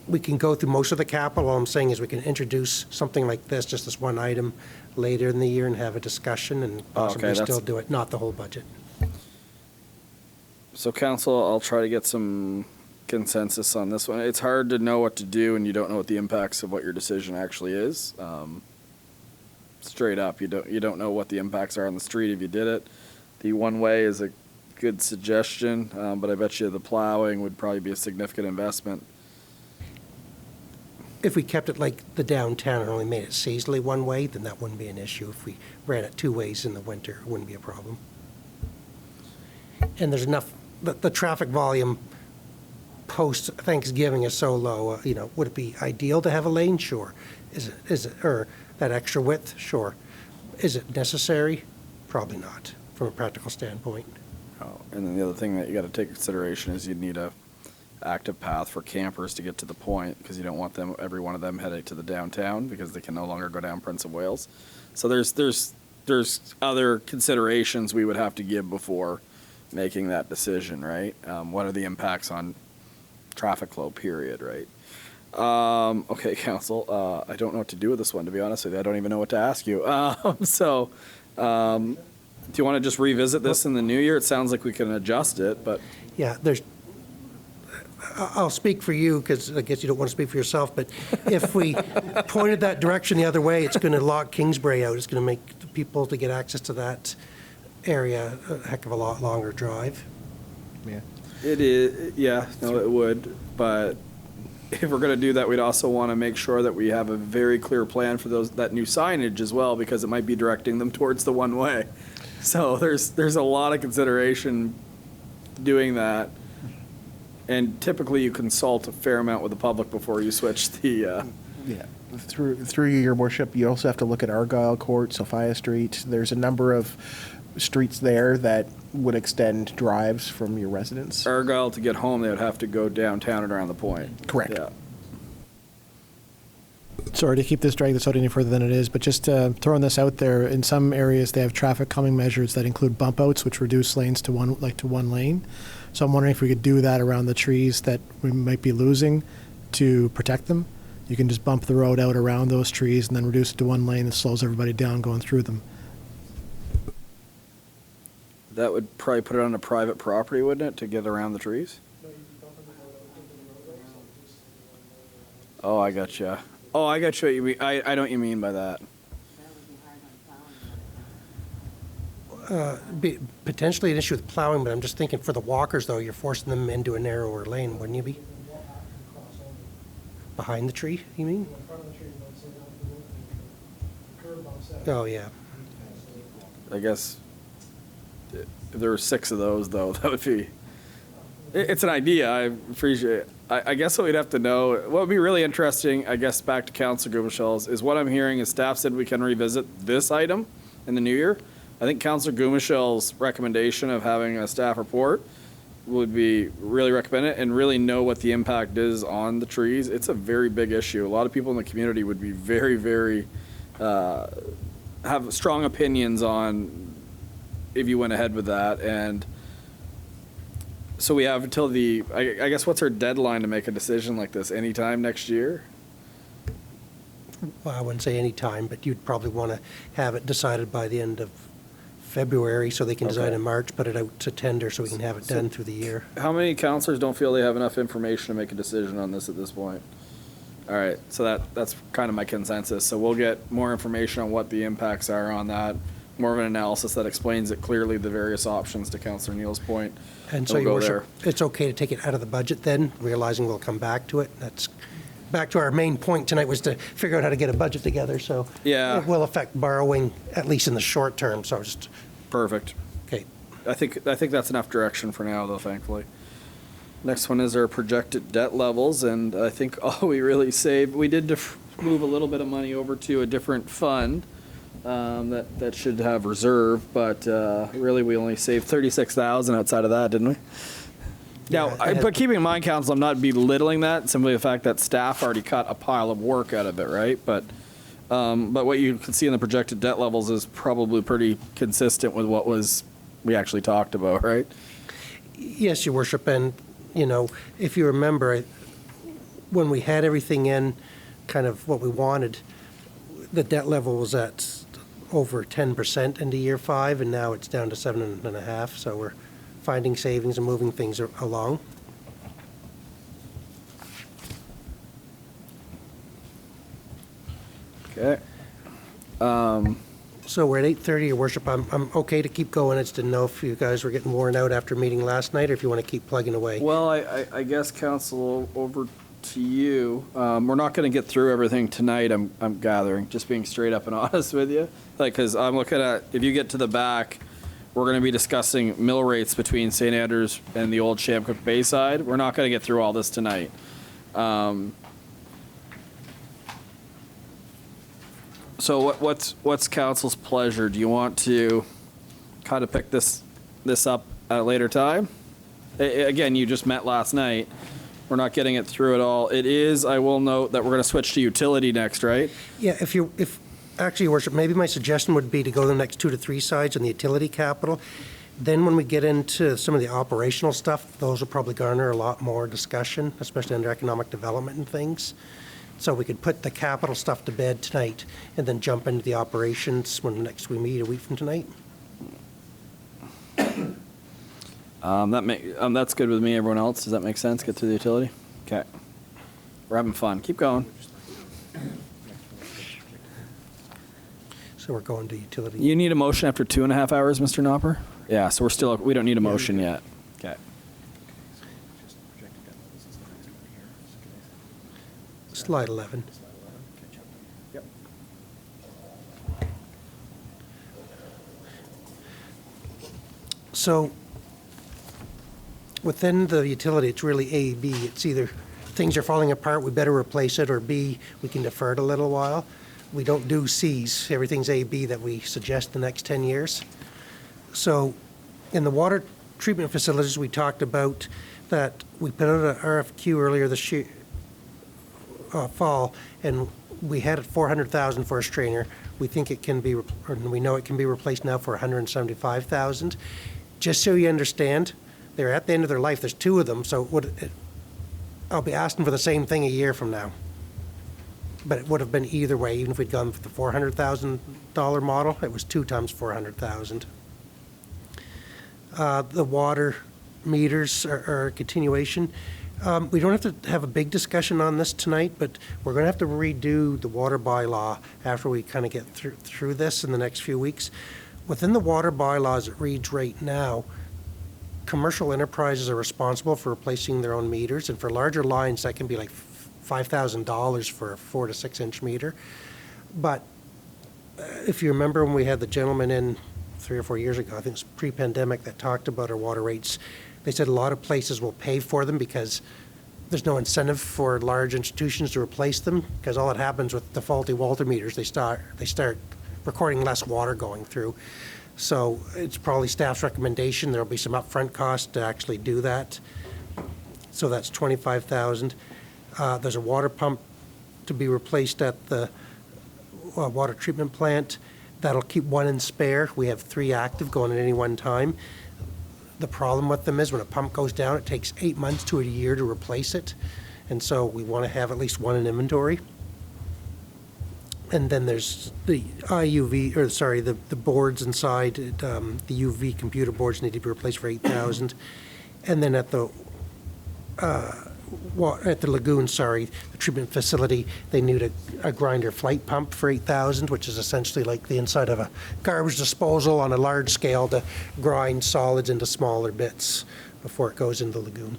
we can go through most of the capital. All I'm saying is we can introduce something like this, just this one item, later in the year and have a discussion and possibly still do it, not the whole budget. So council, I'll try to get some consensus on this one. It's hard to know what to do and you don't know what the impacts of what your decision actually is. Straight up, you don't know what the impacts are on the street if you did it. The one way is a good suggestion, but I bet you the plowing would probably be a significant investment. If we kept it like the downtown and only made it seasonally one way, then that wouldn't be an issue. If we ran it 2 ways in the winter, it wouldn't be a problem. And there's enough, the traffic volume post-Thanksgiving is so low, would it be ideal to have a lane? Sure. Is it, or that extra width? Sure. Is it necessary? Probably not, from a practical standpoint. Oh, and then the other thing that you gotta take into consideration is you'd need a active path for campers to get to the point, because you don't want them, every one of them headed to the downtown, because they can no longer go down Prince of Wales. So there's other considerations we would have to give before making that decision, right? What are the impacts on traffic flow, period, right? Okay, council, I don't know what to do with this one, to be honest with you. I don't even know what to ask you. Do you want to just revisit this in the new year? It sounds like we can adjust it, but. Yeah, I'll speak for you, because I guess you don't want to speak for yourself, but if we pointed that direction the other way, it's going to lock Kingsbury out. It's going to make the people to get access to that area a heck of a lot longer drive. Yeah. It is, yeah, no, it would, but if we're going to do that, we'd also want to make sure that we have a very clear plan for that new signage as well, because it might be directing them towards the one way. So there's a lot of consideration doing that. And typically you consult a fair amount with the public before you switch the. Yeah, through your worship, you also have to look at Argyle Court, Sophia Street. There's a number of streets there that would extend drives from your residence. Argyle, to get home, they would have to go downtown and around the point. Correct. Yeah. Sorry to keep drag this out any further than it is, but just throwing this out there, in some areas they have traffic calming measures that include bump outs, which reduce lanes to one lane. So I'm wondering if we could do that around the trees that we might be losing to protect them. You can just bump the road out around those trees and then reduce it to one lane that slows everybody down going through them. That would probably put it on a private property, wouldn't it, to get around the trees? Oh, I gotcha. Oh, I got what you mean. I know what you mean by that. Be potentially an issue with plowing, but I'm just thinking for the walkers, though, you're forcing them into a narrower lane, wouldn't you be? Behind the tree, you mean? Oh, yeah. I guess if there were 6 of those, though, that would be. It's an idea. I appreciate it. I guess what we'd have to know, what would be really interesting, I guess, back to Councilor Gumachel's, is what I'm hearing is staff said we can revisit this item in the new year. I think Councilor Gumachel's recommendation of having a staff report would be really recommended and really know what the impact is on the trees. It's a very big issue. A lot of people in the community would be very, very, have strong opinions on if you went ahead with that. And so we have until I guess what's our deadline to make a decision like this? Anytime next year? well, I wouldn't say any time, but you'd probably want to have it decided by the end of February so they can design Okay. in March, put it out to tender so we can have it done through the year. How many counselors don't feel they have enough information to make a decision on this at this point? All right, so that's kind of my consensus. So we'll get more information on what the impacts are on that, more of an analysis that explains it clearly, the various options to Councillor Neal's point. And so, We'll Your go Worship, it's okay to take it out of the budget then, realizing we'll come back to it. That's back to our main point tonight, was to figure out how to get a budget together, so Yeah. it will affect borrowing, at least in the short term, so just, Perfect. okay. I think that's enough direction for now, though, thankfully. Next one is our projected debt levels, and I think all we really saved, we did move a little bit of money over to a different fund that should have reserve, but really we only saved 36,000 outside of that, didn't we? Now, Yeah, but keeping in mind, Council, I'm not belittling that, simply the fact that staff already cut a pile of work out of it, right? But what you can see in the projected debt levels is probably pretty consistent with what we actually talked about, right? Yes, Your Worship, and, you know, if you remember, when we had everything in, kind of what we wanted, the debt level was at over 10% into year 5, and now it's down to 7.5, so we're finding savings and moving things along. Okay. So we're at 8:30, Your Worship. I'm okay to keep going. I just didn't know if you guys were getting worn out after meeting last night, or if you want to keep plugging away. Well, I guess, Council, over to you. We're not going to get through everything tonight, I'm gathering, just being straight up and honest with you. Because I'm looking at, if you get to the back, we're going to be discussing mill rates between St. Andrews and the old Shamcook Bayside. We're not going to get through all this tonight. So what's Council's pleasure? Do you want to kind of pick this up at a later time? Again, you just met last night. We're not getting it through at all. It is, I will note that we're going to switch to utility next, right? Yeah, actually, Your Worship, maybe my suggestion would be to go the next 2 to 3 sides on the utility capital. Then when we get into some of the operational stuff, those will probably garner a lot more discussion, especially under economic development and things. So we could put the capital stuff to bed tonight and then jump into the operations when next we meet a week from tonight. That's good with me. Everyone else, does that make sense? Get through the utility? Okay. We're having fun. Keep going. So we're going to utility. You need a motion after 2.5 hours, Mr. Knopper? Yeah, so we don't need a motion yet. Okay. Slide 11. Yep. So within the utility, it's really A, B. It's either things are falling apart, we better replace it, or B, we can defer it a little while. We don't do Cs. Everything's A, B that we suggest the next 10 years. So in the water treatment facilities, we talked about that we put out an RFQ earlier this year, fall, and we had it $400,000 for a strainer. We think it can be, or we know it can be replaced now for $175,000. Just so you understand, they're at the end of their life. There's 2 of them, so I'll be asking for the same thing a year from now. But it would have been either way, even if we'd gone for the $400,000 model. It was 2 times $400,000. The water meters are a continuation. We don't have to have a big discussion on this tonight, but we're going to have to redo the water bylaw after we kind of get through this in the next few weeks. Within the water bylaws, it reads right now, commercial enterprises are responsible for replacing their own meters, and for larger lines, that can be like $5,000 for a 4 to 6 inch meter. But if you remember when we had the gentleman in 3 or 4 years ago, I think it was pre-pandemic, that talked about our water rates, they said a lot of places will pay for them because there's no incentive for large institutions to replace them, because all that happens with the faulty water meters, they start recording less water going through. So it's probably staff's recommendation. There'll be some upfront cost to actually do that. So that's $25,000. There's a water pump to be replaced at the water treatment plant. That'll keep 1 in spare. We have 3 active going at any one time. The problem with them is when a pump goes down, it takes 8 months to a year to replace it. And so we want to have at least 1 in inventory. And then there's the IUV, or sorry, the boards inside, the UV computer boards need to be replaced for 8,000. And then at the lagoon, sorry, the treatment facility, they need a grinder flight pump for 8,000, which is essentially like the inside of a garbage disposal on a large scale to grind solids into smaller bits before it goes into the lagoon.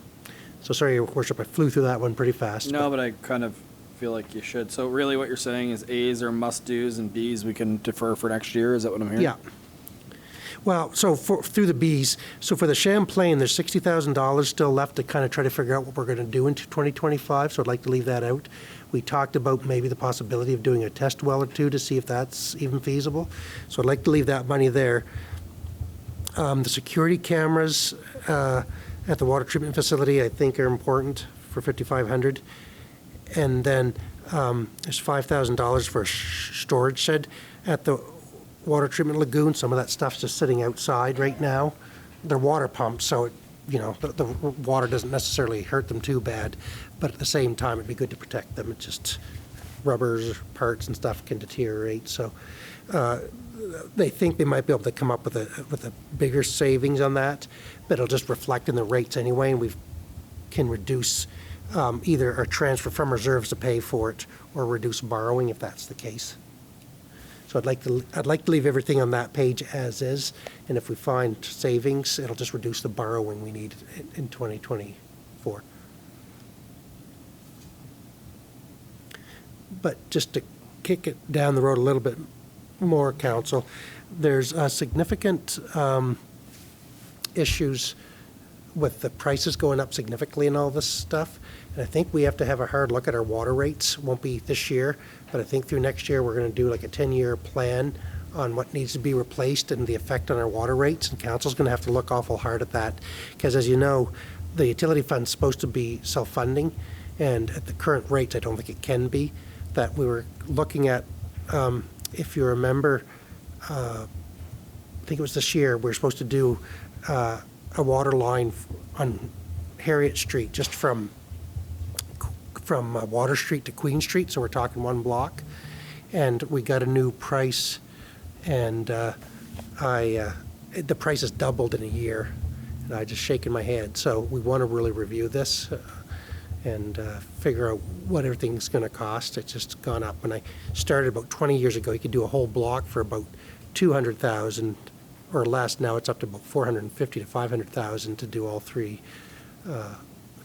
So sorry, Your Worship, I flew through that one pretty fast. No, but I kind of feel like you should. So really what you're saying is A's are must-dos and B's we can defer for next year? Is that what I'm hearing? Yeah. Well, so through the Bs, so for the Champlain, there's $60,000 still left to kind of try to figure out what we're going to do into 2025, so I'd like to leave that out. We talked about maybe the possibility of doing a test well or two to see if that's even feasible, so I'd like to leave that money there. The security cameras at the water treatment facility, I think, are important for $5,500. And then there's $5,000 for a storage shed at the water treatment lagoon. Some of that stuff's just sitting outside right now. They're water pumps, so the water doesn't necessarily hurt them too bad. But at the same time, it'd be good to protect them. It's just rubbers, parts, and stuff can deteriorate. So they think they might be able to come up with a bigger savings on that, but it'll just reflect in the rates anyway, and we can reduce either or transfer from reserves to pay for it, or reduce borrowing if that's the case. So I'd like to leave everything on that page as is, and if we find savings, it'll just reduce the borrowing we need in 2024. But just to kick it down the road a little bit more, Council, there's significant issues with the prices going up significantly and all this stuff. And I think we have to have a hard look at our water rates. Won't be this year, but I think through next year, we're going to do like a 10-year plan on what needs to be replaced and the effect on our water rates. And Council's going to have to look awful hard at that, because as you know, the utility fund's supposed to be self-funding, and at the current rates, I don't think it can be. That we were looking at, if you remember, I think it was this year, we were supposed to do a water line on Harriet Street, just from Water Street to Queen Street, so we're talking one block. And we got a new price, and the price has doubled in a year, and I just shaking my head. So we want to really review this and figure out what everything's going to cost. It's just gone up. When I started about 20 years ago, you could do a whole block for about $200,000 or less. Now it's up to about $450,000 to $500,000 to do all three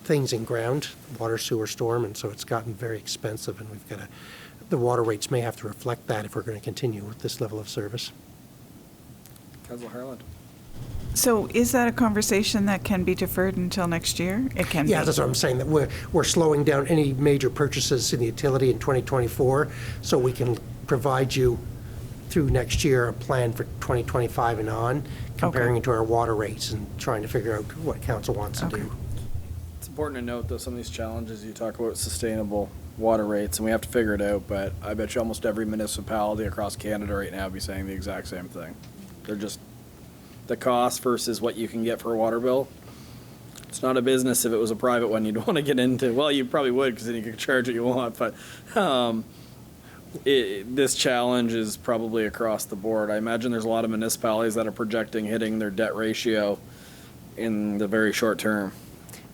things in ground, water, sewer, storm, and so it's gotten very expensive, and we've got to, the water rates may have to reflect that if we're going to continue with this level of service. Councilor Harland. So is that a conversation that can be deferred until next year? It can be. Yeah, that's what I'm saying, that we're slowing down any major purchases in the utility in 2024, so we can provide you through next year a plan for 2025 and on, comparing it to our water rates and trying to figure out what council wants to do. It's important to note, though, some of these challenges you talk about sustainable water rates, and we have to figure it out, but I bet you almost every municipality across Canada right now be saying the exact same thing. They're just, the cost versus what you can get for a water bill. It's not a business. If it was a private one, you'd want to get into. Well, you probably would, because then you could charge what you want, but this challenge is probably across the board. I imagine there's a lot of municipalities that are projecting hitting their debt ratio in the very short term.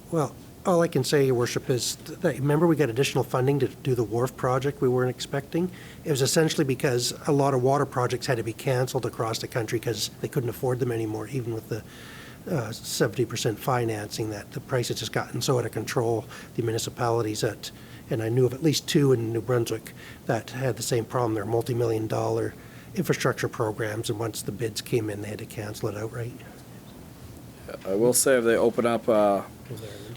Well, all I can say, Your Worship, is that, remember we got additional funding to do the wharf project we weren't expecting? It was essentially because a lot of water projects had to be canceled across the country because they couldn't afford them anymore, even with the 70% financing, that the price has just gotten so out of control. The municipalities that, and I knew of at least two in New Brunswick that had the same problem. They're multi-million-dollar infrastructure programs, and once the bids came in, they had to cancel it outright. I will say, if they open up, what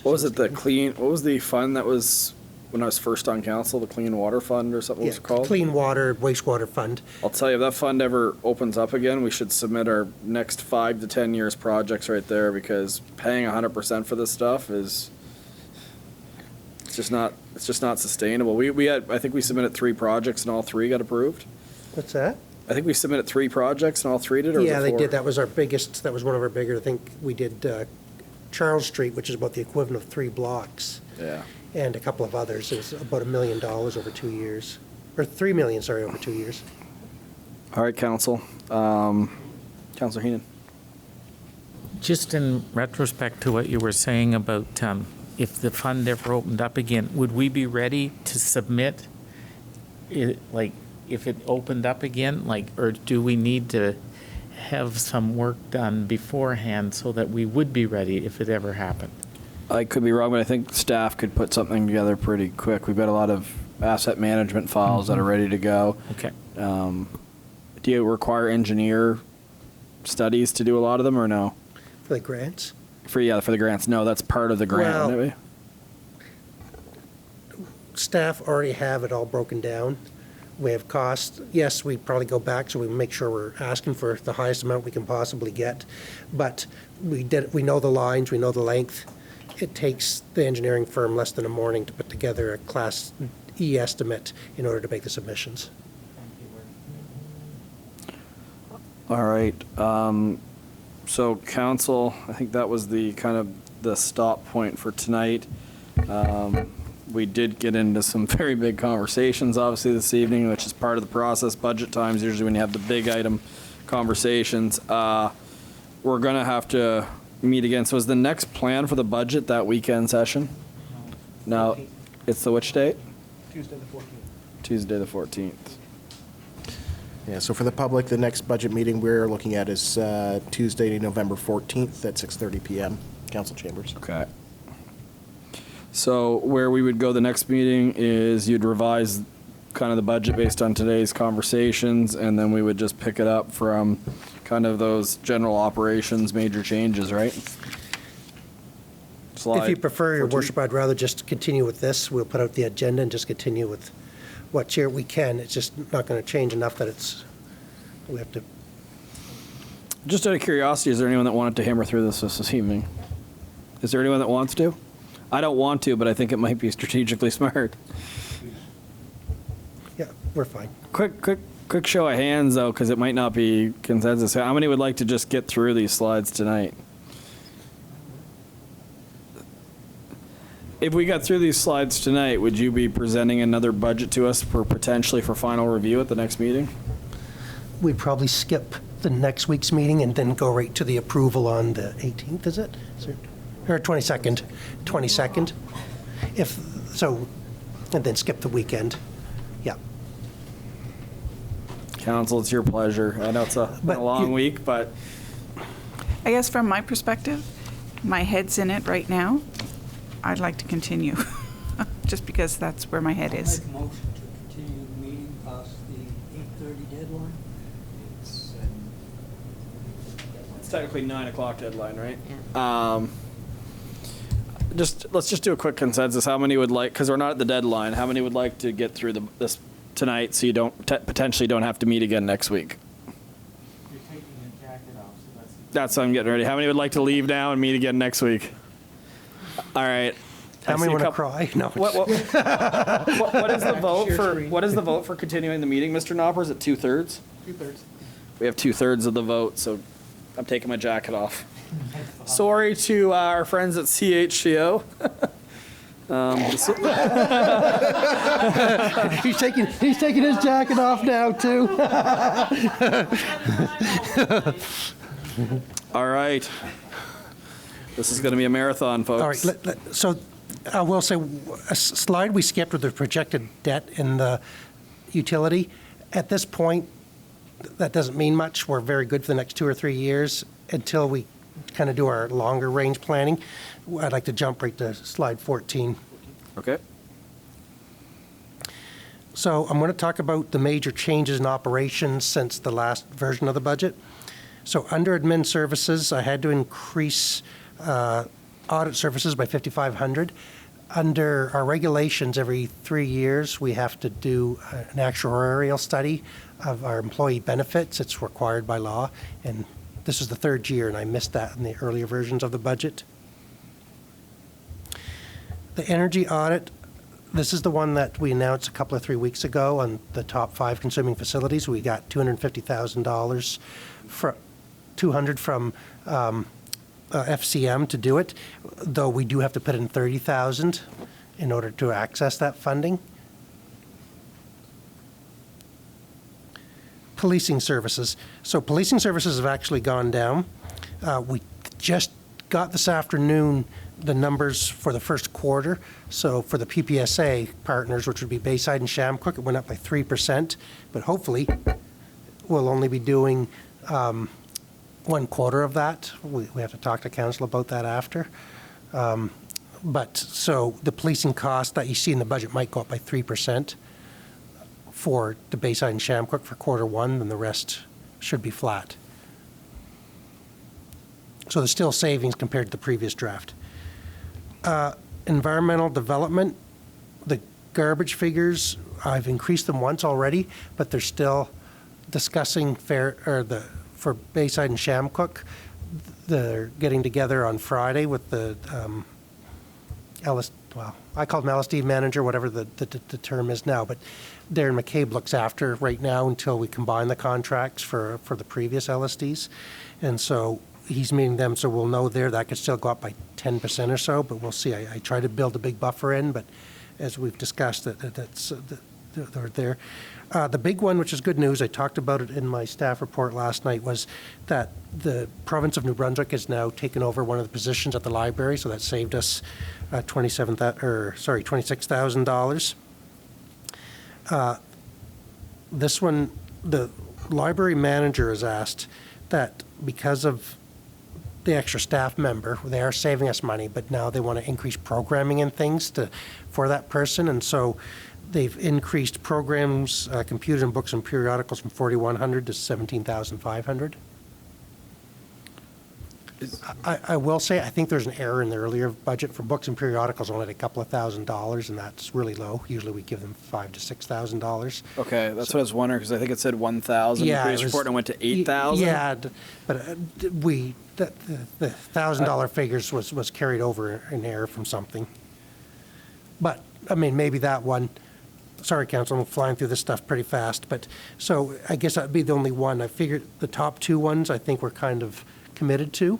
was it, what was the fund that was, when I was first on council, the Clean Water Fund or something, what was it called? Clean Water, Wastewater Fund. I'll tell you, if that fund ever opens up again, we should submit our next 5 to 10 years projects right there, because paying 100% for this stuff is, it's just not sustainable. We had, I think we submitted 3 projects and all 3 got approved. What's that? I think we submitted 3 projects and all 3 did, or was it 4? Yeah, they did. That was our biggest, that was one of our bigger. I think we did Charles Street, which is about the equivalent of 3 blocks. Yeah. And a couple of others. It was about $1 million over 2 years. or 3 million, sorry, over 2 years. All right, Council. Councilor Heenan. Just in retrospect to what you were saying about if the fund ever opened up again, would we be ready to submit it, like, if it opened up again, like, or do we need to have some work done beforehand so that we would be ready if it ever happened? I could be wrong, but I think staff could put something together pretty quick. We've got a lot of asset management files that are ready to go. Okay. Do you require engineer studies to do a lot of them, or no? For the grants? For the grants. No, that's part of the grant, Well, wouldn't it Staff already have it all broken down. We have costs. Yes, we probably go back so we make sure we're asking for the highest amount we can possibly get. But we know the lines, we know the length. It takes the engineering firm less than a morning to put together a Class E estimate in order to make the submissions. All right. So council, I think that was the kind of the stop point for tonight. We did get into some very big conversations, obviously, this evening, which is part of the process. Budget times, usually when you have the big item conversations. We're going to have to meet again. So is the next plan for the budget that weekend session? No. It's the which date? Tuesday the 14th. Tuesday the 14th. Yeah, so for the public, the next budget meeting we're looking at is Tuesday, November 14th at 6:30 p.m., council chambers. Okay. So where we would go the next meeting is you'd revise kind of the budget based on today's conversations, and then we would just pick it up from kind of those general operations, major changes, right? If you prefer, Your 14. Worship, I'd rather just continue with this. We'll put out the agenda and just continue with what chair we can. It's just not going to change enough that we have to. Just out of curiosity, is there anyone that wanted to hammer through this evening? Is there anyone that wants to? I don't want to, but I think it might be strategically smart. Yeah, we're fine. Quick show of hands, though, because it might not be consensus. How many would like to just get through these slides tonight? If we got through these slides tonight, would you be presenting another budget to us for potentially for final review at the next meeting? We'd probably skip the next week's meeting and then go right to the approval on the 18th, is it? Or 22nd? 22nd? If so, and then skip the weekend. Yeah. Council, it's your pleasure. I know it's been a long week, but I guess from my perspective, my head's in it right now. I'd like to continue, just because that's where my head is. Make a motion to continue the meeting past the 8:30 deadline. it's technically 9 o'clock deadline, right? Yeah. Let's just do a quick consensus. How many would like, because we're not at the deadline, how many would like to get through this tonight so you don't potentially don't have to meet again next week? You're taking your jacket off, so That's what I'm getting ready. How many would like to leave now and meet again next week? All right. How many want to cry? No. What is the vote for? What is the vote for continuing the meeting, Mr. Knopper? Is it 2/3? 2/3. We have 2/3 of the vote, so I'm taking my jacket off. Sorry to our friends at CHCO. He's taking his jacket off now too. All right. This is going to be a marathon, folks. All right, so I will say, a slide we skipped with the projected debt in the utility. At this point, that doesn't mean much. We're very good for the next 2 or 3 years until we kind of do our longer range planning. I'd like to jump right to slide 14. Okay. So I'm going to talk about the major changes in operations since the last version of the budget. So under admin services, I had to increase audit services by $5,500. Under our regulations, every 3 years, we have to do an actuarial study of our employee benefits. It's required by law, and this is the 3rd year, and I missed that in the earlier versions of the budget. The energy audit, this is the one that we announced a couple of 3 weeks ago on the top 5 consuming facilities. We got $250,000 from $200 from FCM to do it, though we do have to put in $30,000 in order to access that funding. policing services. So policing services have actually gone down. We just got this afternoon the numbers for the first quarter. So for the PPSA partners, which would be Bayside and Shamcook, it went up by 3%, but hopefully we'll only be doing 1/4 of that. We have to talk to council about that after. But so the policing cost that you see in the budget might go up by 3% for the Bayside and Shamcook for Q1, and the rest should be flat. So there's still savings compared to the previous draft. Environmental development, the garbage figures, I've increased them once already, but they're still discussing for Bayside and Shamcook. They're getting together on Friday with the I call him LSD manager, whatever the term is now, but Darren McCabe looks after right now until we combine the contracts for the previous LSDs. And so he's meeting them, so we'll know there. That could still go up by 10% or so, but we'll see. I try to build a big buffer in, but as we've discussed, they're there. The big one, which is good news, I talked about it in my staff report last night, was that the province of New Brunswick has now taken over one of the positions at the library, so that saved us $26,000. This one, the library manager has asked that because of the extra staff member, they are saving us money, but now they want to increase programming and things for that person, and so they've increased programs, computers and books and periodicals from $4,100 to $17,500. I will say, I think there's an error in the earlier budget for books and periodicals, only a couple of $1,000s, and that's really low. Usually we give them $5,000 to $6,000. Okay, that's what I was wondering, because I think it said 1,000 in the previous report and it went to 8,000. Yeah, but the $1,000 figures was carried over in error from something. But, I mean, maybe that one. Sorry, Council, I'm flying through this stuff pretty fast. But so I guess that'd be the only one. I figured the top two ones I think we're kind of committed to.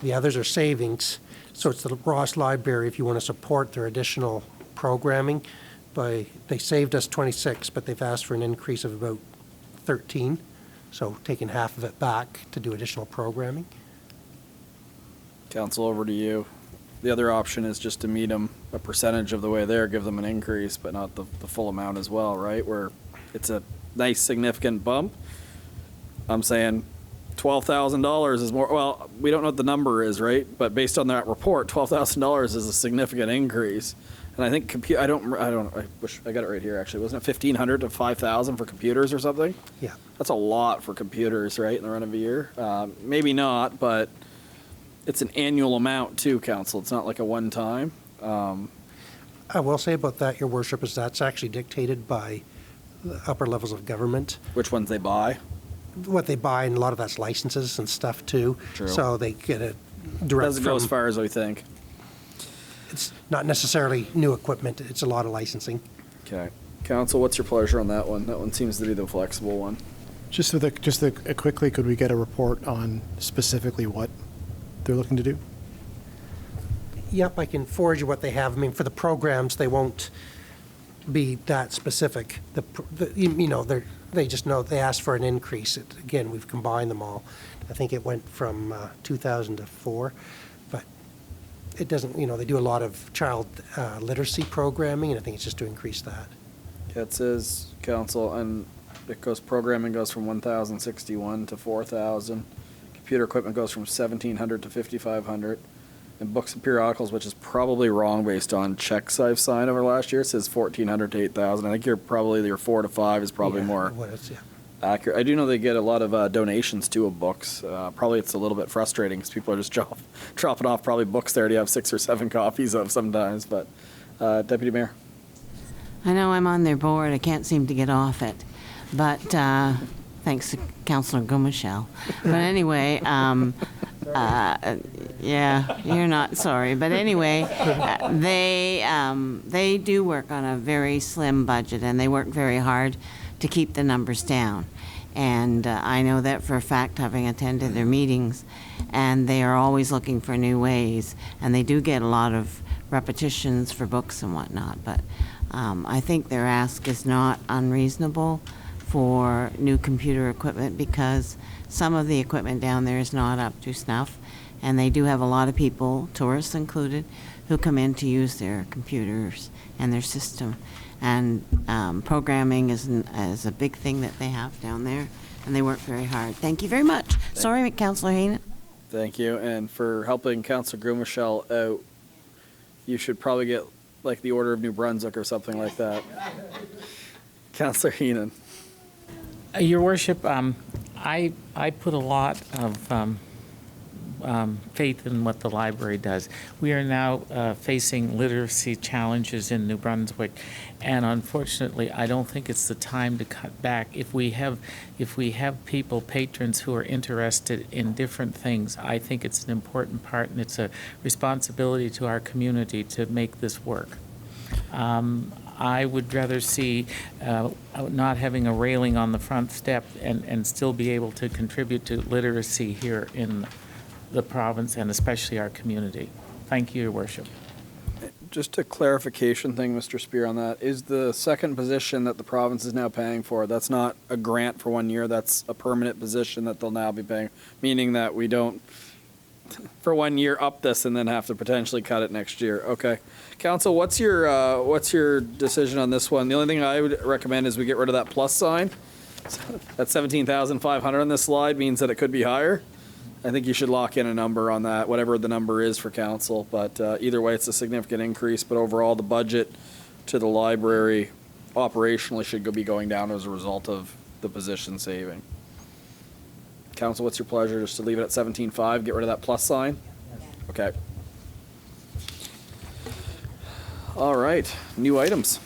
The others are savings. So it's the Ross Library if you want to support their additional programming. They saved us 26, but they've asked for an increase of about 13. So taking half of it back to do additional programming. Council, over to you. The other option is just to meet them a percentage of the way there, give them an increase, but not the full amount as well, right? Where it's a nice significant bump. I'm saying $12,000 is more, well, we don't know what the number is, right? But based on that report, $12,000 is a significant increase. And I think I wish I got it right here actually. Wasn't it 1,500 to 5,000 for computers or something? Yeah. That's a lot for computers, right, in the run of a year? Maybe not, but it's an annual amount too, Council. It's not like a one-time. I will say about that, Your Worship, is that's actually dictated by the upper levels of government. Which ones they buy? What they buy, and a lot of that's licenses and stuff too. True. So they get it direct Doesn't go as far as we think. It's not necessarily new equipment. It's a lot of licensing. Okay. Council, what's your pleasure on that one? That one seems to be the flexible one. Quickly, could we get a report on specifically what they're looking to do? Yep, I can forward you what they have. I mean, for the programs, they won't be that specific. They just know they asked for an increase. Again, we've combined them all. I think it went from 2,000 to 4, but it doesn't. They do a lot of child literacy programming, and I think it's just to increase that. Yeah, it says, Council, and programming goes from 1,061 to 4,000. Computer equipment goes from 1,700 to 5,500. And books and periodicals, which is probably wrong based on checks I've signed over last year, it says 1,400 to 8,000. I think your 4 to 5 is probably more accurate. I do know they get a lot of donations too of books. Probably it's a little bit frustrating because people are just dropping off probably books there to have 6 or 7 copies of sometimes. But Deputy Mayor. I know I'm on their board. I can't seem to get off it. But thanks to Councillor Gomichel. But anyway, yeah, you're not sorry. But anyway, they do work on a very slim budget, and they work very hard to keep the numbers down. And I know that for a fact, having attended their meetings, and they are always looking for new ways. And they do get a lot of repetitions for books and whatnot. But I think their ask is not unreasonable for new computer equipment because some of the equipment down there is not up to snuff. And they do have a lot of people, tourists included, who come in to use their computers and their system. And programming is a big thing that they have down there, and they work very hard. Thank you very much. Sorry, Councillor Haynen. Thank you. And for helping Councillor Grumichel out, you should probably get like the Order of New Brunswick or something like that. Councillor Heenan. Your Worship, I put a lot of faith in what the library does. We are now facing literacy challenges in New Brunswick, and unfortunately, I don't think it's the time to cut back. If we have people, patrons who are interested in different things, I think it's an important part, and it's a responsibility to our community to make this work. I would rather see not having a railing on the front step and still be able to contribute to literacy here in the province and especially our community. Thank you, Your Worship. Just a clarification thing, Mr. Spear, on that. Is the second position that the province is now paying for, that's not a grant for 1 year, that's a permanent position that they'll now be paying, meaning that we don't, for 1 year, up this and then have to potentially cut it next year. Okay. Council, what's your decision on this one? The only thing I would recommend is we get rid of that plus sign. That 17,500 on this slide means that it could be higher. I think you should lock in a number on that, whatever the number is for council. But either way, it's a significant increase. But overall, the budget to the library operationally should be going down as a result of the position saving. Council, what's your pleasure? Just to leave it at 17.5, get rid of that plus sign? Okay. All right, new items.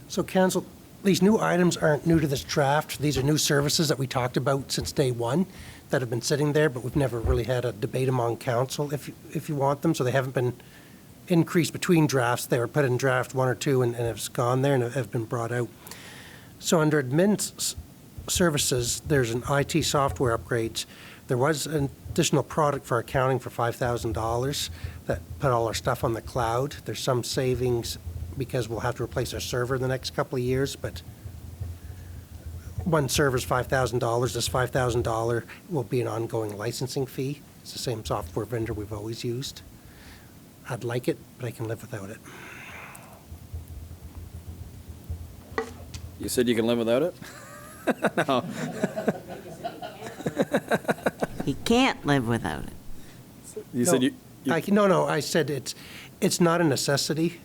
So council, these new items aren't new to this draft. These are new services that we talked about since day one that have been sitting there, but we've never really had a debate among council if you want them. So they haven't been increased between drafts. They were put in draft 1 or 2 and have gone there and have been brought out. So under admin services, there's an IT software upgrades. There was an additional product for accounting for $5,000 that put all our stuff on the cloud. There's some savings because we'll have to replace our server in the next couple of years, but one server's $5,000. This $5,000 will be an ongoing licensing fee. It's the same software vendor we've always used. I'd like it, but I can live without it. You said you can live without it? No. He can't live without it. You said you No, I said it's not a necessity,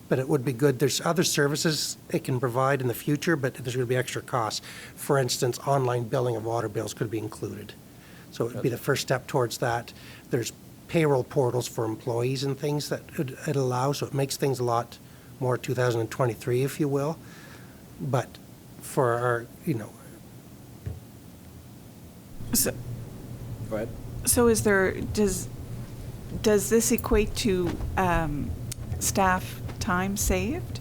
but it would be good. There's other services it can provide in the future, but there's going to be extra costs. For instance, online billing of water bills could be included. So it would be the first step towards that. There's payroll portals for employees and things that it allows, so it makes things a lot more 2023, if you will. But for our, So, Go ahead. so does this equate to staff time saved?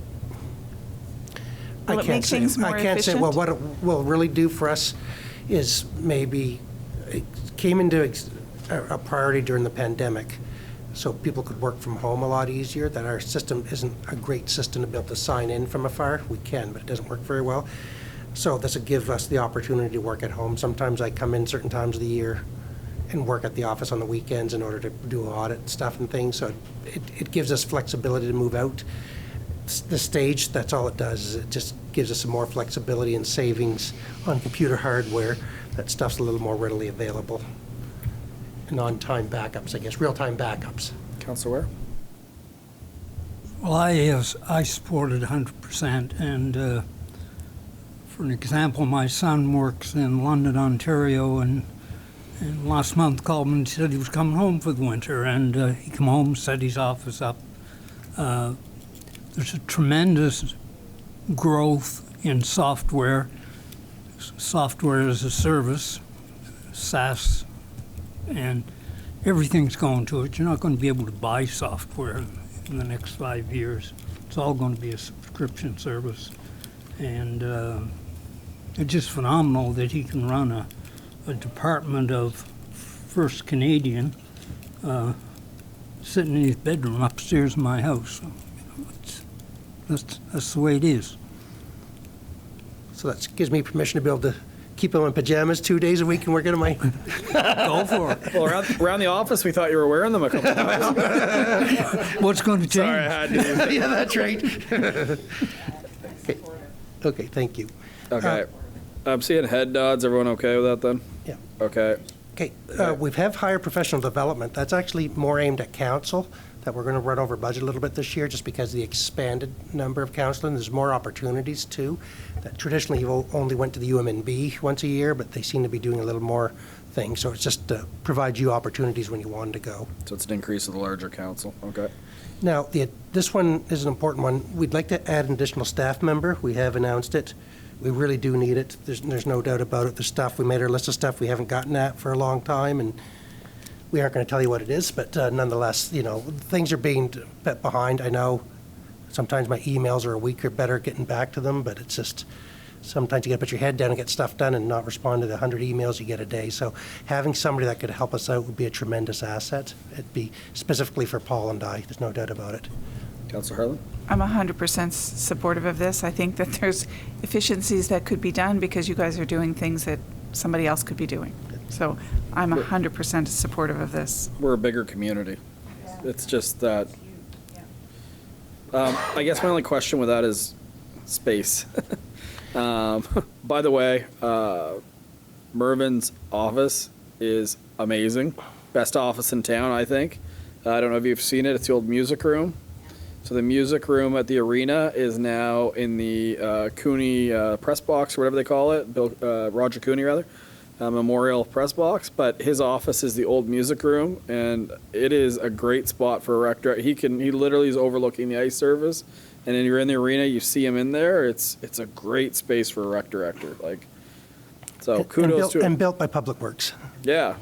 Will it make things more I can't say. efficient? Well, what it will really do for us is maybe it came into a priority during the pandemic, so people could work from home a lot easier. That our system isn't a great system to be able to sign in from afar. We can, but it doesn't work very well. So this will give us the opportunity to work at home. Sometimes I come in certain times of the year and work at the office on the weekends in order to do audit stuff and things. So it gives us flexibility to move out. The stage, that's all it does, is it just gives us some more flexibility and savings on computer hardware. That stuff's a little more readily available. And on-time backups, I guess, real-time backups. Councilor Ware? Well, I support it 100%. And for an example, my son works in London, Ontario, and last month called me and said he was coming home for the winter. And he came home, set his office up. There's a tremendous growth in software as a service, SaaS, and everything's going to it. You're not going to be able to buy software in the next 5 years. It's all going to be a subscription service. And it's just phenomenal that he can run a department of First Canadian sitting in his bedroom upstairs in my house. So, that's the way it is. So that gives me permission to be able to keep them in pajamas 2 days a week and work out of my. Go for it. Well, around the office, we thought you were wearing them a couple times. What's going to change? Sorry, I had to. Yeah, that's right. Okay, thank you. Okay. I'm seeing head nods. Everyone okay with that then? Yeah. Okay. Okay, we have higher professional development. That's actually more aimed at council, that we're going to run over budget a little bit this year just because of the expanded number of council, and there's more opportunities too. That traditionally you only went to the UMNB once a year, but they seem to be doing a little more things. So it's just to provide you opportunities when you wanted to go. So it's an increase of the larger council. Okay. Now, this one is an important one. We'd like to add an additional staff member. We have announced it. We really do need it. There's no doubt about it. The stuff, we made our list of stuff we haven't gotten at for a long time, and we aren't going to tell you what it is, but nonetheless, things are being put behind. I know sometimes my emails are a week or better getting back to them, but it's just sometimes you got to put your head down and get stuff done and not respond to the 100 emails you get a day. So having somebody that could help us out would be a tremendous asset. It'd be specifically for Paul and I. There's no doubt about it. Councillor Harlan? I'm 100% supportive of this. I think that there's efficiencies that could be done because you guys are doing things that somebody else could be doing. So I'm 100% supportive of this. We're a bigger community. It's just that. I guess my only question with that is space. By the way, Mervin's office is amazing. Best office in town, I think. I don't know if you've seen it. It's the old music room. So the music room at the arena is now in the Cooney press box, or whatever they call it, Roger Cooney, rather, Memorial press box. But his office is the old music room, and it is a great spot for a rec director. He literally is overlooking the ice surface, and then you're in the arena, you see him in there. It's a great space for a rec director. So kudos to him. And built by Public Works. Yeah.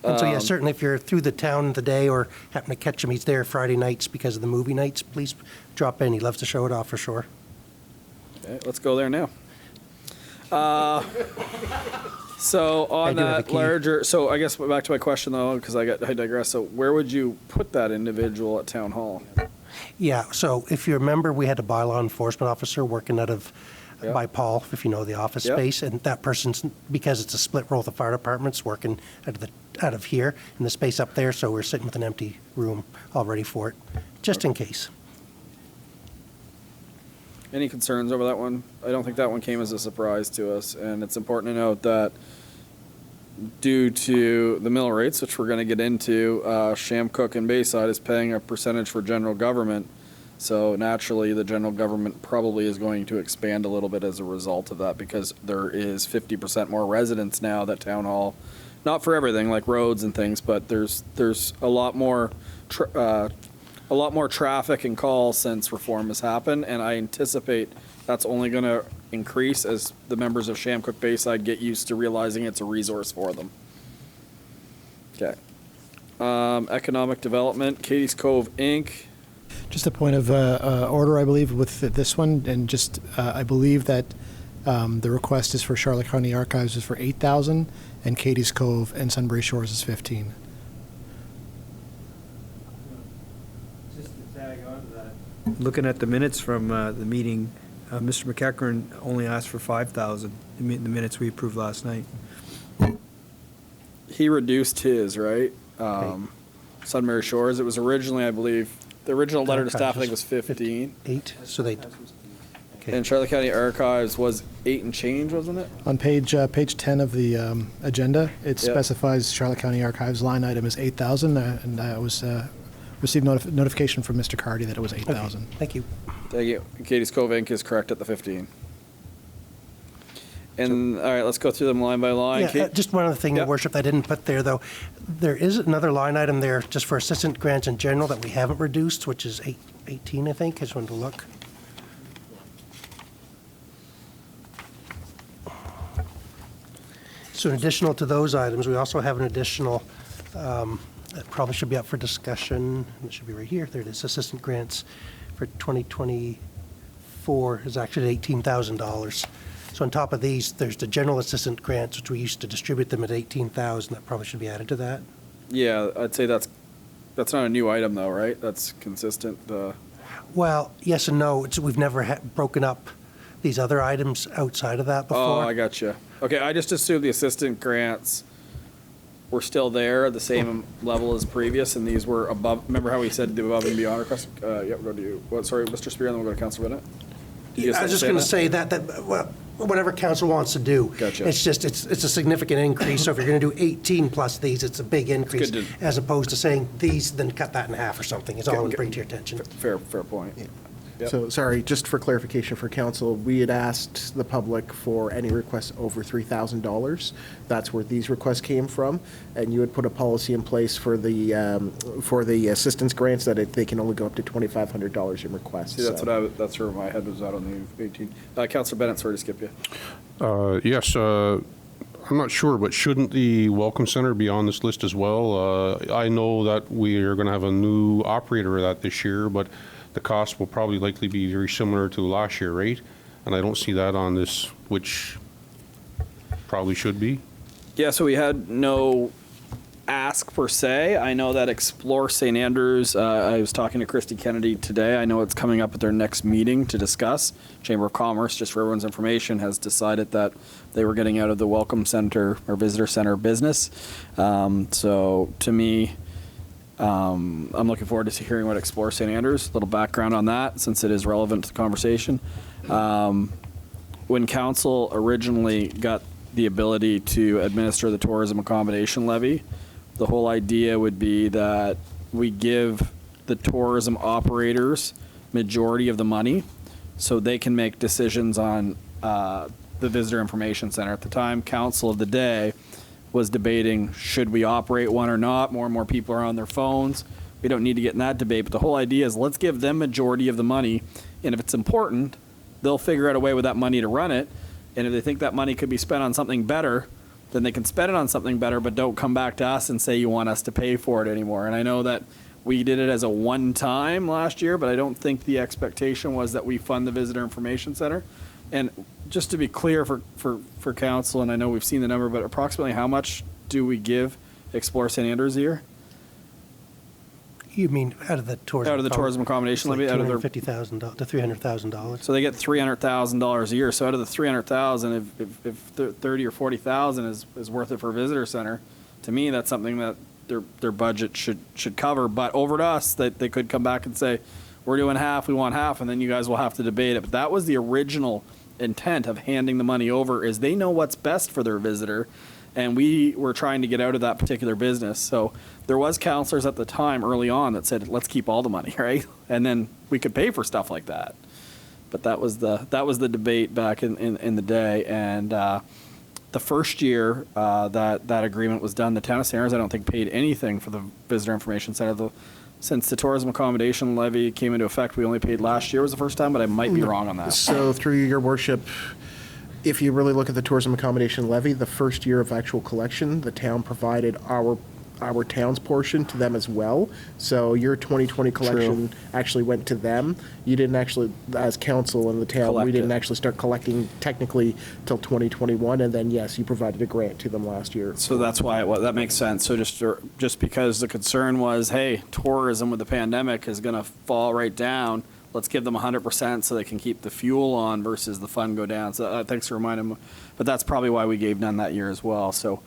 And so, yeah, certainly if you're through the town the day or happen to catch him, he's there Friday nights because of the movie nights, please drop in. He loves to show it off for sure. Okay, let's go there now. So on that larger, so I guess back to my question though, because I digress. So where would you put that individual at town hall? Yeah, so if you remember, we had a bylaw enforcement officer working out of by Paul, if you know the office space, and that person's, because it's a split role with the fire department's working out of here in the space up there, so we're sitting with an empty room all ready for it, just in case. Any concerns over that one? I don't think that one came as a surprise to us, and it's important to note that due to the mill rates, which we're going to get into, Shamcook and Bayside is paying a percentage for general government. So naturally, the general government probably is going to expand a little bit as a result of that, because there is 50% more residents now that town hall, not for everything like roads and things, but there's a lot more traffic and calls since reform has happened, and I anticipate that's only going to increase as the members of Shamcook Bayside get used to realizing it's a resource for them. Okay. Economic development, Katie's Cove Inc. Just a point of order, I believe, with this one, and just I believe that the request is for Charlotte County Archives is for $8,000, and Katie's Cove and Sunbury Shores is $15,000. Just to tag on to that. Looking at the minutes from the meeting, Mr. McEachern only asked for $5,000 in the minutes we approved last night. He reduced his, right? Sunbury Shores. It was originally, I believe, the original letter to staff, I think, was 15. 8, so they. Okay. And Charlotte County Archives was 8 and change, wasn't it? On page 10 of the agenda, it specifies Charlotte County Archives line item is $8,000, and I was received notification from Mr. Cardy that it was $8,000. Okay. Thank you. Thank you. Katie's Cove Inc. is correct at the 15. And all right, let's go through them line by line. Yeah, just one other thing, Your Worship, I didn't put there, though. There is another line item there just for assistant grants in general that we haven't reduced, which is 18, I think. I just wanted to look. So in additional to those items, we also have an additional, that probably should be up for discussion. It should be right here. There it is. Assistant grants for 2024 is actually $18,000. So on top of these, there's the general assistant grants, which we used to distribute them at $18,000. That probably should be added to that. Yeah, I'd say that's not a new item though, right? That's consistent. Well, yes and no. We've never broken up these other items outside of that Oh, before. I got you. Okay, I just assumed the assistant grants were still there at the same level as previous, and these were above. Remember how we said the above and beyond request? Yeah, we'll go to you. What? Sorry, Mr. Spear, and then we'll go to Councilor Bennett. I was just going to say that, well, whatever council wants to do. Gotcha. It's just, it's a significant increase. So if you're going to do 18 plus these, it's a big increase. good As opposed to saying these, then cut that in half or something, is all I would bring to your attention. Fair point. Yep. So, sorry, just for clarification for council, we had asked the public for any requests over $3,000. That's where these requests came from, and you had put a policy in place for the assistance grants that they can only go up to $2,500 in requests. See, that's so. that's where my head was at on the 18. Councilor Bennett, sorry to skip you. Yes, I'm not sure, but shouldn't the Welcome Center be on this list as well? I know that we are going to have a new operator of that this year, but the cost will probably likely be very similar to last year, right? And I don't see that on this, which probably should be. Yeah, so we had no ask per se. I know that Explore St. Andrews, I was talking to Christy Kennedy today. I know it's coming up at their next meeting to discuss. Chamber of Commerce, just for everyone's information, has decided that they were getting out of the Welcome Center or Visitor Center business. So to me, I'm looking forward to hearing what Explore St. Andrews, a little background on that since it is relevant to the conversation. When council originally got the ability to administer the tourism accommodation levy, the whole idea would be that we give the tourism operators majority of the money so they can make decisions on the visitor information center. At the time, council of the day was debating, should we operate one or not? More and more people are on their phones. We don't need to get in that debate, but the whole idea is let's give them majority of the money, and if it's important, they'll figure out a way with that money to run it, and if they think that money could be spent on something better, then they can spend it on something better, but don't come back to us and say you want us to pay for it anymore. And I know that we did it as a one-time last year, but I don't think the expectation was that we fund the Visitor Information Center. And just to be clear for council, and I know we've seen the number, but approximately how much do we give Explore St. Andrews a year? You mean out of the tourism? Out of the tourism accommodation levy? Like Out of their $250,000 to $300,000. So they get $300,000 a year. So out of the $300,000, if 30 or 40,000 is worth it for a visitor center, to me that's something that their budget should cover. But over to us, that they could come back and say, we're doing half, we want half, and then you guys will have to debate it. But that was the original intent of handing the money over, is they know what's best for their visitor, and we were trying to get out of that particular business. So there was counselors at the time early on that said, let's keep all the money, right? And then we could pay for stuff like that. But that was the debate back in the day. And the first year that agreement was done, the town of St. Andrews, I don't think, paid anything for the Visitor Information Center. Since the tourism accommodation levy came into effect, we only paid last year was the first time, but I might be wrong on that. So through your worship, if you really look at the tourism accommodation levy, the first year of actual collection, the town provided our town's portion to them as well. So your 2020 collection actually went to them. You didn't actually, as council in the town, we didn't actually start collecting technically till 2021. And then, yes, you provided a grant to them last year. So that's why that makes sense. So just because the concern was, hey, tourism with the pandemic is going to fall right down, let's give them 100% so they can keep the fuel on versus the fund go down. So thanks for reminding me. But that's probably why we gave none that year as well. So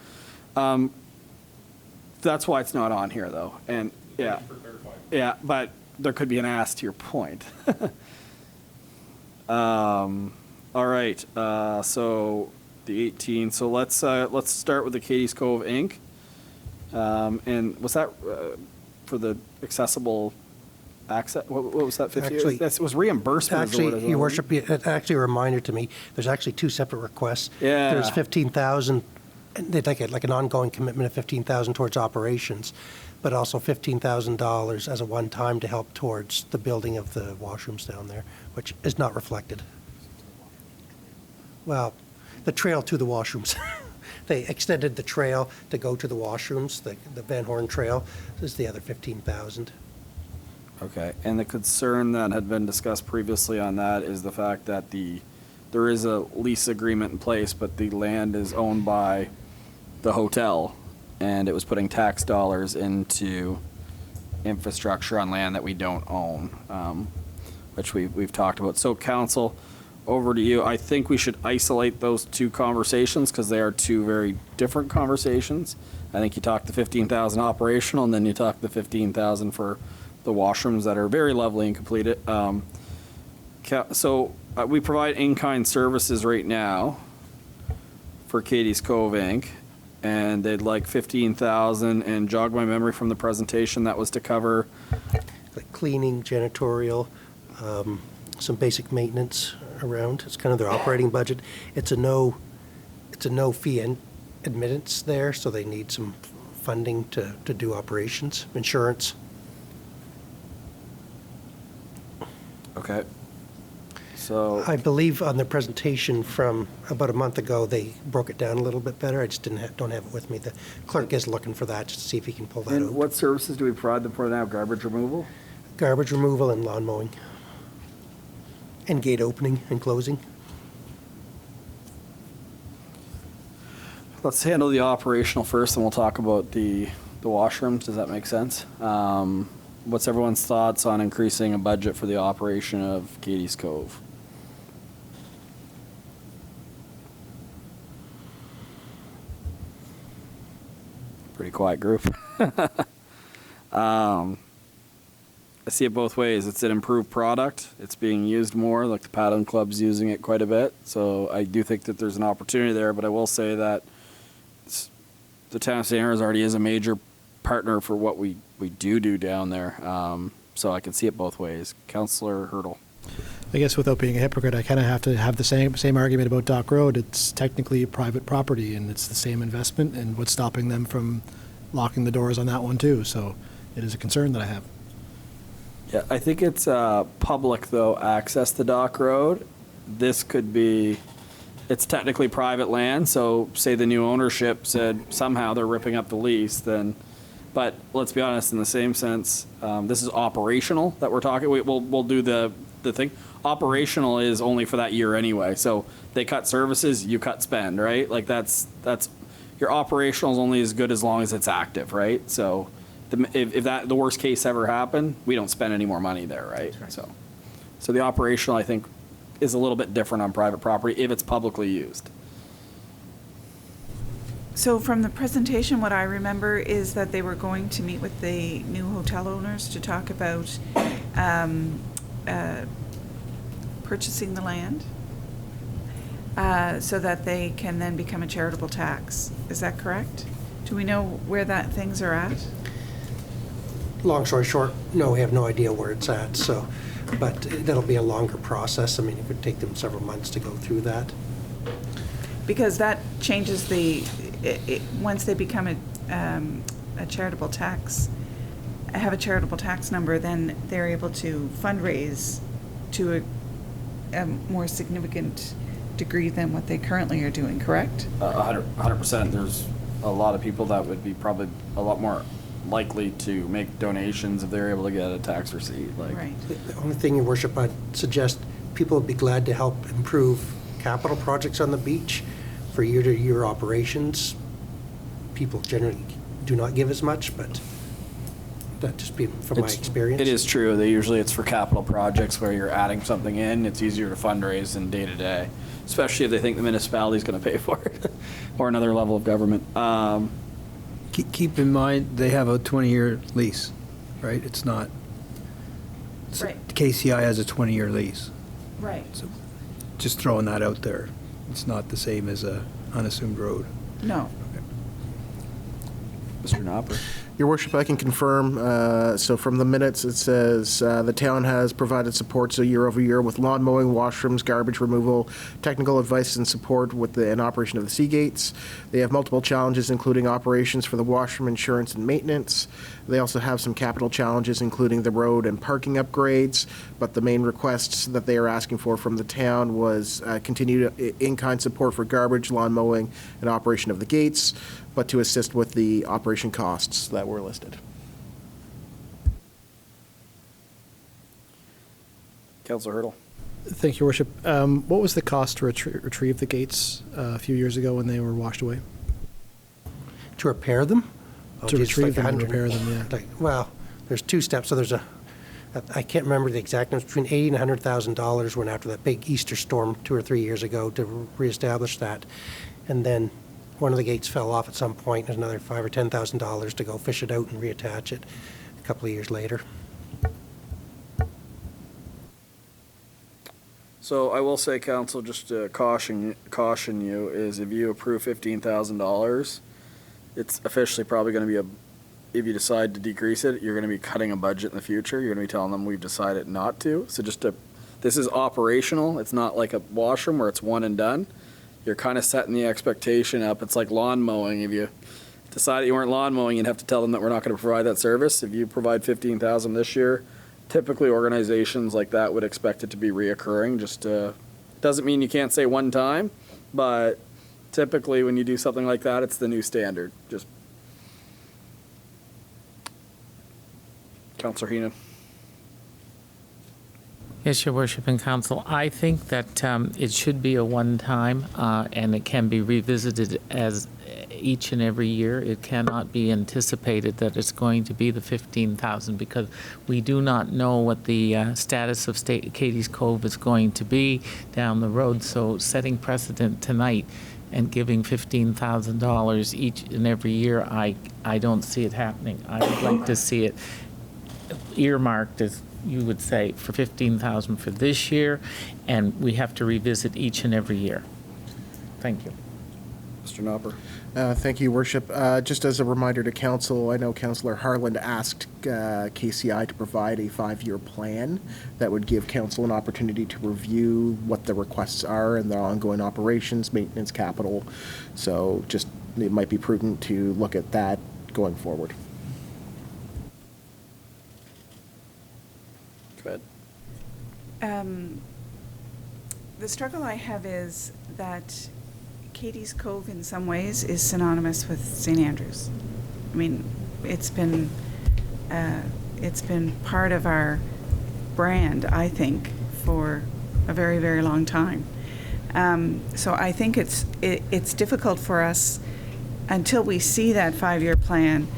that's why it's not on here, though. And yeah, but there could be an ask to your point. All right. So the 18. So let's start with the Katie's Cove Inc. And was that for the accessible access? What was that? 50? Actually, that was reimbursement. Actually, Your Worship, actually a reminder to me. There's actually two separate requests. Yeah. There's 15,000. They'd like an ongoing commitment of 15,000 towards operations, but also $15,000 as a one-time to help towards the building of the washrooms down there, which is not reflected. Well, the trail to the washrooms. They extended the trail to go to the washrooms, the Van Horn Trail. This is the other 15,000. Okay, and the concern that had been discussed previously on that is the fact that there is a lease agreement in place, but the land is owned by the hotel, and it was putting tax dollars into infrastructure on land that we don't own. which we've talked about. So council, over to you. I think we should isolate those two conversations because they are two very different conversations. I think you talked the 15,000 operational, and then you talked the 15,000 for the washrooms that are very lovely and completed. We provide in-kind services right now for Katie's Cove Inc., and they'd like 15,000, and jog my memory from the presentation, that was to cover Like cleaning, janitorial, some basic maintenance around. It's kind of their operating budget. It's a no fee admittance there, so they need some funding to do operations, insurance. Okay. So I believe on the presentation from about a month ago, they broke it down a little bit better. I just don't have it with me. The clerk is looking for that, just to see if he can pull that out. and what services do we provide them for now? Garbage removal? Garbage removal and lawn mowing. And gate opening and closing. Let's handle the operational first, and we'll talk about the washrooms. Does that make sense? What's everyone's thoughts on increasing a budget for the operation of Katie's Cove? Pretty quiet group. I see it both ways. It's an improved product. It's being used more, like the Paddling Club's using it quite a bit. So I do think that there's an opportunity there, but I will say that the town of St. Andrews already is a major partner for what we do down there. So I can see it both ways. Councillor Hurdle. I guess without being a hypocrite, I kind of have to have the same argument about Dock Road. It's technically private property, and it's the same investment, and what's stopping them from locking the doors on that one too? So it is a concern that I have. Yeah, I think it's public, though, access to Dock Road. This could be, it's technically private land, so say the new ownership said somehow they're ripping up the lease, then, but let's be honest, in the same sense, this is operational that we're talking, we'll do the thing. Operational is only for that year anyway, so they cut services, you cut spend, right? Like that's your operational is only as good as long as it's active, right? So if that the worst case ever happened, we don't spend any more money there, right? So the operational, I think, is a little bit different on private property if it's publicly used. So from the presentation, what I remember is that they were going to meet with the new hotel owners to talk about purchasing the land so that they can then become a charitable tax. Is that correct? Do we know where that things are at? Long story short, no, we have no idea where it's at, so, but that'll be a longer process. I mean, it would take them several months to go through that. Because that changes once they become a charitable tax, have a charitable tax number, then they're able to fundraise to a more significant degree than what they currently are doing, correct? 100%. There's a lot of people that would be probably a lot more likely to make donations if they're able to get a tax receipt. Like, Right. The only thing, Your Worship, I'd suggest people would be glad to help improve capital projects on the beach for year-to-year operations. People generally do not give as much, but that just be from my experience. It is true. It's for capital projects where you're adding something in. It's easier to fundraise than day to day, especially if they think the municipality is going to pay for it or another level of government. Keep in mind, they have a 20-year lease, right? It's not, Right. KCI has a 20-year lease. Right. So just throwing that out there. It's not the same as a unassumed road. No. Mr. Knopper. Your Worship, I can confirm, so from the minutes, it says the town has provided support so year over year with lawn mowing, washrooms, garbage removal, technical advice and support with an operation of the sea gates. They have multiple challenges, including operations for the washroom, insurance, and maintenance. They also have some capital challenges, including the road and parking upgrades, but the main requests that they are asking for from the town was continued in-kind support for garbage, lawn mowing, and operation of the gates, but to assist with the operation costs that were listed. Councillor Hurdle. Thank you, Your Worship. What was the cost to retrieve the gates a few years ago when they were washed away? To repair them? To retrieve them and repair them, yeah. Well, there's two steps. So there's I can't remember the exact numbers, between $80,000 and $100,000 went after that big Easter storm 2 or 3 years ago to reestablish that. And then one of the gates fell off at some point. There's another $5,000 or $10,000 to go fish it out and reattach it a couple of years later. So I will say, council, just to caution you, is if you approve $15,000, it's officially probably going to be if you decide to decrease it, you're going to be cutting a budget in the future. You're going to be telling them we've decided not to. So this is operational. It's not like a washroom where it's one and done. You're kind of setting the expectation up. It's like lawn mowing. If you decided you weren't lawn mowing, you'd have to tell them that we're not going to provide that service. If you provide $15,000 this year, typically organizations like that would expect it to be reoccurring. Just doesn't mean you can't say one time, but typically when you do something like that, it's the new standard. Just Councillor Heenan. Yes, Your Worship and Council. I think that it should be a one-time, and it can be revisited as each and every year. It cannot be anticipated that it's going to be the $15,000 because we do not know what the status of Katie's Cove is going to be down the road. So setting precedent tonight and giving $15,000 each and every year, I don't see it happening. I would like to see it earmarked, as you would say, for $15,000 for this year, and we have to revisit each and every year. Thank you. Mr. Knopper. Thank you, Worship. Just as a reminder to Council, I know Councillor Harland asked KCI to provide a 5-year plan that would give Council an opportunity to review what the requests are and their ongoing operations, maintenance, capital. So just it might be prudent to look at that going forward. Go ahead. The struggle I have is that Katie's Cove in some ways is synonymous with St. Andrews. I mean, it's been part of our brand, I think, for a very, very long time. So I think it's difficult for us until we see that 5-year plan.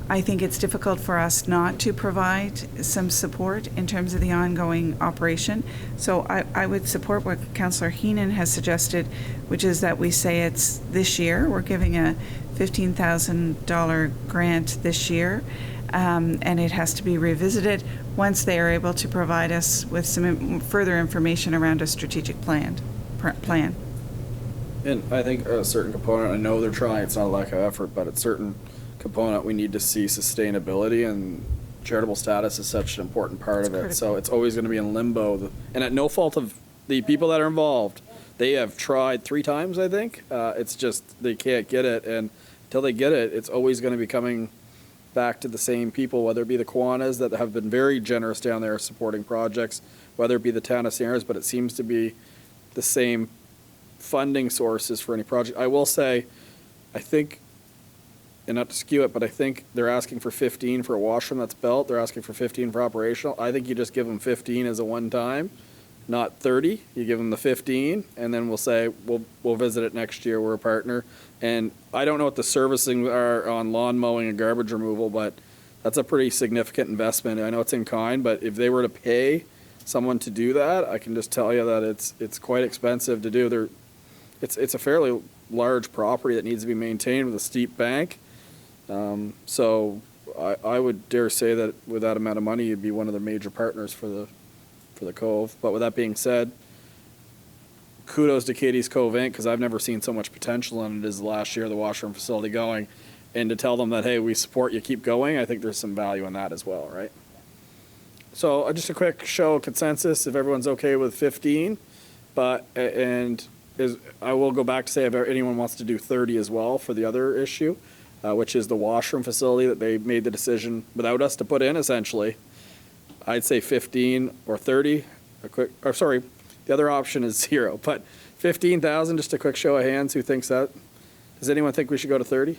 I think it's difficult for us not to provide some support in terms of the ongoing operation. So I would support what Councillor Heenan has suggested, which is that we say it's this year. We're giving a $15,000 grant this year, and it has to be revisited once they are able to provide us with some further information around a strategic plan. And I think a certain component, I know they're trying, it's not a lack of effort, but it's certain component we need to see sustainability, and charitable status is such an important part of it. Critical. So it's always going to be in limbo, and at no fault of the people that are involved. They have tried 3 times, I think. It's just they can't get it, and until they get it, it's always going to be coming back to the same people, whether it be the Kiwanis that have been very generous down there supporting projects, whether it be the town of St. Andrews, but it seems to be the same funding sources for any project. I will say, I think, and not to skew it, but I think they're asking for 15 for a washroom that's built. They're asking for 15 for operational. I think you just give them 15 as a one-time, not 30. You give them the 15, and then we'll say we'll visit it next year. We're a partner, and I don't know what the servicing are on lawn mowing and garbage removal, but that's a pretty significant investment. I know it's in kind, but if they were to pay someone to do that, I can just tell you that it's quite expensive to do. It's a fairly large property that needs to be maintained with a steep bank. So I would dare say that with that amount of money, you'd be one of the major partners for the Cove. But with that being said, kudos to Katie's Cove Inc., because I've never seen so much potential in it as last year, the washroom facility going. And to tell them that, hey, we support you, keep going, I think there's some value in that as well, right? So just a quick show of consensus, if everyone's okay with 15. I will go back to say if anyone wants to do 30 as well for the other issue, which is the washroom facility that they made the decision without us to put in, essentially. I'd say 15 or 30. The other option is 0, but 15,000, just a quick show of hands. Who thinks that? Does anyone think we should go to 30?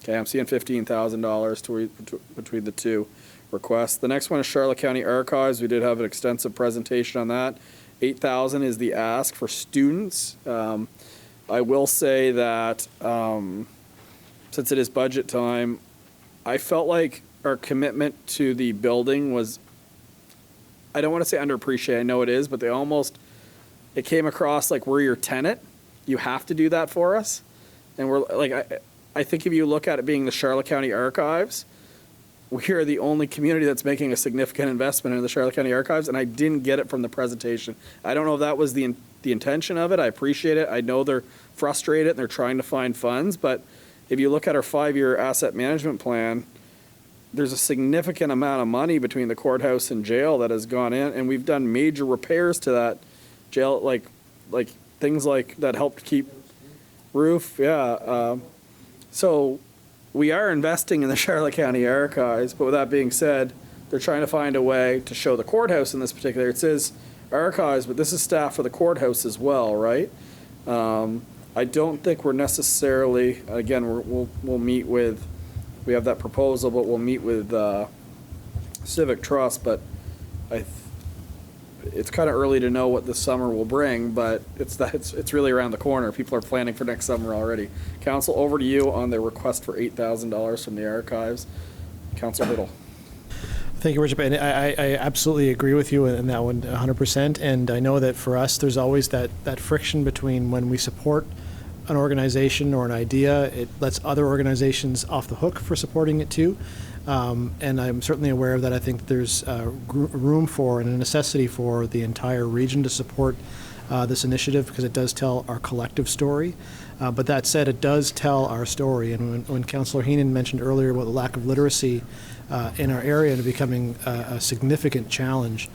Okay, I'm seeing $15,000 between the two requests. The next one is Charlotte County Archives. We did have an extensive presentation on that. $8,000 is the ask for students. I will say that since it is budget time, I felt like our commitment to the building was I don't want to say underappreciated, I know it is, but it came across like we're your tenant. You have to do that for us. And we're like, I think if you look at it being the Charlotte County Archives, we are the only community that's making a significant investment in the Charlotte County Archives, and I didn't get it from the presentation. I don't know if that was the intention of it. I appreciate it. I know they're frustrated and they're trying to find funds, but if you look at our 5-year asset management plan, there's a significant amount of money between the courthouse and jail that has gone in, and we've done major repairs to that jail, like things like that helped keep roof. Yeah. So we are investing in the Charlotte County Archives, but with that being said, they're trying to find a way to show the courthouse in this particular. It says archives, but this is staff for the courthouse as well, right? I don't think we're necessarily, again, we'll meet with, we have that proposal, but we'll meet with Civic Trust, but it's kind of early to know what this summer will bring, but it's really around the corner. People are planning for next summer already. Council, over to you on the request for $8,000 from the archives. Council Biddle. Thank you, Richard. And I absolutely agree with you in that one 100%. And I know that for us, there's always that friction between when we support an organization or an idea, it lets other organizations off the hook for supporting it too. And I'm certainly aware of that. I think there's room for and a necessity for the entire region to support this initiative because it does tell our collective story. But that said, it does tell our story. And when Councillor Heenan mentioned earlier about the lack of literacy in our area and becoming a significant challenge,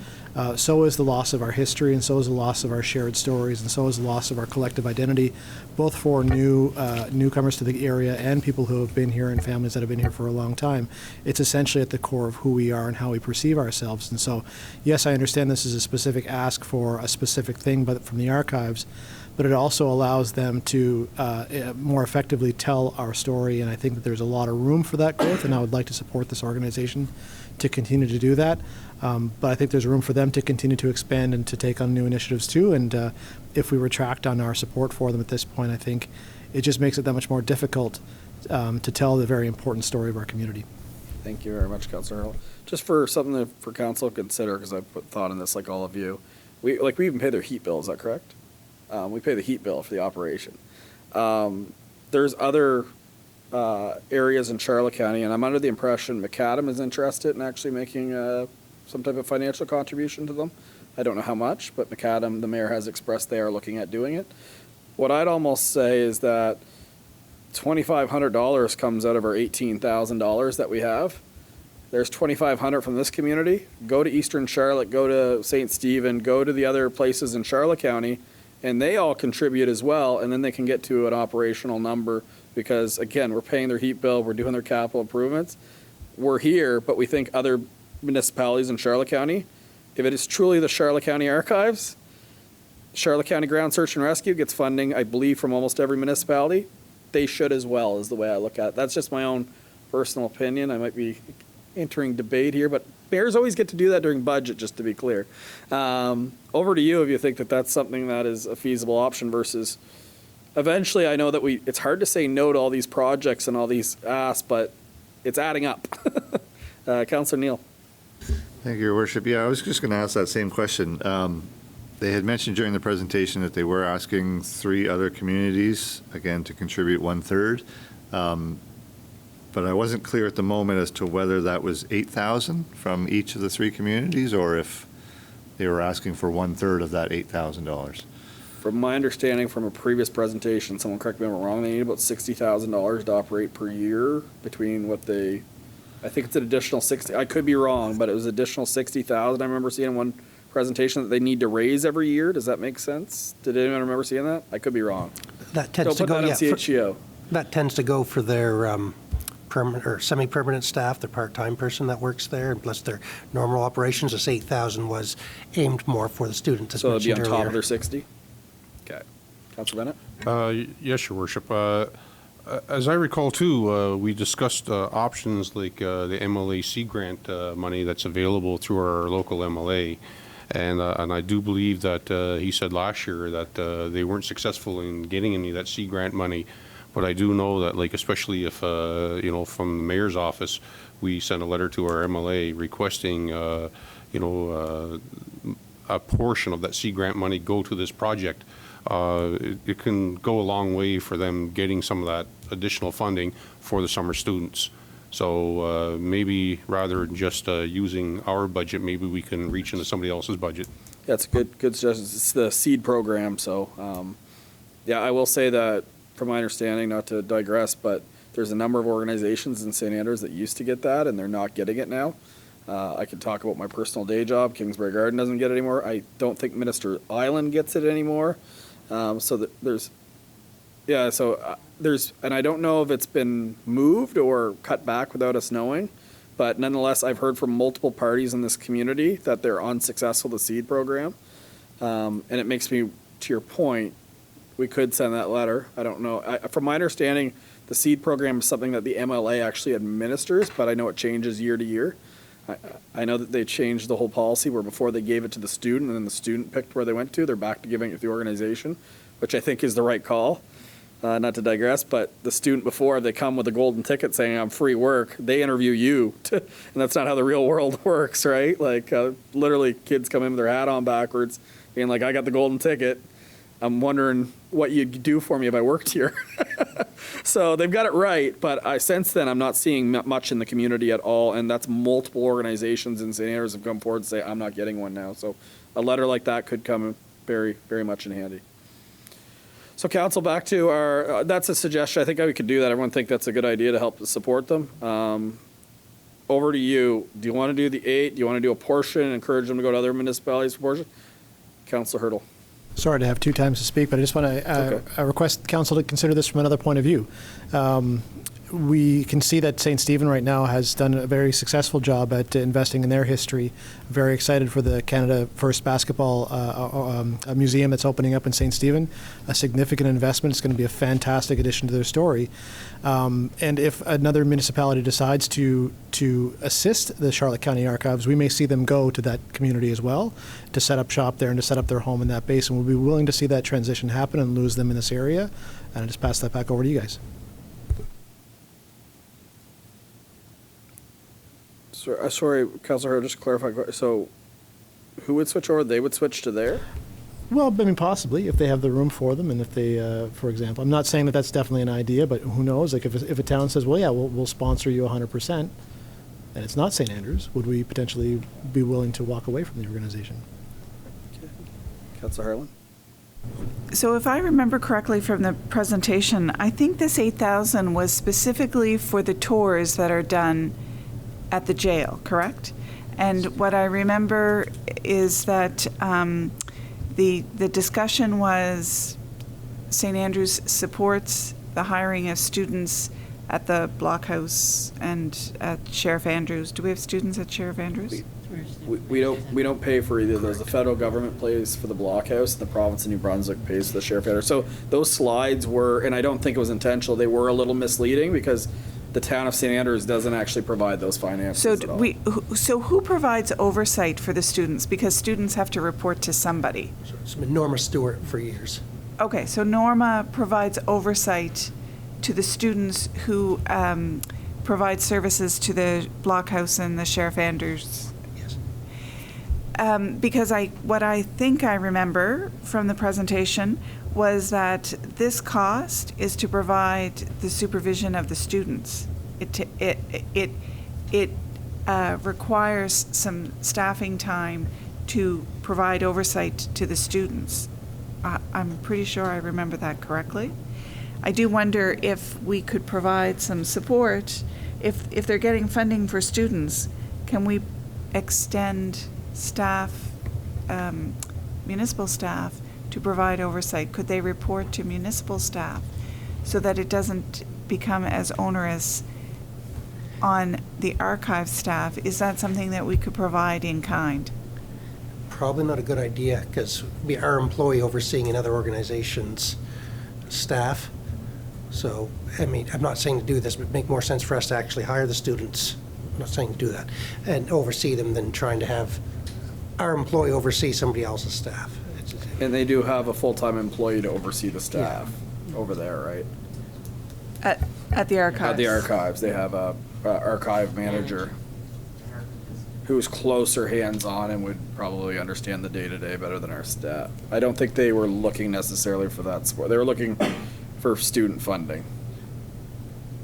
so is the loss of our history, and so is the loss of our shared stories, and so is the loss of our collective identity, both for newcomers to the area and people who have been here and families that have been here for a long time. It's essentially at the core of who we are and how we perceive ourselves. And so, yes, I understand this is a specific ask for a specific thing, but from the archives, but it also allows them to more effectively tell our story, and I think that there's a lot of room for that growth, and I would like to support this organization to continue to do that. But I think there's room for them to continue to expand and to take on new initiatives too, and if we retract on our support for them at this point, I think it just makes it that much more difficult to tell the very important story of our community. Thank you very much, Councillor Earl. Just for something for council to consider, because I put thought in this like all of you, we even pay their heat bill, is that correct? We pay the heat bill for the operation. There's other areas in Charlotte County, and I'm under the impression Macadam is interested in actually making some type of financial contribution to them. I don't know how much, but Macadam, the mayor has expressed they are looking at doing it. What I'd almost say is that $2,500 comes out of our $18,000 that we have. There's $2,500 from this community. Go to Eastern Charlotte, go to St. Stephen, go to the other places in Charlotte County, and they all contribute as well, and then they can get to an operational number because, again, we're paying their heat bill, we're doing their capital improvements. We're here, but we think other municipalities in Charlotte County, if it is truly the Charlotte County Archives, Charlotte County Ground Search and Rescue gets funding, I believe, from almost every municipality. They should as well, is the way I look at it. That's just my own personal opinion. I might be entering debate here, but mayors always get to do that during budget, just to be clear. Over to you if you think that that's something that is a feasible option versus eventually I know that it's hard to say no to all these projects and all these asks, but it's adding up. Councillor Neal. Thank you, Your Worship. Yeah, I was just going to ask that same question. They had mentioned during the presentation that they were asking 3 other communities, again, to contribute 1/3. But I wasn't clear at the moment as to whether that was $8,000 from each of the 3 communities or if they were asking for 1/3 of that $8,000. From my understanding from a previous presentation, someone correct me if I'm wrong, they need about $60,000 to operate per year between what they, I think it's an additional 60, I could be wrong, but it was additional 60,000. I remember seeing in one presentation that they need to raise every year. Does that make sense? Did anyone remember seeing that? I could be wrong. That tends to put go, that yeah, on CHCO. that tends to go for their permanent or semi-permanent staff, their part-time person that works there, and plus their normal operations. This 8,000 was aimed more for the students, as So it'd be on mentioned top earlier. of their 60? Okay. Councilor Bennett? Yes, Your Worship. As I recall, too, we discussed options like the MLAC grant money that's available through our local MLA. And I do believe that he said last year that they weren't successful in getting any of that C grant money. But I do know that, like, especially if, from the mayor's office, we sent a letter to our MLA requesting, a portion of that seed grant money go to this project, it can go a long way for them getting some of that additional funding for the summer students. So maybe rather than just using our budget, maybe we can reach into somebody else's budget. That's a good suggestion. It's the seed program, so yeah, I will say that from my understanding, not to digress, but there's a number of organizations in St. Andrews that used to get that, and they're not getting it now. I can talk about my personal day job. Kingsbury Garden doesn't get it anymore. I don't think Minister Island gets it anymore. So there's, and I don't know if it's been moved or cut back without us knowing, but nonetheless, I've heard from multiple parties in this community that they're unsuccessful, the seed program. And it makes me, to your point, we could send that letter. I don't know. From my understanding, the seed program is something that the MLA actually administers, but I know it changes year to year. I know that they changed the whole policy where before they gave it to the student and then the student picked where they went to, they're back to giving it to the organization, which I think is the right call. Not to digress, but the student before, they come with a golden ticket saying, I'm free work, they interview you. And that's not how the real world works, right? Like literally kids come in with their hat on backwards being like, I got the golden ticket. I'm wondering what you'd do for me if I worked here. So they've got it right, but since then I'm not seeing much in the community at all, and that's multiple organizations in St. Andrews have come forward and say, I'm not getting one now. So a letter like that could come very, very much in handy. So council, back to our, that's a suggestion. I think we could do that. Everyone think that's a good idea to help support them. Over to you. Do you want to do the 8? Do you want to do a portion and encourage them to go to other municipalities for portion? Councillor Hurdle. Sorry to have 2 times to speak, but I just want to request council to consider this from another point of view. We can see that St. Stephen right now has done a very successful job at investing in their history. Very excited for the Canada First Basketball museum that's opening up in St. Stephen. A significant investment. It's going to be a fantastic addition to their story. And if another municipality decides to assist the Charlotte County Archives, we may see them go to that community as well to set up shop there and to set up their home in that base. And we'll be willing to see that transition happen and lose them in this area. And I just pass that back over to you guys. Sorry, Councillor, just to clarify. So, who would switch over? They would switch to there? Well, I mean, possibly if they have the room for them, and if they, for example, I'm not saying that that's definitely an idea, but who knows? Like, if a town says, well, yeah, we'll sponsor you 100%, and it's not St. Andrews, would we potentially be willing to walk away from the organization? Okay. Councillor Harlan. So if I remember correctly from the presentation, I think this 8,000 was specifically for the tours that are done at the jail, correct? And what I remember is that the discussion was St. Andrews supports the hiring of students at the Blockhouse and at Sheriff Andrews. Do we have students at Sheriff Andrews? We don't pay for either of those. The federal government pays for the Blockhouse, and the province of New Brunswick pays for the Sheriff Andrews. So those slides were, and I don't think it was intentional, they were a little misleading because the town of St. Andrews doesn't actually provide those finances at all. So who provides oversight for the students? Because students have to report to somebody. It's been Norma Stewart for years. Okay, so Norma provides oversight to the students who provide services to the Blockhouse and the Sheriff Andrews. Yes. Because what I think I remember from the presentation was that this cost is to provide the supervision of the students. It requires some staffing time to provide oversight to the students. I'm pretty sure I remember that correctly. I do wonder if we could provide some support. If they're getting funding for students, can we extend staff, municipal staff, to provide oversight? Could they report to municipal staff so that it doesn't become as onerous on the archive staff? Is that something that we could provide in kind? Probably not a good idea because we are employee overseeing another organization's staff. So, I mean, I'm not saying to do this, but it'd make more sense for us to actually hire the students. I'm not saying to do that and oversee them than trying to have our employee oversee somebody else's staff. And they do have a full-time employee to oversee the staff over there, right? At the archives? At the archives. They have a archive manager. who's closer hands-on and would probably understand the day-to-day better than our staff. I don't think they were looking necessarily for that support. They were looking for student funding.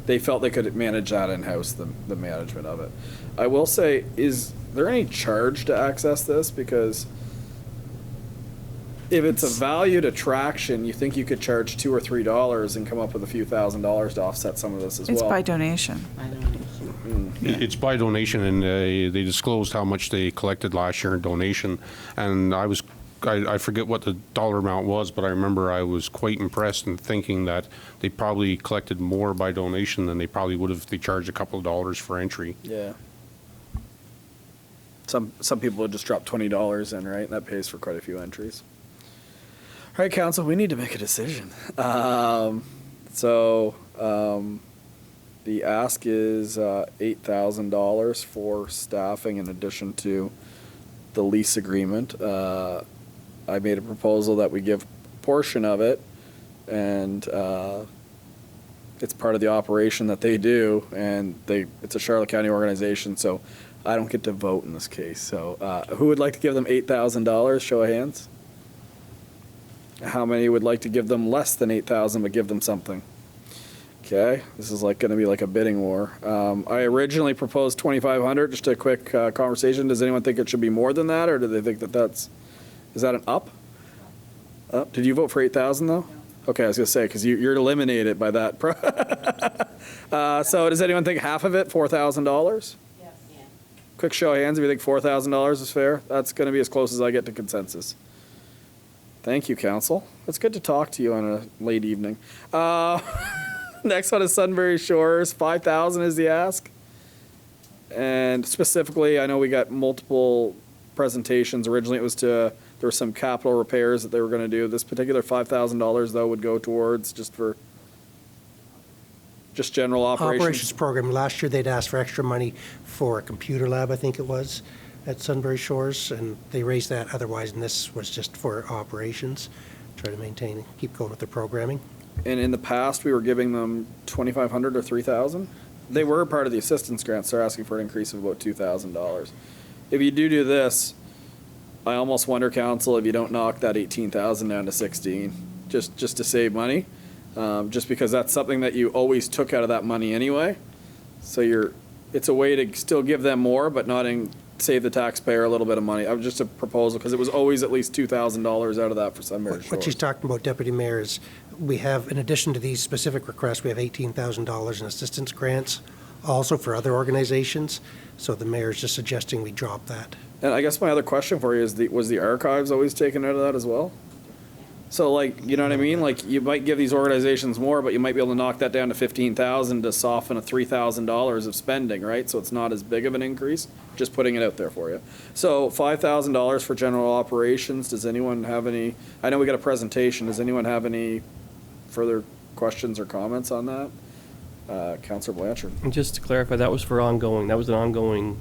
They felt they could manage that in-house, the management of it. I will say, is there any charge to access this? Because if it's a valued attraction, you think you could charge $2 or $3 and come up with a few $1,000s to offset some of this as well. It's by donation. It's by donation, and they disclosed how much they collected last year in donation. And I forget what the dollar amount was, but I remember I was quite impressed in thinking that they probably collected more by donation than they probably would if they charged a couple of dollars for entry. Yeah. Some people would just drop $20 in, right? And that pays for quite a few entries. All right, council, we need to make a decision. The ask is $8,000 for staffing in addition to the lease agreement. I made a proposal that we give a portion of it, and it's part of the operation that they do, and it's a Charlotte County organization, so I don't get to vote in this case. So who would like to give them $8,000? Show of hands. How many would like to give them less than $8,000 but give them something? Okay, this is going to be like a bidding war. I originally proposed $2,500. Just a quick conversation. Does anyone think it should be more than that, or do they think is that an up? Up? Did you vote for $8,000 though? Okay, I was gonna say because you're eliminated by that. So does anyone think half of it, $4,000? Yes. Yeah. Quick show of hands if you think $4,000 is fair. That's going to be as close as I get to consensus. Thank you, council. It's good to talk to you on a late evening. Next one is Sunbury Shores. $5,000 is the ask. And specifically, I know we got multiple presentations. Originally, there were some capital repairs that they were going to do. This particular $5,000 though would go towards just general operations. Operations program. Last year, they'd asked for extra money for a computer lab, I think it was, at Sunbury Shores, and they raised that otherwise, and this was just for operations. Try to maintain, keep going with the programming. And in the past, we were giving them $2,500 or $3,000. They were part of the assistance grants. They're asking for an increase of about $2,000. If you do this, I almost wonder, council, if you don't knock that $18,000 down to $16,000, just to save money, just because that's something that you always took out of that money anyway. So it's a way to still give them more, but not save the taxpayer a little bit of money. was just a proposal because it was always at least $2,000 out of that for Sunbury Shores. What she's talking about, Deputy Mayor, is we have, in addition to these specific requests, we have $18,000 in assistance grants also for other organizations. So the mayor's just suggesting we drop that. And I guess my other question for you is, was the archives always taken out of that as well? So you know what I mean? You might give these organizations more, but you might be able to knock that down to $15,000 to soften a $3,000 of spending, right? So it's not as big of an increase. Just putting it out there for you. So $5,000 for general operations. Does anyone have any? I know we got a presentation. Does anyone have any further questions or comments on that? Councillor Blanchard. And just to clarify, that was for ongoing. That was an ongoing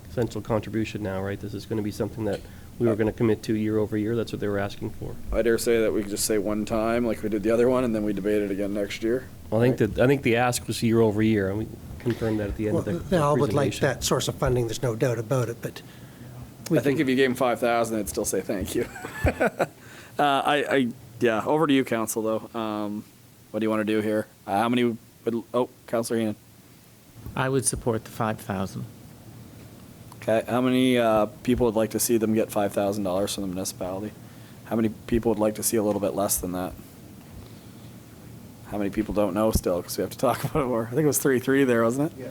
essential contribution now, right? This is going to be something that we were going to commit to year over year. That's what they were asking for. I dare say that we could just say one time, like we did the other one, and then we debate it again next year. Well, I think the ask was year over year, and we confirmed that at the end of the They all would like presentation. that source of funding, there's no doubt about it, but I think if you gave them $5,000, they'd still say thank you. Yeah, over to you, council, though. What do you want to do here? How many would, Councillor Heenan. I would support the 5,000. Okay, how many people would like to see them get $5,000 from the municipality? How many people would like to see a little bit less than that? How many people don't know still, because we have to talk about it more? I think it was 3-3 there, wasn't it? Yeah,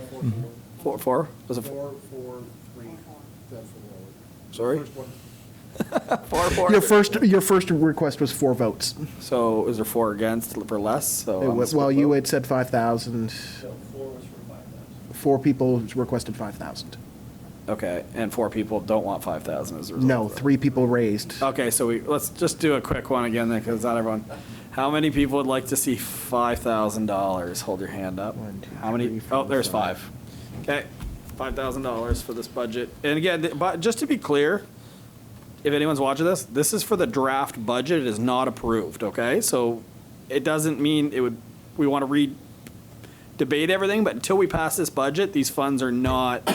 4. 4? Was it 4, 3. That's Sorry? the one. 4. Your first request was 4 votes. So is there 4 against for less? So It was, well, you had said 5,000. 4 people requested 5,000. Okay, and 4 people don't want 5,000 as a result. No, of that. 3 people raised. Okay, so let's just do a quick one again then, because not everyone. How many people would like to see $5,000? Hold your hand up. 1, 2, How many? 3, 4, There's 5. 5. Okay, $5,000 for this budget. And again, just to be clear, if anyone's watching this is for the draft budget. It is not approved. Okay, so it doesn't mean we want to debate everything, but until we pass this budget, these funds are not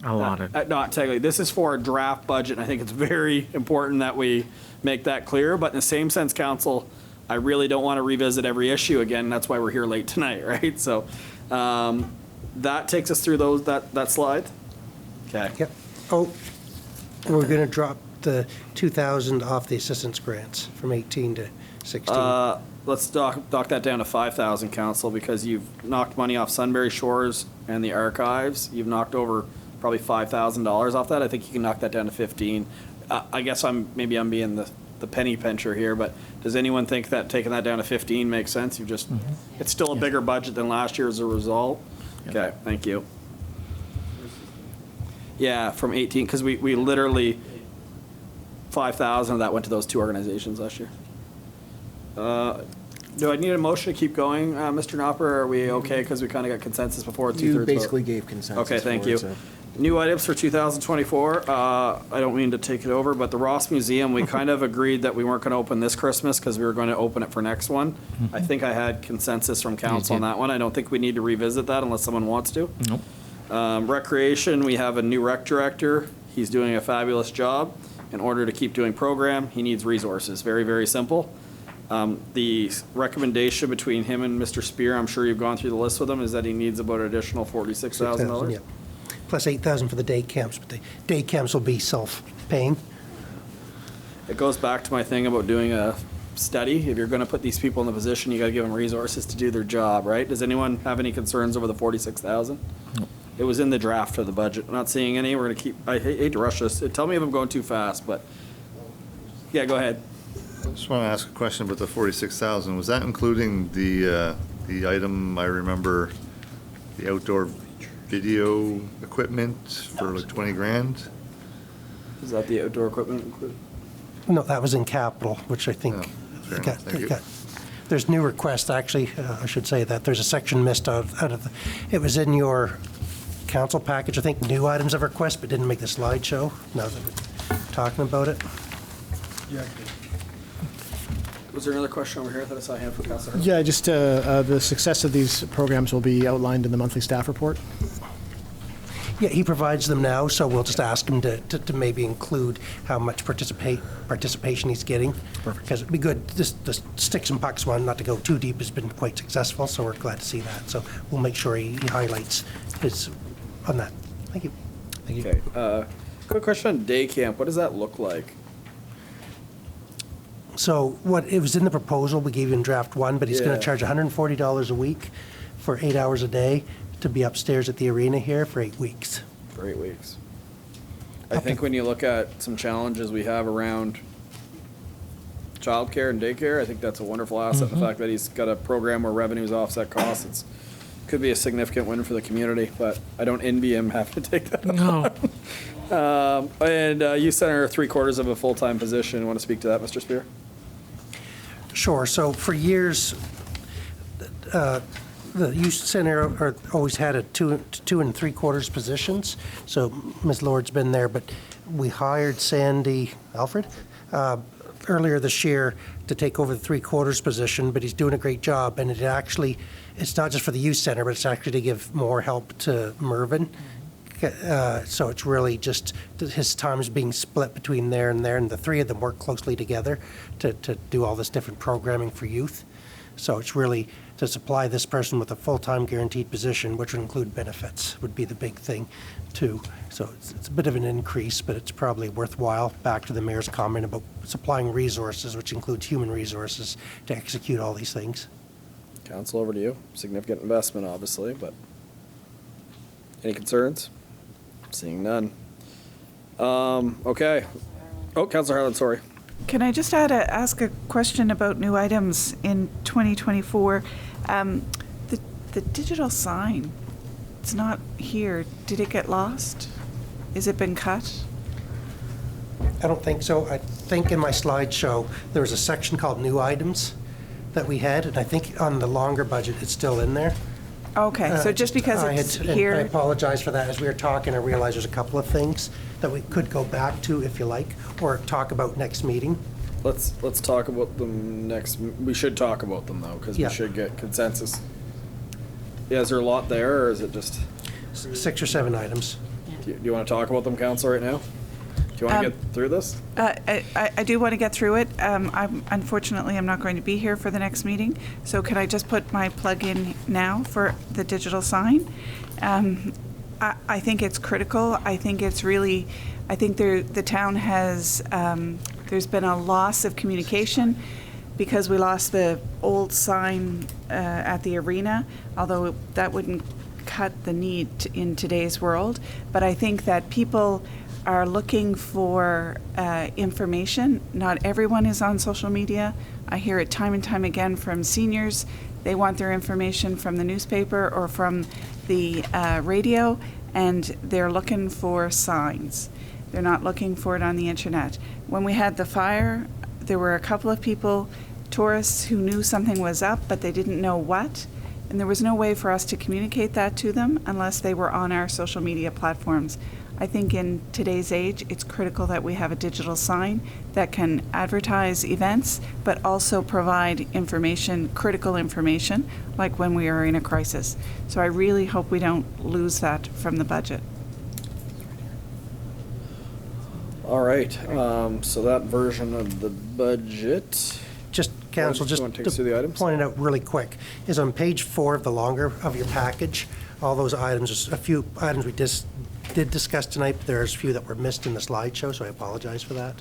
Allotted. not technically. This is for a draft budget, and I think it's very important that we make that clear. But in the same sense, Council, I really don't want to revisit every issue again. That's why we're here late tonight, right? So that takes us through that slide. Okay. Yep. Oh, we're going to drop the 2,000 off the assistance grants from 18 to 16. Let's dock that down to 5,000, Council, because you've knocked money off Sunbury Shores and the archives. You've knocked over probably $5,000 off that. I think you can knock that down to 15. I guess I'm being the penny pincher here, but does anyone think that taking that down to 15 makes sense? It's still a bigger budget than last year as a result. Okay, thank you. Yeah, from 18, because we literally 5,000 of that went to those two organizations last year. Do I need a motion to keep going, Mr. Knopper, or are we okay because we kind of got consensus before 2/3 You vote? basically gave consensus. Okay, thank for you. it, so. New items for 2024. I don't mean to take it over, but the Ross Museum, we kind of agreed that we weren't going to open this Christmas because we were going to open it for next one. I think I had consensus from council on that one. I don't think we need to revisit that unless someone wants to. Nope. Recreation, we have a new rec director. He's doing a fabulous job. In order to keep doing program, he needs resources. Very, very simple. The recommendation between him and Mr. Spear, I'm sure you've gone through the list with him, is that he needs about an additional $46,000. Yeah. Plus 8,000 for the day camps, but the day camps will be self-paying. It goes back to my thing about doing a study. If you're going to put these people in the position, you got to give them resources to do their job, right? Does anyone have any concerns over the 46,000? Nope. It was in the draft of the budget. I'm not seeing any. We're going to keep. I hate to rush this. Tell me if I'm going too fast, but yeah, go ahead. I just want to ask a question about the 46,000. Was that including the item, I remember, the outdoor video equipment for like 20 grand? Is that the outdoor equipment included? No, that was in capital, which I think fair enough. Thank you. There's new requests, actually, I should say that. There's a section missed out of, it was in your council package, I think, new items of request, but didn't make the slideshow, now that we're talking about it. Was there another question over here that I saw a hand for Councilor? Yeah, just the success of these programs will be outlined in the monthly staff report. Yeah, he provides them now, so we'll just ask him to maybe include how much participation he's getting. Perfect. Because it'd be good, the sticks and pucks one, not to go too deep, has been quite successful, so we're glad to see that. So we'll make sure he highlights his, on that. Thank you. Thank you. Okay. Quick question on day camp. What does that look like? So it was in the proposal, we gave you in draft one, but he's going Yeah. to charge $140 a week for 8 hours a day to be upstairs at the arena here for 8 weeks. For 8 weeks. I think when you look at some challenges we have around childcare and daycare, I think that's a wonderful asset. The fact that he's got a program where revenues offset costs, could be a significant win for the community, but I don't envy him having to take that No. on. And youth center, 3/4 of a full-time position. Want to speak to that, Mr. Spear? Sure. So for years, the youth center always had a 2 3/4 positions. So Ms. Lord's been there, but we hired Sandy Alfred earlier this year to take over the 3/4 position, but he's doing a great job. And it's not just for the youth center, but it's actually to give more help to Mervyn. So it's really just his time is being split between there, and the three of them work closely together to do all this different programming for youth. So it's really to supply this person with a full-time guaranteed position, which would include benefits, would be the big thing, too. So it's a bit of an increase, but it's probably worthwhile, back to the mayor's comment about supplying resources, which includes human resources, to execute all these things. Council, over to you. Significant investment, obviously, but any concerns? Seeing none. Okay. Oh, Councilor Harlan, sorry. Can I just ask a question about new items in 2024? The digital sign, it's not here. Did it get lost? Has it been cut? I don't think so. I think in my slideshow, there was a section called new items that we had, and I think on the longer budget, it's still in there. Okay, so just because it's I here. apologize for that. As we were talking, I realized there's a couple of things that we could go back to if you like, or talk about next meeting. Let's talk about them next. We should talk about them though, because Yeah. we should get consensus. Yeah, is there a lot there, or is it just? 6 or 7 items. Do you want to talk about them, Council, right now? Do you want to get through this? I do want to get through it. Unfortunately, I'm not going to be here for the next meeting, so could I just put my plug in now for the digital sign? I think it's critical. I think the town has, there's been a loss of communication because we lost the old sign at the arena, although that wouldn't cut the need in today's world. But I think that people are looking for information. Not everyone is on social media. I hear it time and time again from seniors. They want their information from the newspaper or from the radio, and they're looking for signs. They're not looking for it on the internet. When we had the fire, there were a couple of people, tourists, who knew something was up, but they didn't know what. And there was no way for us to communicate that to them unless they were on our social media platforms. I think in today's age, it's critical that we have a digital sign that can advertise events, but also provide information, critical information, like when we are in a crisis. So I really hope we don't lose that from the budget. All right, so that version of the budget. Just, Council, just want to take us through the items? point it out really quick, is on page 4 of the longer of your package, all those items, there's a few items we just did discuss tonight, but there's a few that were missed in the slideshow, so I apologize for that.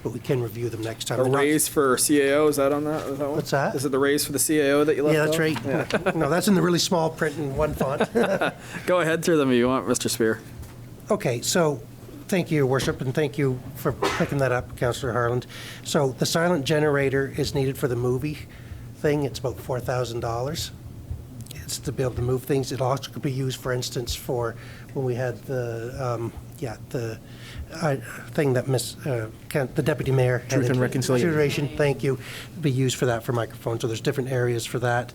But we can review them next time. A They're not- raise for CAO, is that on that? Is that one? What's that? Is it the raise for the CAO that you left Yeah, that's off? right. Yeah. No, that's in the really small print in one font. Go ahead through them if you want, Mr. Spear. Okay, so thank you, Your Worship, and thank you for picking that up, Councillor Harland. So the silent generator is needed for the movie thing. It's about $4,000. It's to be able to move things. It also could be used, for instance, for when we had the thing that the deputy mayor had. Truth and Reconciliation. Thank you. Be used for that, for microphones. So there's different areas for that.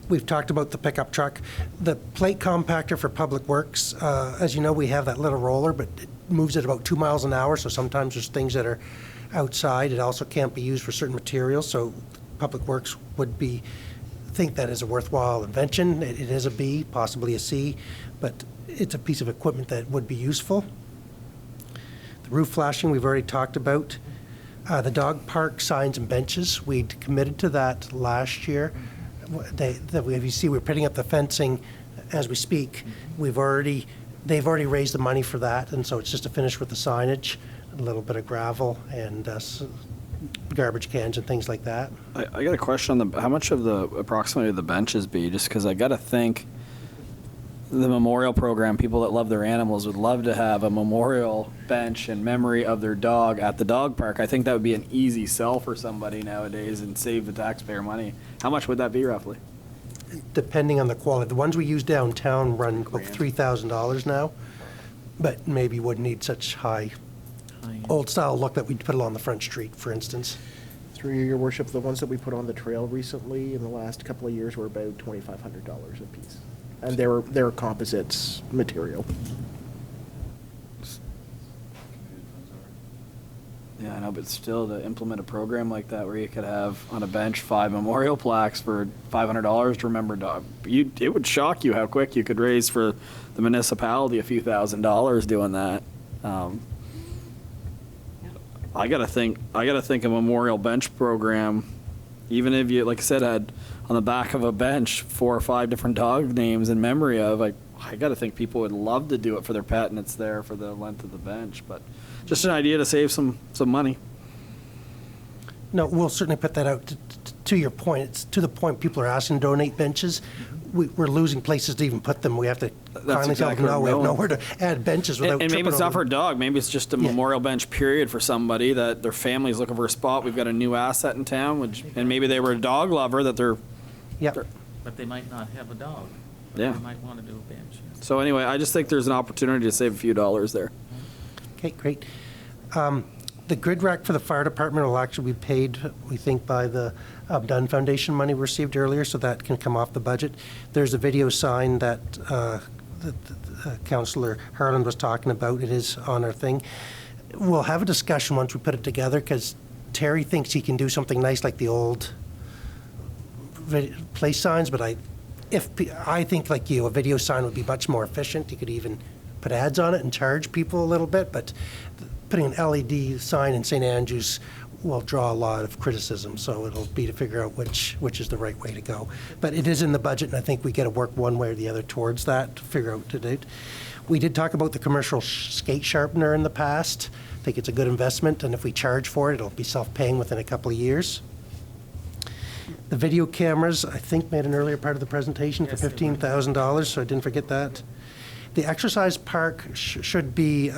We've talked about the pickup truck. The plate compactor for Public Works, as you know, we have that little roller, but it moves at about 2 miles an hour, so sometimes there's things that are outside. It also can't be used for certain materials, so Public Works would think that is a worthwhile invention. It is a B, possibly a C, but it's a piece of equipment that would be useful. The roof flashing, we've already talked about. The dog park signs and benches, we'd committed to that last year. If you see, we're putting up the fencing as we speak. They've already raised the money for that, and so it's just to finish with the signage, a little bit of gravel, and garbage cans and things like that. I got a question on how much of the approximately the benches be, just because I got to think the memorial program, people that love their animals would love to have a memorial bench in memory of their dog at the dog park. I think that would be an easy sell for somebody nowadays and save the taxpayer money. How much would that be roughly? Depending on the quality. The ones we use downtown run about $3,000 now, but maybe wouldn't need such high old-style look that we'd put along the front street, for instance. Through Your Worship, the ones that we put on the trail recently in the last couple of years were about $2,500 a piece. And they're composites material. Yeah, I know, but still to implement a program like that where you could have on a bench 5 memorial plaques for $500 to remember dog, it would shock you how quick you could raise for the municipality a few $1,000s doing that. I gotta think a memorial bench program, even if you, like I said, had on the back of a bench 4 or 5 different dog names in memory of, I gotta think people would love to do it for their pet, and it's there for the length of the bench. But just an idea to save some money. No, we'll certainly put that out. To your point, it's to the point people are asking to donate benches. We're losing places to even put them. We have to finally exactly tell them, no, we have what I'm nowhere to add benches without And maybe tripping it's not over for a them. dog. Maybe it's just a memorial bench period for somebody that their family's looking for a spot. We've got a new asset in town, and maybe they were a dog lover that they're. Yep. But they might not have a dog. Yeah. They might want to do a bench. So anyway, I just think there's an opportunity to save a few dollars there. Okay, great. The grid rack for the fire department will actually be paid, we think, by the Dunn Foundation money we received earlier, so that can come off the budget. There's a video sign that Councillor Harland was talking about. It is on our thing. We'll have a discussion once we put it together, because Terry thinks he can do something nice like the old place signs, but I think like you, a video sign would be much more efficient. You could even put ads on it and charge people a little bit, but putting an LED sign in St. Andrews will draw a lot of criticism, so it'll be to figure out which is the right way to go. But it is in the budget, and I think we got to work one way or the other towards that to figure out to date. We did talk about the commercial skate sharpener in the past. I think it's a good investment, and if we charge for it, it'll be self-paying within a couple of years. The video cameras, I think, made an earlier part of the presentation for $15,000, so I didn't forget that. The exercise park should be,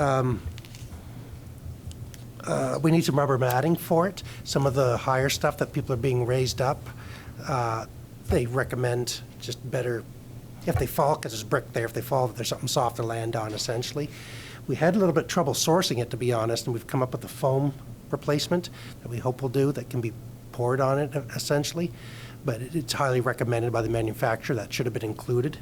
we need some rubber matting for it. Some of the higher stuff that people are being raised up, they recommend just better, if they fall, because there's brick there, if they fall, there's something soft to land on, essentially. We had a little bit of trouble sourcing it, to be honest, and we've come up with a foam replacement that we hope will do that can be poured on it, essentially. But it's highly recommended by the manufacturer. That should have been included.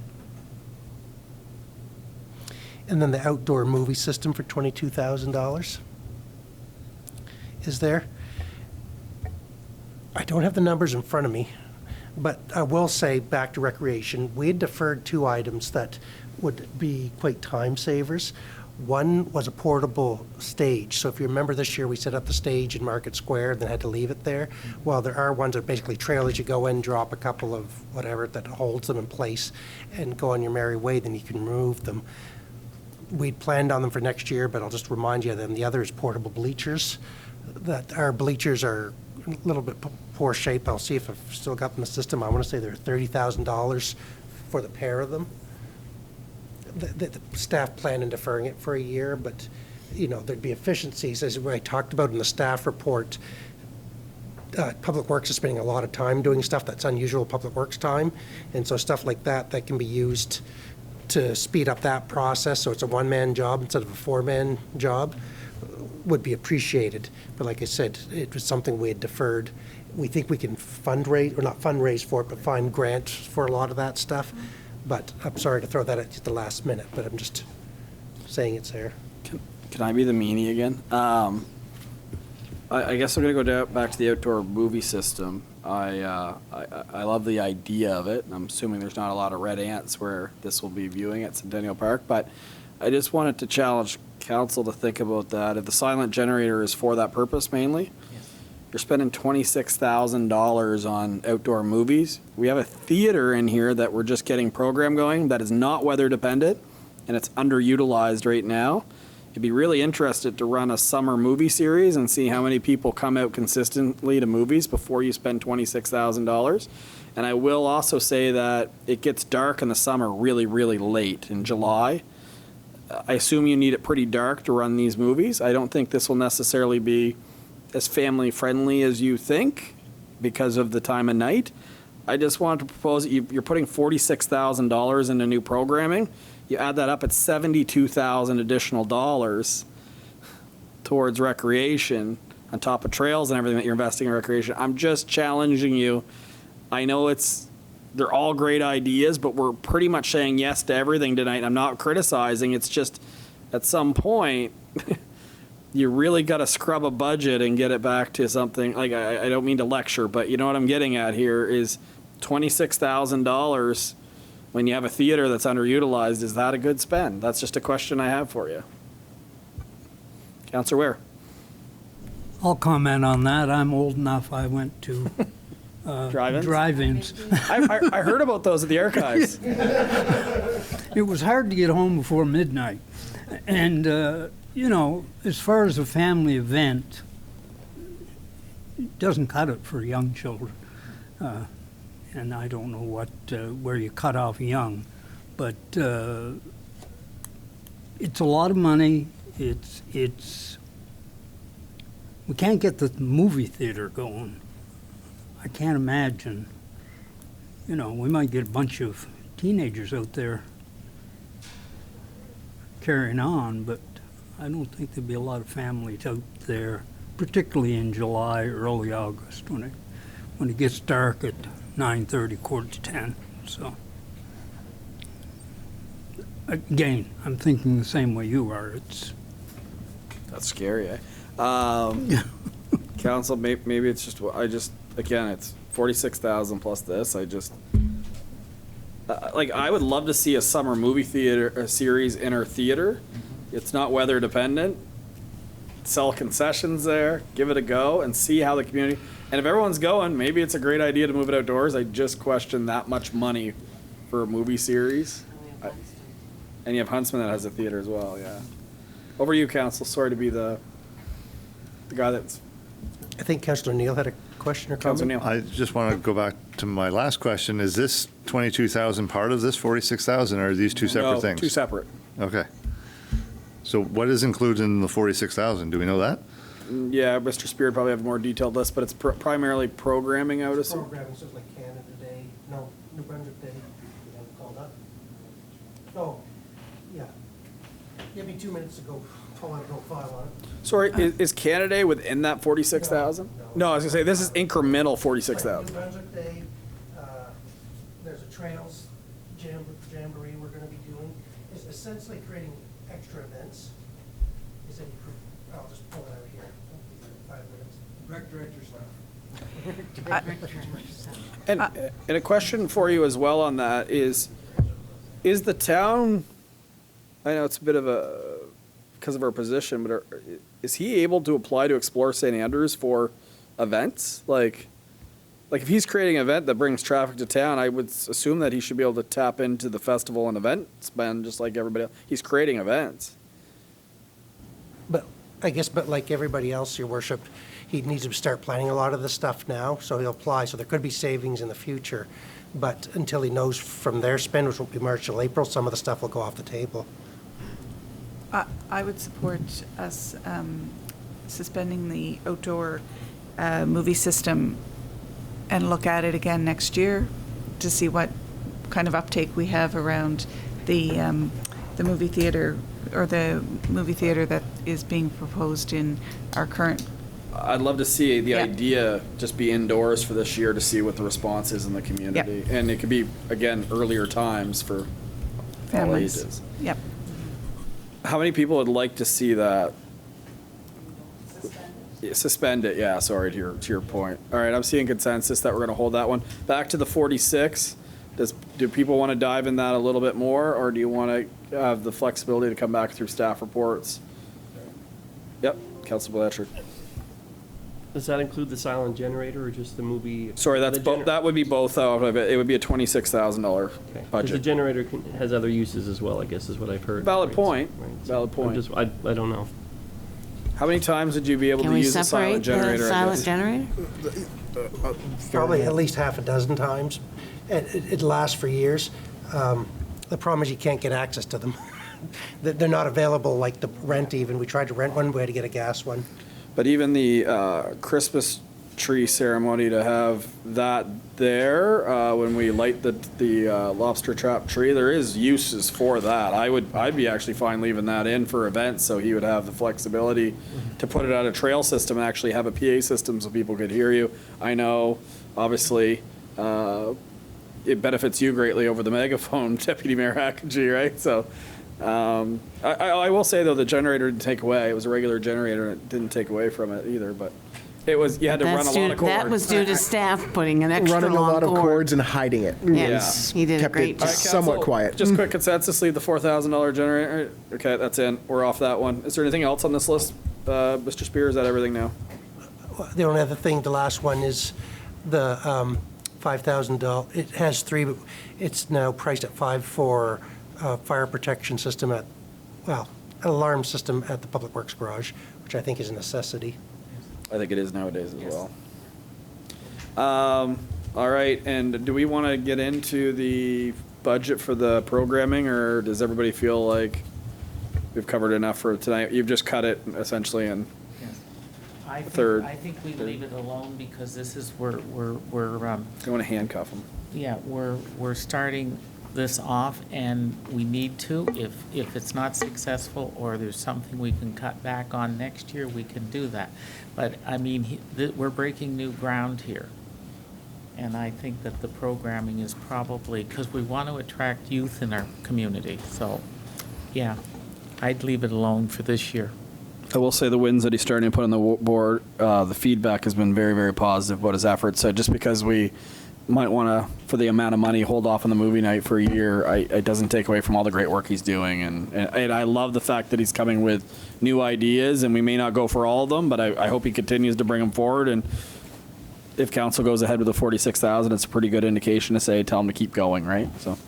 And then the outdoor movie system for $22,000 is there. I don't have the numbers in front of me, but I will say, back to recreation, we had deferred 2 items that would be quite time savers. One was a portable stage. So if you remember this year, we set up the stage in Market Square and then had to leave it there. Well, there are ones that are basically trailers. You go in, drop a couple of whatever that holds them in place and go on your merry way, then you can remove them. We'd planned on them for next year, but I'll just remind you of them. The other is portable bleachers. That our bleachers are a little bit poor shape. I'll see if I've still got them in the system. I want to say they're $30,000 for the pair of them. The staff plan on deferring it for a year, but, you know, there'd be efficiencies, as I talked about in the staff report. Public Works is spending a lot of time doing stuff that's unusual Public Works time, and so stuff like that can be used to speed up that process, so it's a one-man job instead of a four-man job, would be appreciated. But like I said, it was something we had deferred. We think we can fundraise, or not fundraise for it, but find grants for a lot of that stuff. But I'm sorry to throw that at the last minute, but I'm just saying it's there. Can I be the meanie again? I guess I'm going to go back to the outdoor movie system. I love the idea of it. I'm assuming there's not a lot of red ants where this will be viewing at Centennial Park, but I just wanted to challenge council to think about that. If the silent generator is for that purpose mainly, you're spending $26,000 on outdoor movies. We have a theater in here that we're just getting program going that is not weather dependent, and it's underutilized right now. I'd be really interested to run a summer movie series and see how many people come out consistently to movies before you spend $26,000. And I will also say that it gets dark in the summer really, really late in July. I assume you need it pretty dark to run these movies. I don't think this will necessarily be as family friendly as you think because of the time of night. I just wanted to propose that you're putting $46,000 into new programming. You add that up at $72,000 additional dollars towards recreation on top of trails and everything that you're investing in recreation. I'm just challenging you. I know they're all great ideas, but we're pretty much saying yes to everything tonight. I'm not criticizing. It's just at some point you really got to scrub a budget and get it back to something. Like, I don't mean to lecture, but you know what I'm getting at here is $26,000 when you have a theater that's underutilized. Is that a good spend? That's just a question I have for you. Councillor Ware. I'll comment on that. I'm old enough. I went to drive-ins. I heard about those at the archives. It was hard to get home before midnight. And, you know, as far as a family event, it doesn't cut it for young children. And I don't know where you cut off young, but it's a lot of money. We can't get the movie theater going. I can't imagine. You know, we might get a bunch of teenagers out there carrying on, but I don't think there'd be a lot of families out there, particularly in July, early August, when it gets dark at 9:30, 9:45. So, again, I'm thinking the same way you are. That's scary, eh? Council, maybe it's just, again, it's 46,000 plus this, I just, like, I would love to see a summer movie theater series in our theater. It's not weather dependent. Sell concessions there, give it a go, and see how the community. And if everyone's going, maybe it's a great idea to move it outdoors. I just question that much money for a movie series. And you have Huntsman that has a theater as well. Yeah. Over to you, Council. Sorry to be the guy that's. I think Councillor Neal had a question or comment. Councillor Neal. I just want to go back to my last question. Is this 22,000 part of this 46,000, or are these two separate No, things? two separate. Okay. So what is included in the 46,000? Do we know that? Yeah, Mr. Spear would probably have a more detailed list, but it's primarily programming, I would assume. Programming, so it's like Canada Day, no, New Brunswick Day, you know, called up. No, yeah. Give me 2 minutes to go pull out a profile on it. Sorry, is Canada Day within that 46,000? No, I was gonna say, this is incremental 46,000. New Brunswick Day, there's a trails jamboree we're gonna be doing. It's essentially creating extra events. Is it, I'll just pull it out here. 5 minutes. Rec director's left. And a question for you as well on that is the town, I know it's a bit of a, because of our position, but is he able to apply to Explore St. Andrews for events? Like if he's creating an event that brings traffic to town, I would assume that he should be able to tap into the festival and event spend just like everybody else. He's creating events. But I guess, but like everybody else, your worship, he needs to start planning a lot of this stuff now, so he'll apply. So there could be savings in the future. But until he knows from their spend, which will be March till April, some of the stuff will go off the table. I would support us suspending the outdoor movie system and look at it again next year to see what kind of uptake we have around the movie theater, or the movie theater that is being proposed in our current. I'd love to see the Yeah. idea just be indoors for this year to see what the response is in the community. And it could be, again, earlier times for all Families. ages. Yep. How many people would like to see that? Suspend it, yeah, sorry, to your point. All right, I'm seeing consensus that we're going to hold that one. Back to the 46, do people want to dive in that a little bit more, or do you want to have the flexibility to come back through staff reports? Yep, Councilor Blanchard. Does that include the silent generator or just the movie? Sorry, that's the that would be both out of it. It would be a $26,000 Because the budget. generator has other uses as well, I guess, is what I've heard. Valid Right, point. right. Valid point. I don't know. How many times would you be able Can to we use a separate silent generator? the I silent guess? generator? Probably at least half a dozen times. It lasts for years. The problem is you can't get access to them. They're not available like the rent even. We tried to rent one, we had to get a gas one. But even the Christmas tree ceremony, to have that there when we light the lobster trap tree, there is uses for that. I'd be actually fine leaving that in for events, so he would have the flexibility to put it on a trail system and actually have a PA system so people could hear you. I know, obviously, it benefits you greatly over the megaphone, Deputy Mayor Hackagee, right? So I will say, though, the generator didn't take away. It was a regular generator, and it didn't take away from it either, but it was, you had to run a lot of cords. That was due to staff putting an extra Running a long lot of cord. cords and hiding it. Yes, he did a Kept great it job. somewhat Council, quiet. Just quick consensus, leave the $4,000 generator. Okay, that's in. We're off that one. Is there anything else on this list, Mr. Spear? Is that everything now? The only other thing, the last one is the $5,000. It has three, but it's now priced at $5,000 for fire protection system an alarm system at the Public Works Garage, which I think is a necessity. I think it is nowadays as well. All right, and do we want to get into the budget for the programming, or does everybody feel like we've covered enough for tonight? You've just cut it essentially in third. I think we leave it alone because this is, we're You want to handcuff them. yeah, we're starting this off, and we need to, if it's not successful or there's something we can cut back on next year, we can do that. But, I mean, we're breaking new ground here. And I think that the programming is probably, because we want to attract youth in our community, so, yeah, I'd leave it alone for this year. I will say the wins that he's starting to put on the board, the feedback has been very, very positive about his efforts. So just because we might want to, for the amount of money, hold off on the movie night for a year, it doesn't take away from all the great work he's doing. And I love the fact that he's coming with new ideas, and we may not go for all of them, but I hope he continues to bring them forward. And if council goes ahead with the 46,000, it's a pretty good indication to say, tell him to keep going, right? So.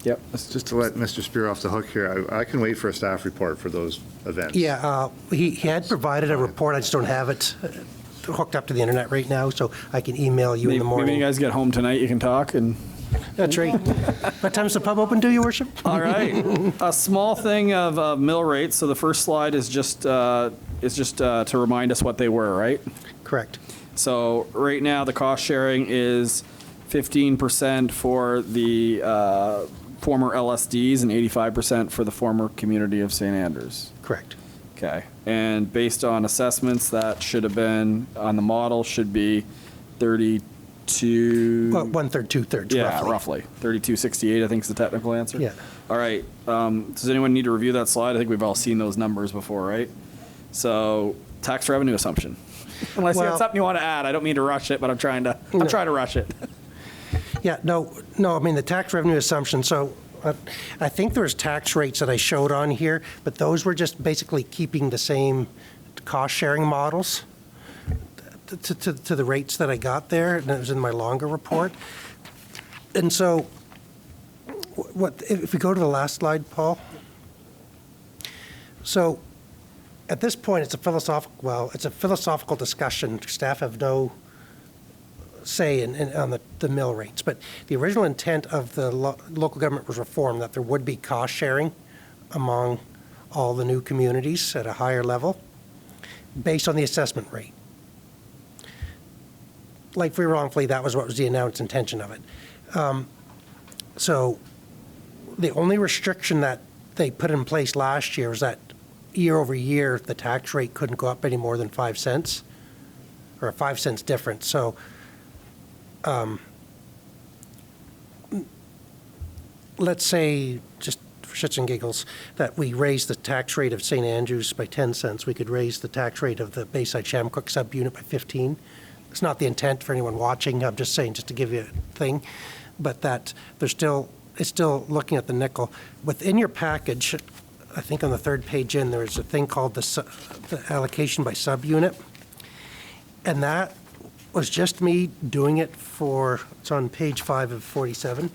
Yep. Just to let Mr. Spear off the hook here, I can wait for a staff report for those events. Yeah, he had provided a report. I just don't have it hooked up to the internet right now, so I can email you in the morning. Maybe you guys get home tonight, you can talk and. That's right. What time's the pub open, Your Worship? All right. A small thing of mill rates. So the first slide is just to remind us what they were, right? Correct. So right now the cost sharing is 15% for the former LSDs and 85% for the former community of St. Andrews. Correct. Okay. And based on assessments, that should have been on the model should be 32. Well, 1/3, 2/3. Yeah, roughly 3268. I think is the technical answer. Yeah. All right. Does anyone need to review that slide? I think we've all seen those numbers before, right? So tax revenue assumption. Unless you have something you want to add, I don't mean to rush it, but I'm trying to rush it. Yeah, no, I mean, the tax revenue assumption, so I think there's tax rates that I showed on here, but those were just basically keeping the same cost-sharing models to the rates that I got there, and it was in my longer report. And so, if we go to the last slide, Paul. So, at this point, it's a philosophical discussion. Staff have no say on the mill rates. But the original intent of the local government was reform, that there would be cost sharing among all the new communities at a higher level based on the assessment rate. Rightfully or wrongfully, that was what was the announced intention of it. So the only restriction that they put in place last year was that year over year, the tax rate couldn't go up any more than 5 cents, or a 5 cents difference. So let's say, just for shits and giggles, that we raise the tax rate of St. Andrews by 10 cents. We could raise the tax rate of the Bayside Shamcook subunit by 15. It's not the intent for anyone watching. I'm just saying, just to give you a thing, but that it's still looking at the nickel. Within your package, I think on the third page in, there's a thing called the allocation by subunit, and that was just me doing it it's on page 5 of 47.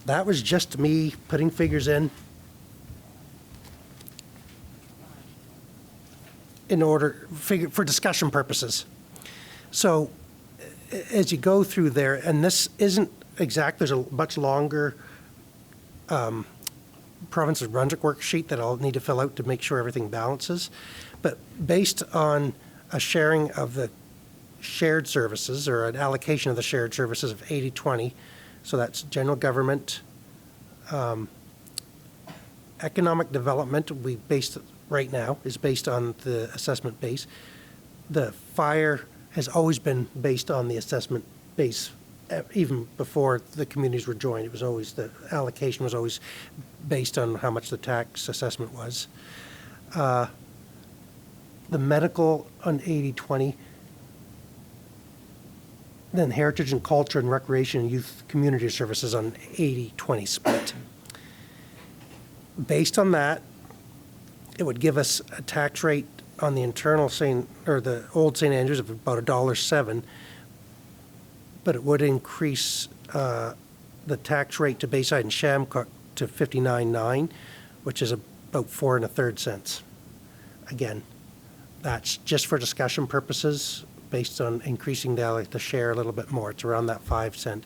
That was just me putting figures in for discussion purposes. So as you go through there, and this isn't exact, there's a much longer Province of Brunswick worksheet that I'll need to fill out to make sure everything balances. But based on a sharing of the shared services, or an allocation of the shared services of 80-20, so that's general government, economic development, right now is based on the assessment base. The fire has always been based on the assessment base, even before the communities were joined. It was always, the allocation was always based on how much the tax assessment was. The medical on 80-20, then heritage and culture and recreation and youth community services on 80-20 split. Based on that, it would give us a tax rate on the internal the old St. Andrews of about $1.07, but it would increase the tax rate to Bayside and Shamcook to 59.9, which is about 4 1/3 cents. Again, that's just for discussion purposes, based on increasing the share a little bit more. It's around that 5 cent.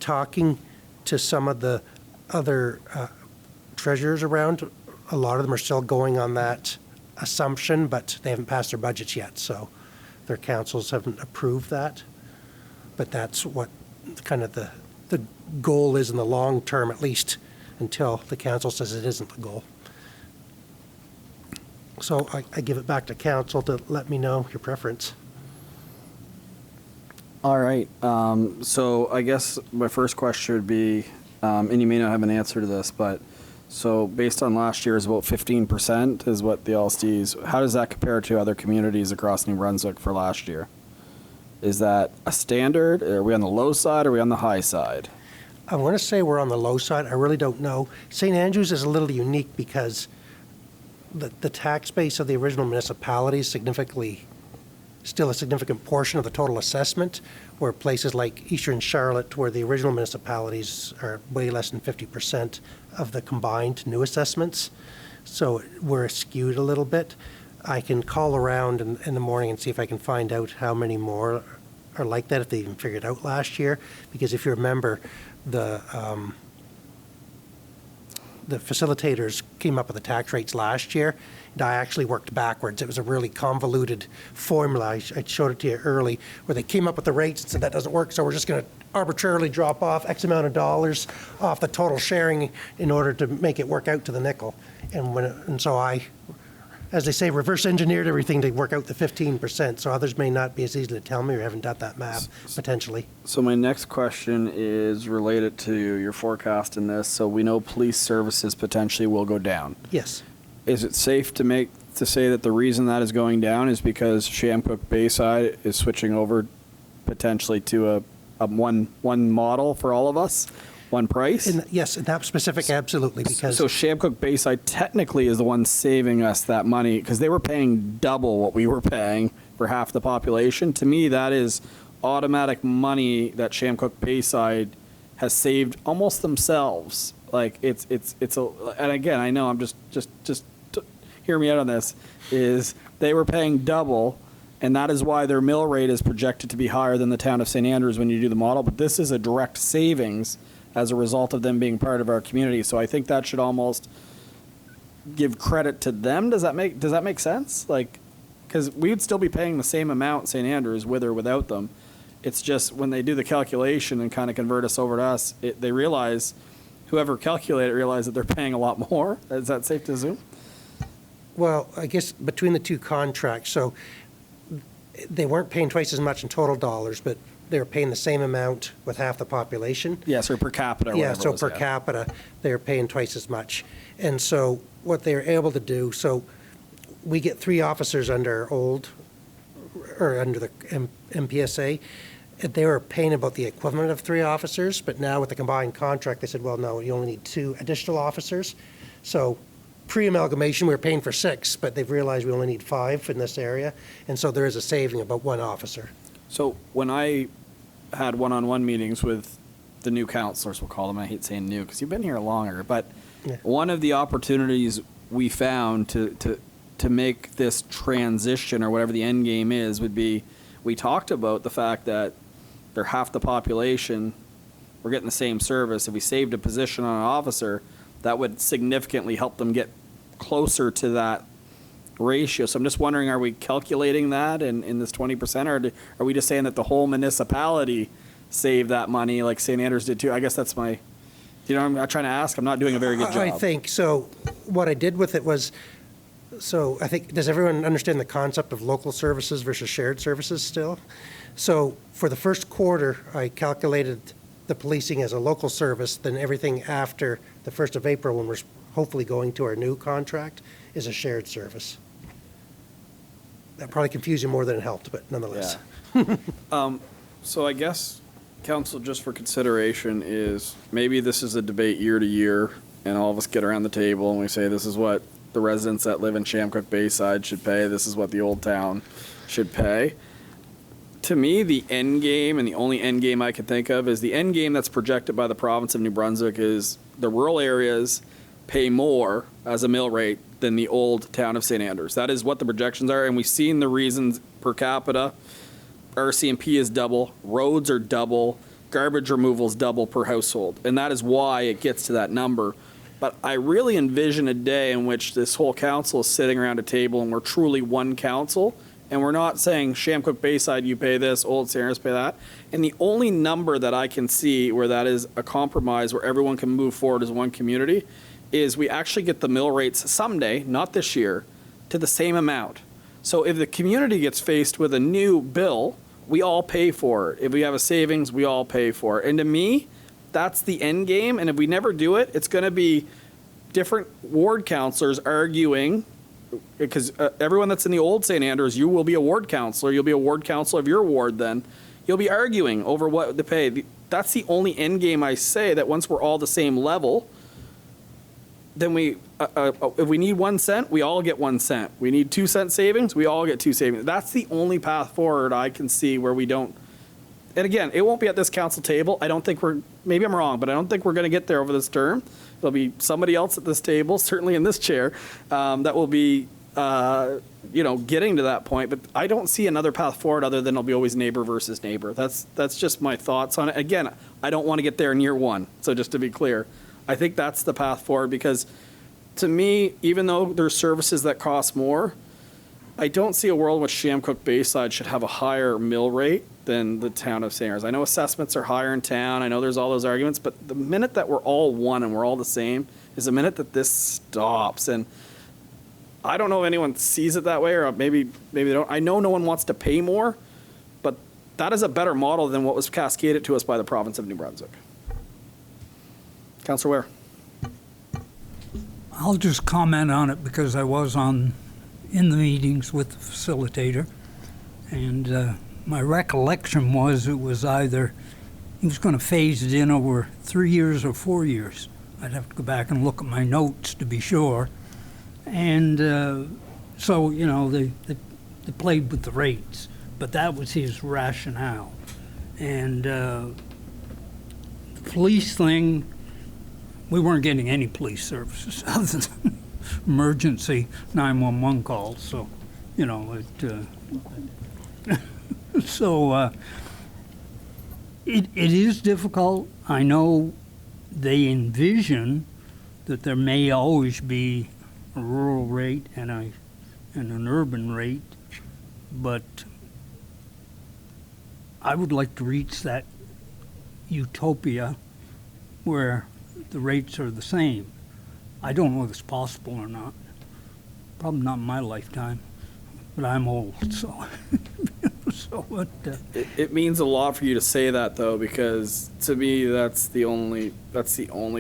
Talking to some of the other treasurers around, a lot of them are still going on that assumption, but they haven't passed their budgets yet, so their councils haven't approved that. But that's what kind of the goal is in the long term, at least until the council says it isn't the goal. So I give it back to council to let me know your preference. All right. So I guess my first question would be, and you may not have an answer to this, but so based on last year is about 15% is what the LSDs, how does that compare to other communities across New Brunswick for last year? Is that a standard? Are we on the low side or are we on the high side? I want to say we're on the low side. I really don't know. St. Andrews is a little unique because the tax base of the original municipality is still a significant portion of the total assessment, where places like Eastern Charlotte, where the original municipalities are way less than 50% of the combined new assessments. So we're skewed a little bit. I can call around in the morning and see if I can find out how many more are like that, if they even figured it out last year. Because if you remember, the facilitators came up with the tax rates last year, and I actually worked backwards. It was a really convoluted formula. I showed it to you early, where they came up with the rates and said that doesn't work, so we're just going to arbitrarily drop off X amount of dollars off the total sharing in order to make it work out to the nickel. And so I, as they say, reverse engineered everything to work out the 15%. So others may not be as easy to tell me or haven't done that math potentially. So my next question is related to your forecast in this. So we know police services potentially will go down. Yes. Is it safe to say that the reason that is going down is because Shamcook Bayside is switching over potentially to a one model for all of us? One price? Yes, in that specific, absolutely. Because so Shamcook Bayside technically is the one saving us that money because they were paying double what we were paying for half the population. To me, that is automatic money that Shamcook Bayside has saved almost themselves. Like it's a, and again, I know I'm just hear me out on this. Is they were paying double, and that is why their mill rate is projected to be higher than the town of St. Andrews when you do the model. But this is a direct savings as a result of them being part of our community. So I think that should almost give credit to them. Does that make sense? Like, because we would still be paying the same amount St. Andrews with or without them. It's just when they do the calculation and kind of convert us over to us, they realize, whoever calculated realized that they're paying a lot more. Is that safe to assume? Well, I guess between the two contracts, so they weren't paying twice as much in total dollars, but they were paying the same amount with half the population. Yes, or per capita. Or yeah, whatever so it was, per capita, they were paying twice as much. And so what they were able to do, so we get 3 officers under under the MPSA. They were paying about the equivalent of 3 officers, but now with the combined contract, they said, well, no, you only need 2 additional officers. So pre-amalgamation, we were paying for 6, but they've realized we only need 5 in this area. And so there is a saving of about 1 officer. So when I had one-on-one meetings with the new counselors, we'll call them, I hate saying new because you've been here longer, but Yeah. one of the opportunities we found to make this transition or whatever the end game is would be, we talked about the fact that they're half the population, we're getting the same service. If we saved a position on an officer, that would significantly help them get closer to that ratio. So I'm just wondering, are we calculating that in this 20%, or are we just saying that the whole municipality saved that money like St. Andrews did too? I guess that's my, I'm not trying to ask. I'm not doing a very good job. I think, so what I did with it was, so I think, does everyone understand the concept of local services versus shared services still? So for the first quarter, I calculated the policing as a local service, then everything after the 1st of April, when we're hopefully going to our new contract, is a shared service. That probably confused you more than it helped, but nonetheless. Yeah. So I guess, council, just for consideration, is maybe this is a debate year to year, and all of us get around the table and we say, this is what the residents that live in Shamcook Bayside should pay, this is what the Old Town should pay. To me, the end game, and the only end game I can think of, is the end game that's projected by the province of New Brunswick is the rural areas pay more as a mill rate than the Old Town of St. Andrews. That is what the projections are, and we've seen the reasons per capita. RCMP is double, roads are double, garbage removal is double per household, and that is why it gets to that number. But I really envision a day in which this whole council is sitting around a table and we're truly one council, and we're not saying Shamcook Bayside, you pay this, Old St. Andrews pay that. And the only number that I can see where that is a compromise, where everyone can move forward as one community, is we actually get the mill rates someday, not this year, to the same amount. So if the community gets faced with a new bill, we all pay for it. If we have a savings, we all pay for it. And to me, that's the end game. And if we never do it, it's going to be different ward councillors arguing, because everyone that's in the old St. Andrews, you will be a ward councillor. You'll be a ward councillor of your ward then. You'll be arguing over what to pay. That's the only end game I say, that once we're all the same level, then if we need 1 cent, we all get 1 cent. We need 2 cent savings, we all get 2 savings. That's the only path forward I can see where we don't. And again, it won't be at this council table. I don't think maybe I'm wrong, but I don't think we're going to get there over this term. There'll be somebody else at this table, certainly in this chair, that will be, getting to that point. But I don't see another path forward other than it'll be always neighbor versus neighbor. That's just my thoughts on it. Again, I don't want to get there in year one. So just to be clear, I think that's the path forward, because to me, even though there's services that cost more, I don't see a world in which Shamcook Bayside should have a higher mill rate than the town of St. Andrews. I know assessments are higher in town. I know there's all those arguments, but the minute that we're all one and we're all the same is the minute that this stops. And I don't know if anyone sees it that way, or maybe they don't. I know no one wants to pay more, but that is a better model than what was cascaded to us by the province of New Brunswick. Councillor Ware. I'll just comment on it because I was in the meetings with the facilitator, and my recollection was it was either he was going to phase it in over 3 years or 4 years. I'd have to go back and look at my notes to be sure. And so, they played with the rates, but that was his rationale. And the police thing, we weren't getting any police services other than emergency 911 calls. So, it is difficult. I know they envision that there may always be a rural rate and an urban rate, but I would like to reach that utopia where the rates are the same. I don't know if it's possible or not. Probably not in my lifetime, but I'm old, so. It means a lot for you to say that, though, because to me that's the only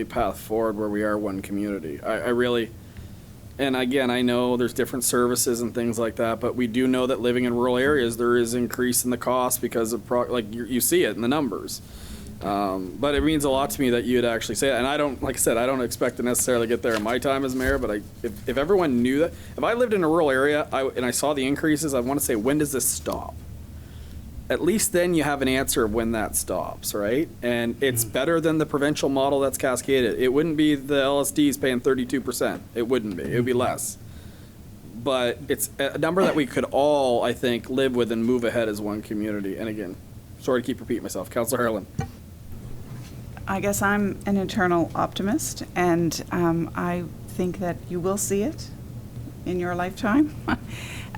path forward where we are one community. I really. And again, I know there's different services and things like that, but we do know that living in rural areas, there is increase in the cost because of, you see it in the numbers. But it means a lot to me that you'd actually say that. And I don't, like I said, I don't expect to necessarily get there in my time as mayor, but if everyone knew that, if I lived in a rural area and I saw the increases, I want to say, when does this stop? At least then you have an answer of when that stops, right? And it's better than the provincial model that's cascaded. It wouldn't be the LSDs paying 32%. It wouldn't be. It would be less. But it's a number that we could all, I think, live with and move ahead as one community. And again, sorry to keep repeating myself. Councillor Harlan. I guess I'm an eternal optimist, and I think that you will see it in your lifetime.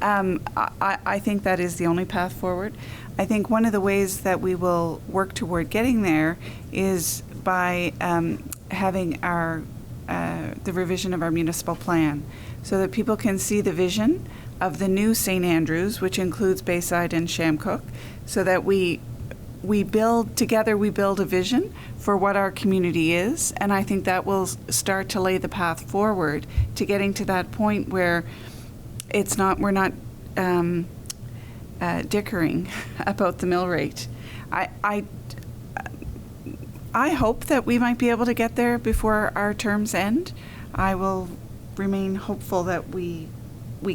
I think that is the only path forward. I think one of the ways that we will work toward getting there is by having the revision of our municipal plan, so that people can see the vision of the new St. Andrews, which includes Bayside and Shamcook, so that we build a vision for what our community is. And I think that will start to lay the path forward to getting to that point where we're not dickering about the mill rate. I hope that we might be able to get there before our terms end. I will remain hopeful that we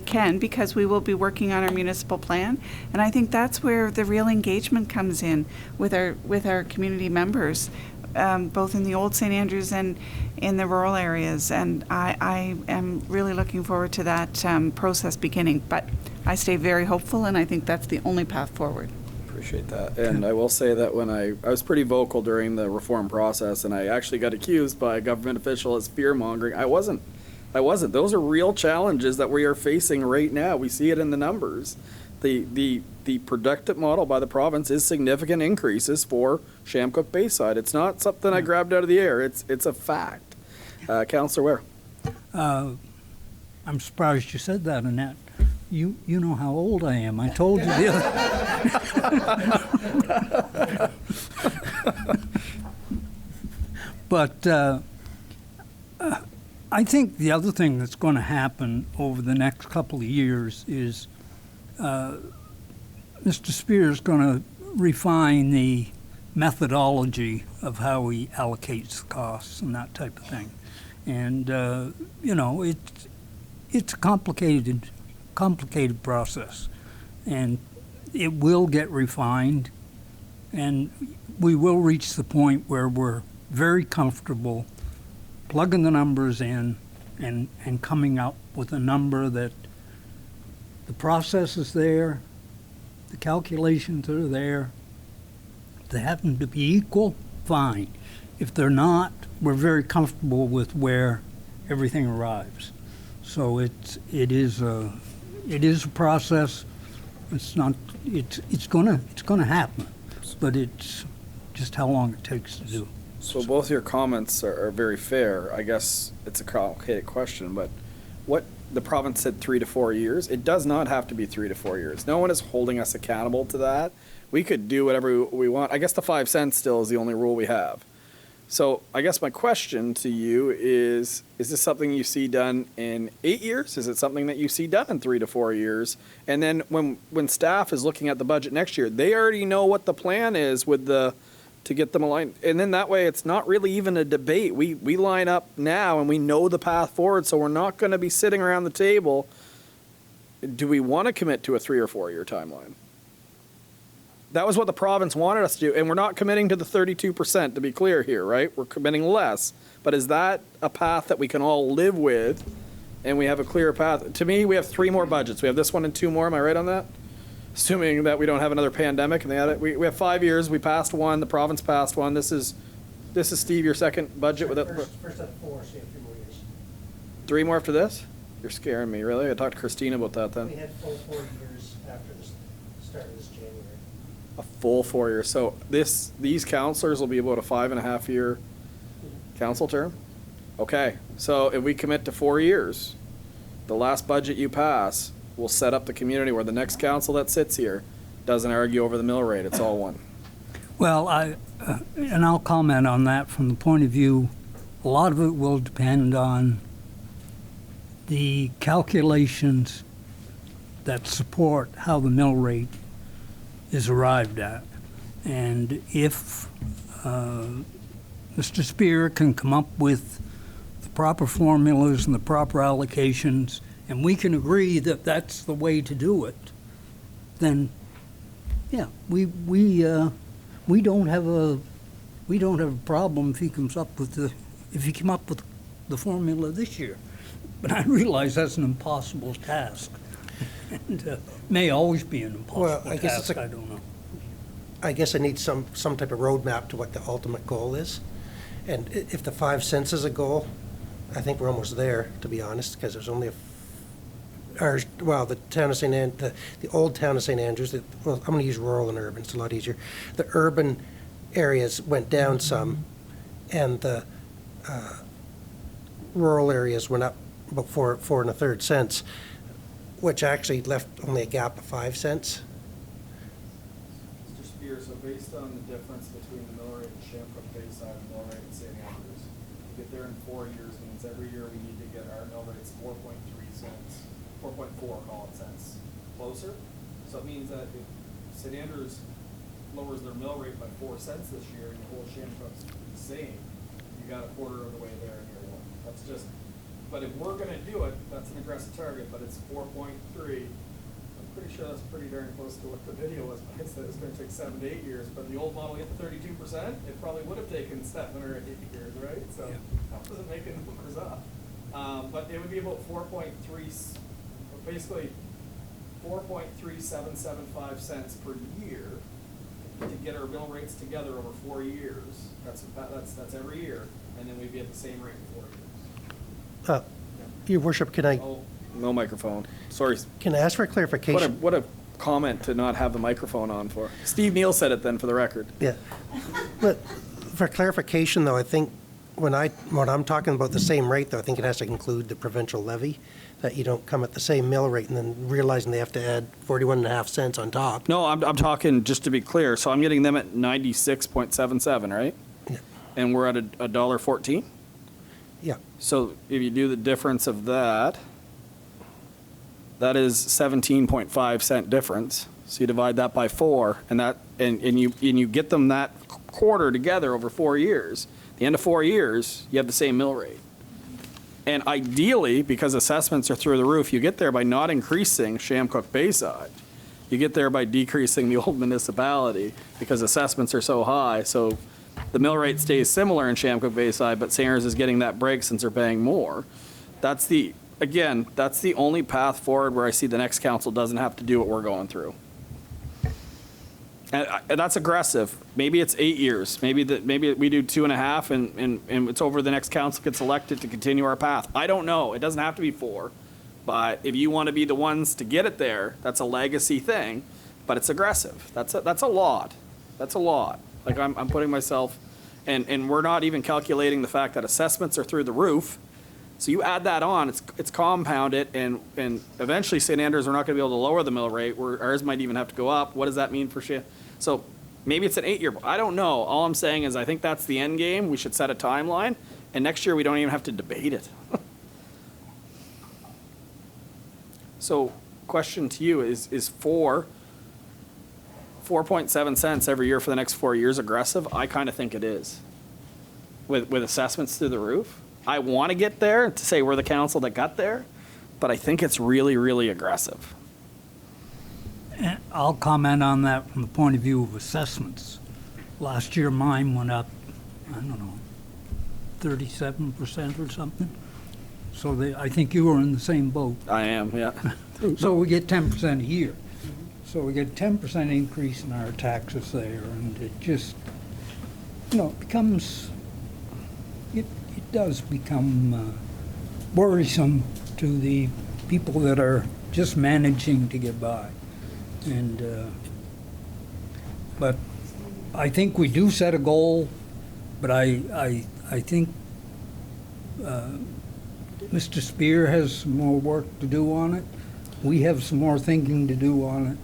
can, because we will be working on our municipal plan, and I think that's where the real engagement comes in with our community members, both in the old St. Andrews and in the rural areas. And I am really looking forward to that process beginning. But I stay very hopeful, and I think that's the only path forward. Appreciate that. And I will say that when I was pretty vocal during the reform process, and I actually got accused by a government official as fear-mongering. I wasn't. Those are real challenges that we are facing right now. We see it in the numbers. The productive model by the province is significant increases for Shamcook Bayside. It's not something I grabbed out of the air. It's a fact. Councillor Ware. I'm surprised you said that, Annette. You know how old I am. I told you the other. But I think the other thing that's going to happen over the next couple of years is Mr. Spear is going to refine the methodology of how he allocates the costs and that type of thing. And, you know, it's a complicated process. And it will get refined, and we will reach the point where we're very comfortable plugging the numbers in and coming up with a number that the process is there, the calculations are there. If they happen to be equal, fine. If they're not, we're very comfortable with where everything arrives. So it is a process. It's gonna happen, but it's just how long it takes to do. So both your comments are very fair. I guess it's a complicated question, but what the province said 3 to 4 years. It does not have to be 3 to 4 years. No one is holding us accountable to that. We could do whatever we want. I guess the 5 cents still is the only rule we have. So I guess my question to you is this something you see done in 8 years? Is it something that you see done in 3 to 4 years? And then when staff is looking at the budget next year, they already know what the plan is to get them aligned. And then that way it's not really even a debate. We line up now and we know the path forward, so we're not going to be sitting around the table. Do we want to commit to a 3 or 4 year timeline? That was what the province wanted us to do, and we're not committing to the 32%, to be clear here, right? We're committing less. But is that a path that we can all live with, and we have a clear path? To me, we have 3 more budgets. We have this one and 2 more. Am I right on that? Assuming that we don't have another pandemic. And we have 5 years. We passed one. The province passed one. This is Steve, your second budget with it. First up 4, so you have 3 more years. 3 more after this? You're scaring me, really. I talked to Christina about that then. We had full 4 years after the start of this January. A full 4 years. So these counselors will be about a 5.5 year council term? Okay, so if we commit to 4 years, the last budget you pass will set up the community where the next council that sits here doesn't argue over the mill rate. It's all one. Well, I'll comment on that from the point of view, a lot of it will depend on the calculations that support how the mill rate is arrived at. And if Mr. Spear can come up with the proper formulas and the proper allocations, and we can agree that that's the way to do it, then yeah, we don't have a problem if he comes up with the formula this year. But I realize that's an impossible task. And may always be an impossible task, I don't know. I guess I need some type of roadmap to what the ultimate goal is. And if the 5 cents is a goal, I think we're almost there, to be honest, because there's only the town of the old town of St. Andrews, I'm going to use rural and urban, it's a lot easier. The urban areas went down some, and the rural areas went up about 4 1/3 cents, which actually left only a gap of 5 cents. Mr. Spear, so based on the difference between the mill rate in Shamrock Bayside and the mill rate in St. Andrews, to get there in 4 years means every year we need to get our mill rates 4.3 cents, 4.4 call it cents closer. So it means that if St. Andrews lowers their mill rate by 4 cents this year and the whole Shamrock's the same, you got a quarter of the way there in year 1. That's just. But if we're going to do it, that's an aggressive target, but it's 4.3. I'm pretty sure that's pretty darn close to what the video was. I said it's going to take 7 to 8 years, but the old model hit 32%, it probably would have taken 7 or 8 years, right? So that doesn't make any numbers up. But it would be about 4.3, basically 4.3775 cents per year to get our mill rates together over 4 years. That's every year, and then we'd be at the same rate in 4 years. Your Worship, can I? Oh, no microphone. Sorry. Can I ask for a clarification? What a comment to not have the microphone on for. Steve Neal said it then for the record. Yeah. But for clarification, though, I think when I'm talking about the same rate, though, I think it has to include the provincial levy, that you don't come at the same mill rate and then realizing they have to add 41.5 cents on top. No, I'm talking, just to be clear, so I'm getting them at 96.77, right? Yeah. and we're at $1.14. Yeah. So if you do the difference of that, that is 17.5 cent difference. So you divide that by 4, and you get them that quarter together over 4 years. At the end of 4 years, you have the same mill rate. And ideally, because assessments are through the roof, you get there by not increasing Shamcook Bayside. You get there by decreasing the old municipality because assessments are so high. So the mill rate stays similar in Shamcook Bayside, but Sanders is getting that break since they're paying more. That's the only path forward where I see the next council doesn't have to do what we're going through. And that's aggressive. Maybe it's 8 years. Maybe we do 2.5 and it's over the next council gets elected to continue our path. I don't know. It doesn't have to be 4. But if you want to be the ones to get it there, that's a legacy thing. But it's aggressive. That's a lot. That's a lot. Like I'm putting myself, and we're not even calculating the fact that assessments are through the roof. So you add that on, it's compounded, and eventually St. Andrews, we're not going to be able to lower the mill rate. Ours might even have to go up. What does that mean for shit? So maybe it's an 8-year. I don't know. All I'm saying is I think that's the end game. We should set a timeline, and next year we don't even have to debate it. So question to you is 4.7 cents every year for the next 4 years aggressive? I kind of think it is. With assessments through the roof. I want to get there to say we're the council that got there, but I think it's really, really aggressive. And I'll comment on that from the point of view of assessments. Last year mine went up, I don't know, 37% or something. So I think you were in the same boat. I am, yeah. So we get 10% a year. So we get 10% increase in our taxes there, and it just, it becomes, it does become worrisome to the people that are just managing to get by. And, but I think we do set a goal, but I think Mr. Spear has some more work to do on it. We have some more thinking to do on it.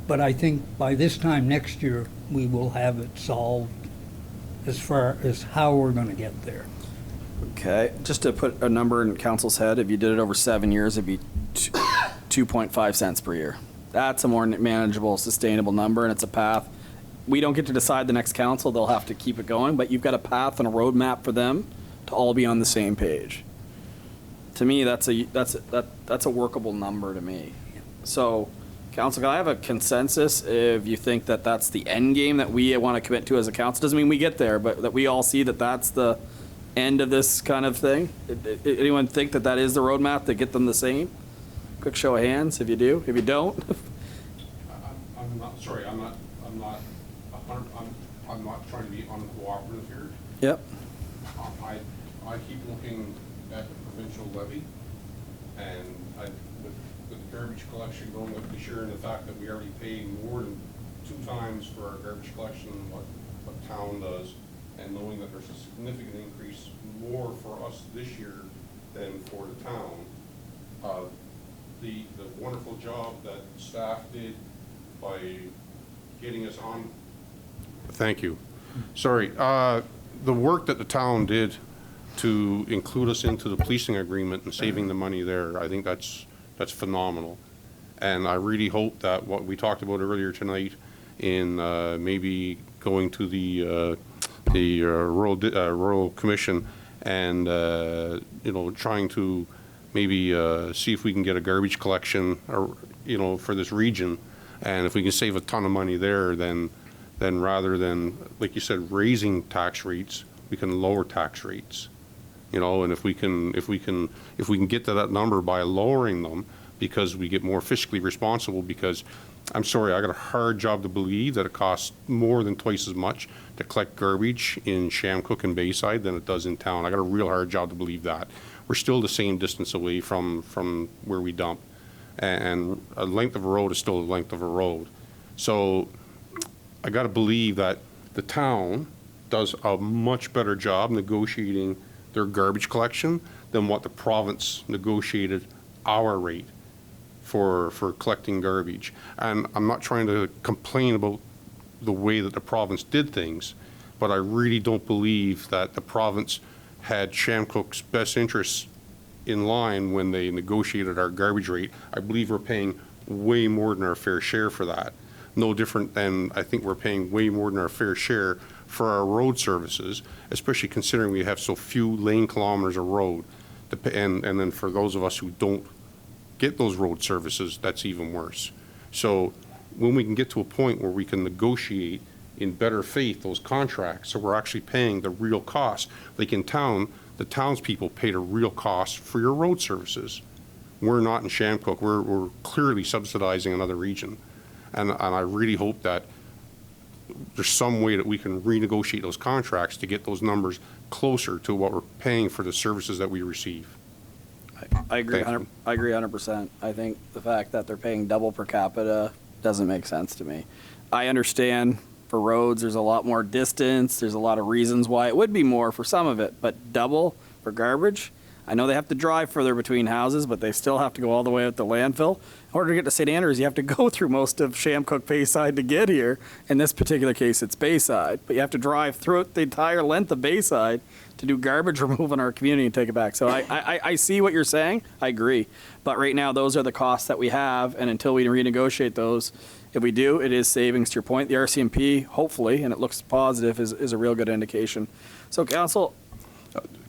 But I think by this time next year, we will have it solved as far as how we're going to get there. Okay, just to put a number in council's head, if you did it over 7 years, it'd be 2.5 cents per year. That's a more manageable, sustainable number, and it's a path. We don't get to decide the next council. They'll have to keep it going, but you've got a path and a roadmap for them to all be on the same page. To me, that's a workable number to me. So, council, can I have a consensus if you think that that's the end game that we want to commit to as a council? Doesn't mean we get there, but that we all see that that's the end of this kind of thing. Anyone think that that is the roadmap to get them the same? Quick show of hands if you do. If you don't, I'm not sorry. I'm not trying to be uncooperative here. Yep. I keep looking at the provincial levy, and with the garbage collection going up this year, and the fact that we already pay more than 2 times for our garbage collection than what town does, and knowing that there's a significant increase more for us this year than for the town, the wonderful job that staff did by getting us on. Thank you. Sorry. The work that the town did to include us into the policing agreement and saving the money there, I think that's phenomenal. And I really hope that what we talked about earlier tonight in maybe going to the Rural Commission and trying to maybe see if we can get a garbage collection for this region, and if we can save a ton of money there, then rather than, like you said, raising tax rates, we can lower tax rates. And if we can get to that number by lowering them, because we get more fiscally responsible, because I'm sorry, I got a hard job to believe that it costs more than twice as much to collect garbage in Shamcook and Bayside than it does in town. I got a real hard job to believe that. We're still the same distance away from where we dump, and a length of a road is still a length of a road. So I got to believe that the town does a much better job negotiating their garbage collection than what the province negotiated our rate for collecting garbage. And I'm not trying to complain about the way that the province did things, but I really don't believe that the province had Shamcook's best interests in line when they negotiated our garbage rate. I believe we're paying way more than our fair share for that. No different than I think we're paying way more than our fair share for our road services, especially considering we have so few lane kilometers of road. And then for those of us who don't get those road services, that's even worse. So when we can get to a point where we can negotiate in better faith those contracts, so we're actually paying the real cost. Like in town, the townspeople pay the real cost for your road services. We're not in Shamcook. We're clearly subsidizing another region. And I really hope that there's some way that we can renegotiate those contracts to get those numbers closer to what we're paying for the services that we receive. I agree. Thank you. I agree 100%. I think the fact that they're paying double per capita doesn't make sense to me. I understand for roads, there's a lot more distance. There's a lot of reasons why it would be more for some of it, but double for garbage. I know they have to drive further between houses, but they still have to go all the way out to landfill. In order to get to St. Andrews, you have to go through most of Shamcook Bayside to get here. In this particular case, it's Bayside, but you have to drive through the entire length of Bayside to do garbage removal in our community and take it back. So I see what you're saying. I agree. But right now, those are the costs that we have, and until we renegotiate those, if we do, it is savings. To your point, the RCMP, hopefully, and it looks positive, is a real good indication. So, Council.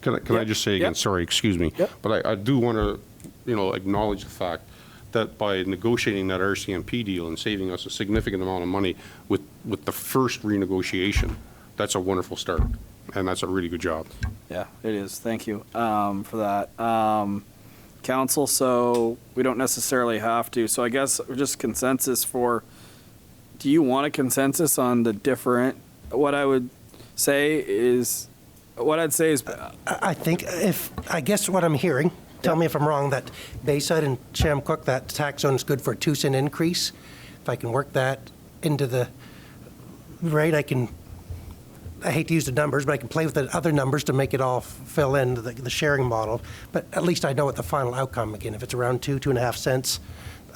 Can I just say again, Yep. sorry, excuse me, Yep. but I do want to, acknowledge the fact that by negotiating that RCMP deal and saving us a significant amount of money with the first renegotiation, that's a wonderful start, and that's a really good job. Yeah, it is. Thank you for that. Council, so we don't necessarily have to. So I guess just consensus for, do you want a consensus on the different, what I'd say is, I think I guess what I'm hearing, tell me if I'm wrong, that Bayside and Shamcook, that tax zone is good for a 2-cent increase. If I can work that into the rate, I hate to use the numbers, but I can play with the other numbers to make it all fill in the sharing model. But at least I know what the final outcome, again, if it's around 2.5 cents,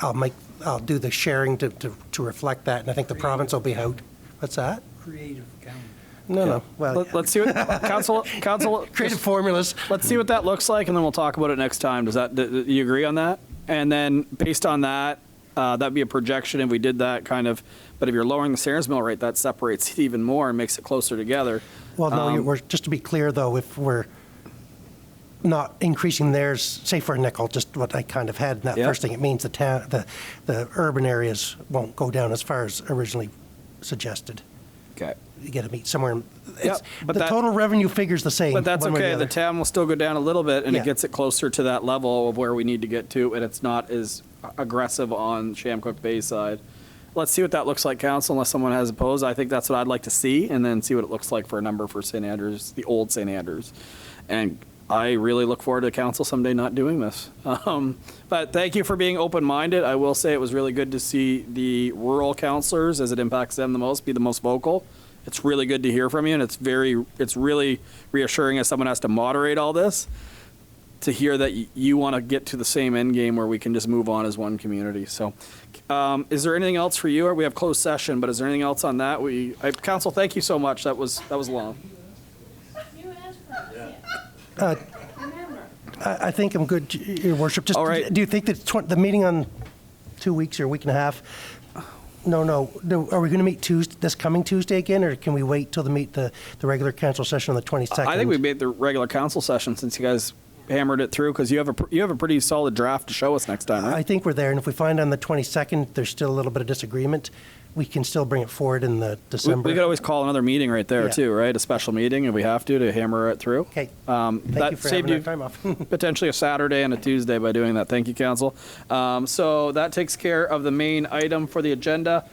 I'll do the sharing to reflect that, and I think the province will be out. What's that? Creative accounting. No. Well, let's see what council creative formulas. Let's see what that looks like, and then we'll talk about it next time. Do you agree on that? And then based on that, that'd be a projection if we did that kind of. But if you're lowering the Sayers Mill rate, that separates it even more and makes it closer together. Well, no, we're just to be clear though, if we're not increasing theirs, say for a nickel, just what I kind of had in that first thing, it means the urban areas won't go down as far as originally suggested. Okay. You got to meet somewhere. But the total revenue figure's the same. But that's one way or okay. other. The town will still go down a little bit, and Yeah. it gets it closer to that level of where we need to get to, and it's not as aggressive on Shamcook Bayside. Let's see what that looks like, Council, unless someone has opposed. I think that's what I'd like to see, and then see what it looks like for a number for St. Andrews, the old St. Andrews. And I really look forward to Council someday not doing this. But thank you for being open-minded. I will say it was really good to see the rural councillors, as it impacts them the most, be the most vocal. It's really good to hear from you, and it's really reassuring as someone has to moderate all this, to hear that you want to get to the same end game where we can just move on as one community. So, is there anything else for you? We have closed session, but is there anything else on that? Council, thank you so much. That was long. I think I'm good, Your Worship. Just, All right. Do you think that the meeting on 2 weeks or a week and a half? No. Are we going to meet this coming Tuesday again, or can we wait till the regular council session on the 22nd? I think we made the regular council session since you guys hammered it through, because you have a pretty solid draft to show us next time, right? I think we're there, and if we find on the 22nd there's still a little bit of disagreement, we can still bring it forward in the December. We could always call another meeting right there, Yeah. too, right? A special meeting if we have to hammer it through. Okay. That Thank you for saved having you that time off. potentially a Saturday and a Tuesday by doing that. Thank you, Council. So that takes care of the main item for the agenda.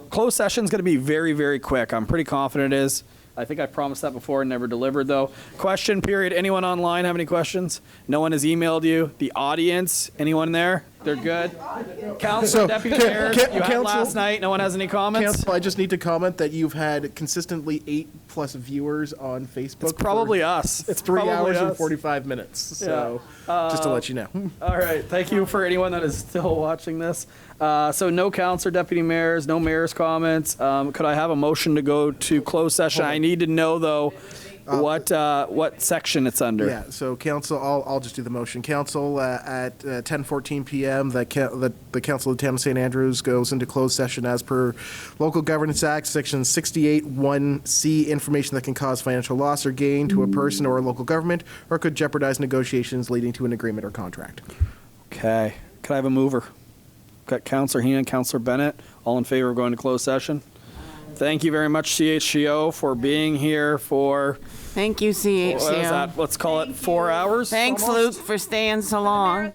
Closed session is going to be very, very quick. I'm pretty confident it is. I think I promised that before and never delivered, though. Question period. Anyone online have any questions? No one has emailed you. The audience, anyone there? They're good. Council, Deputy Mayor, you had Council- last night. No one has any comments? Council, I just need to comment that you've had consistently 8+ viewers on Facebook. It's probably us. It's 3 probably hours and us. 45 minutes. So just to let you know. All right. Thank you for anyone that is still watching this. So no council, deputy mayors, no mayor's comments. Could I have a motion to go to closed session? I need to know though what section it's under. Yeah, so council, I'll just do the motion. Council, at 10:14 PM, the Council of the Town of St. Andrews goes into closed session as per Local Governance Act, Section 68(1)C, information that can cause financial loss or gain to a person or a local government, or could jeopardize negotiations leading to an agreement or contract. Okay. Could I have a mover? Got Councilor Heenan, Councilor Bennett, all in favor of going to closed session? Thank you very much, CHCO, for being here for, Thank you, CHCO. what is that? Let's call it 4 hours? Thanks, almost? Luke, for staying so long.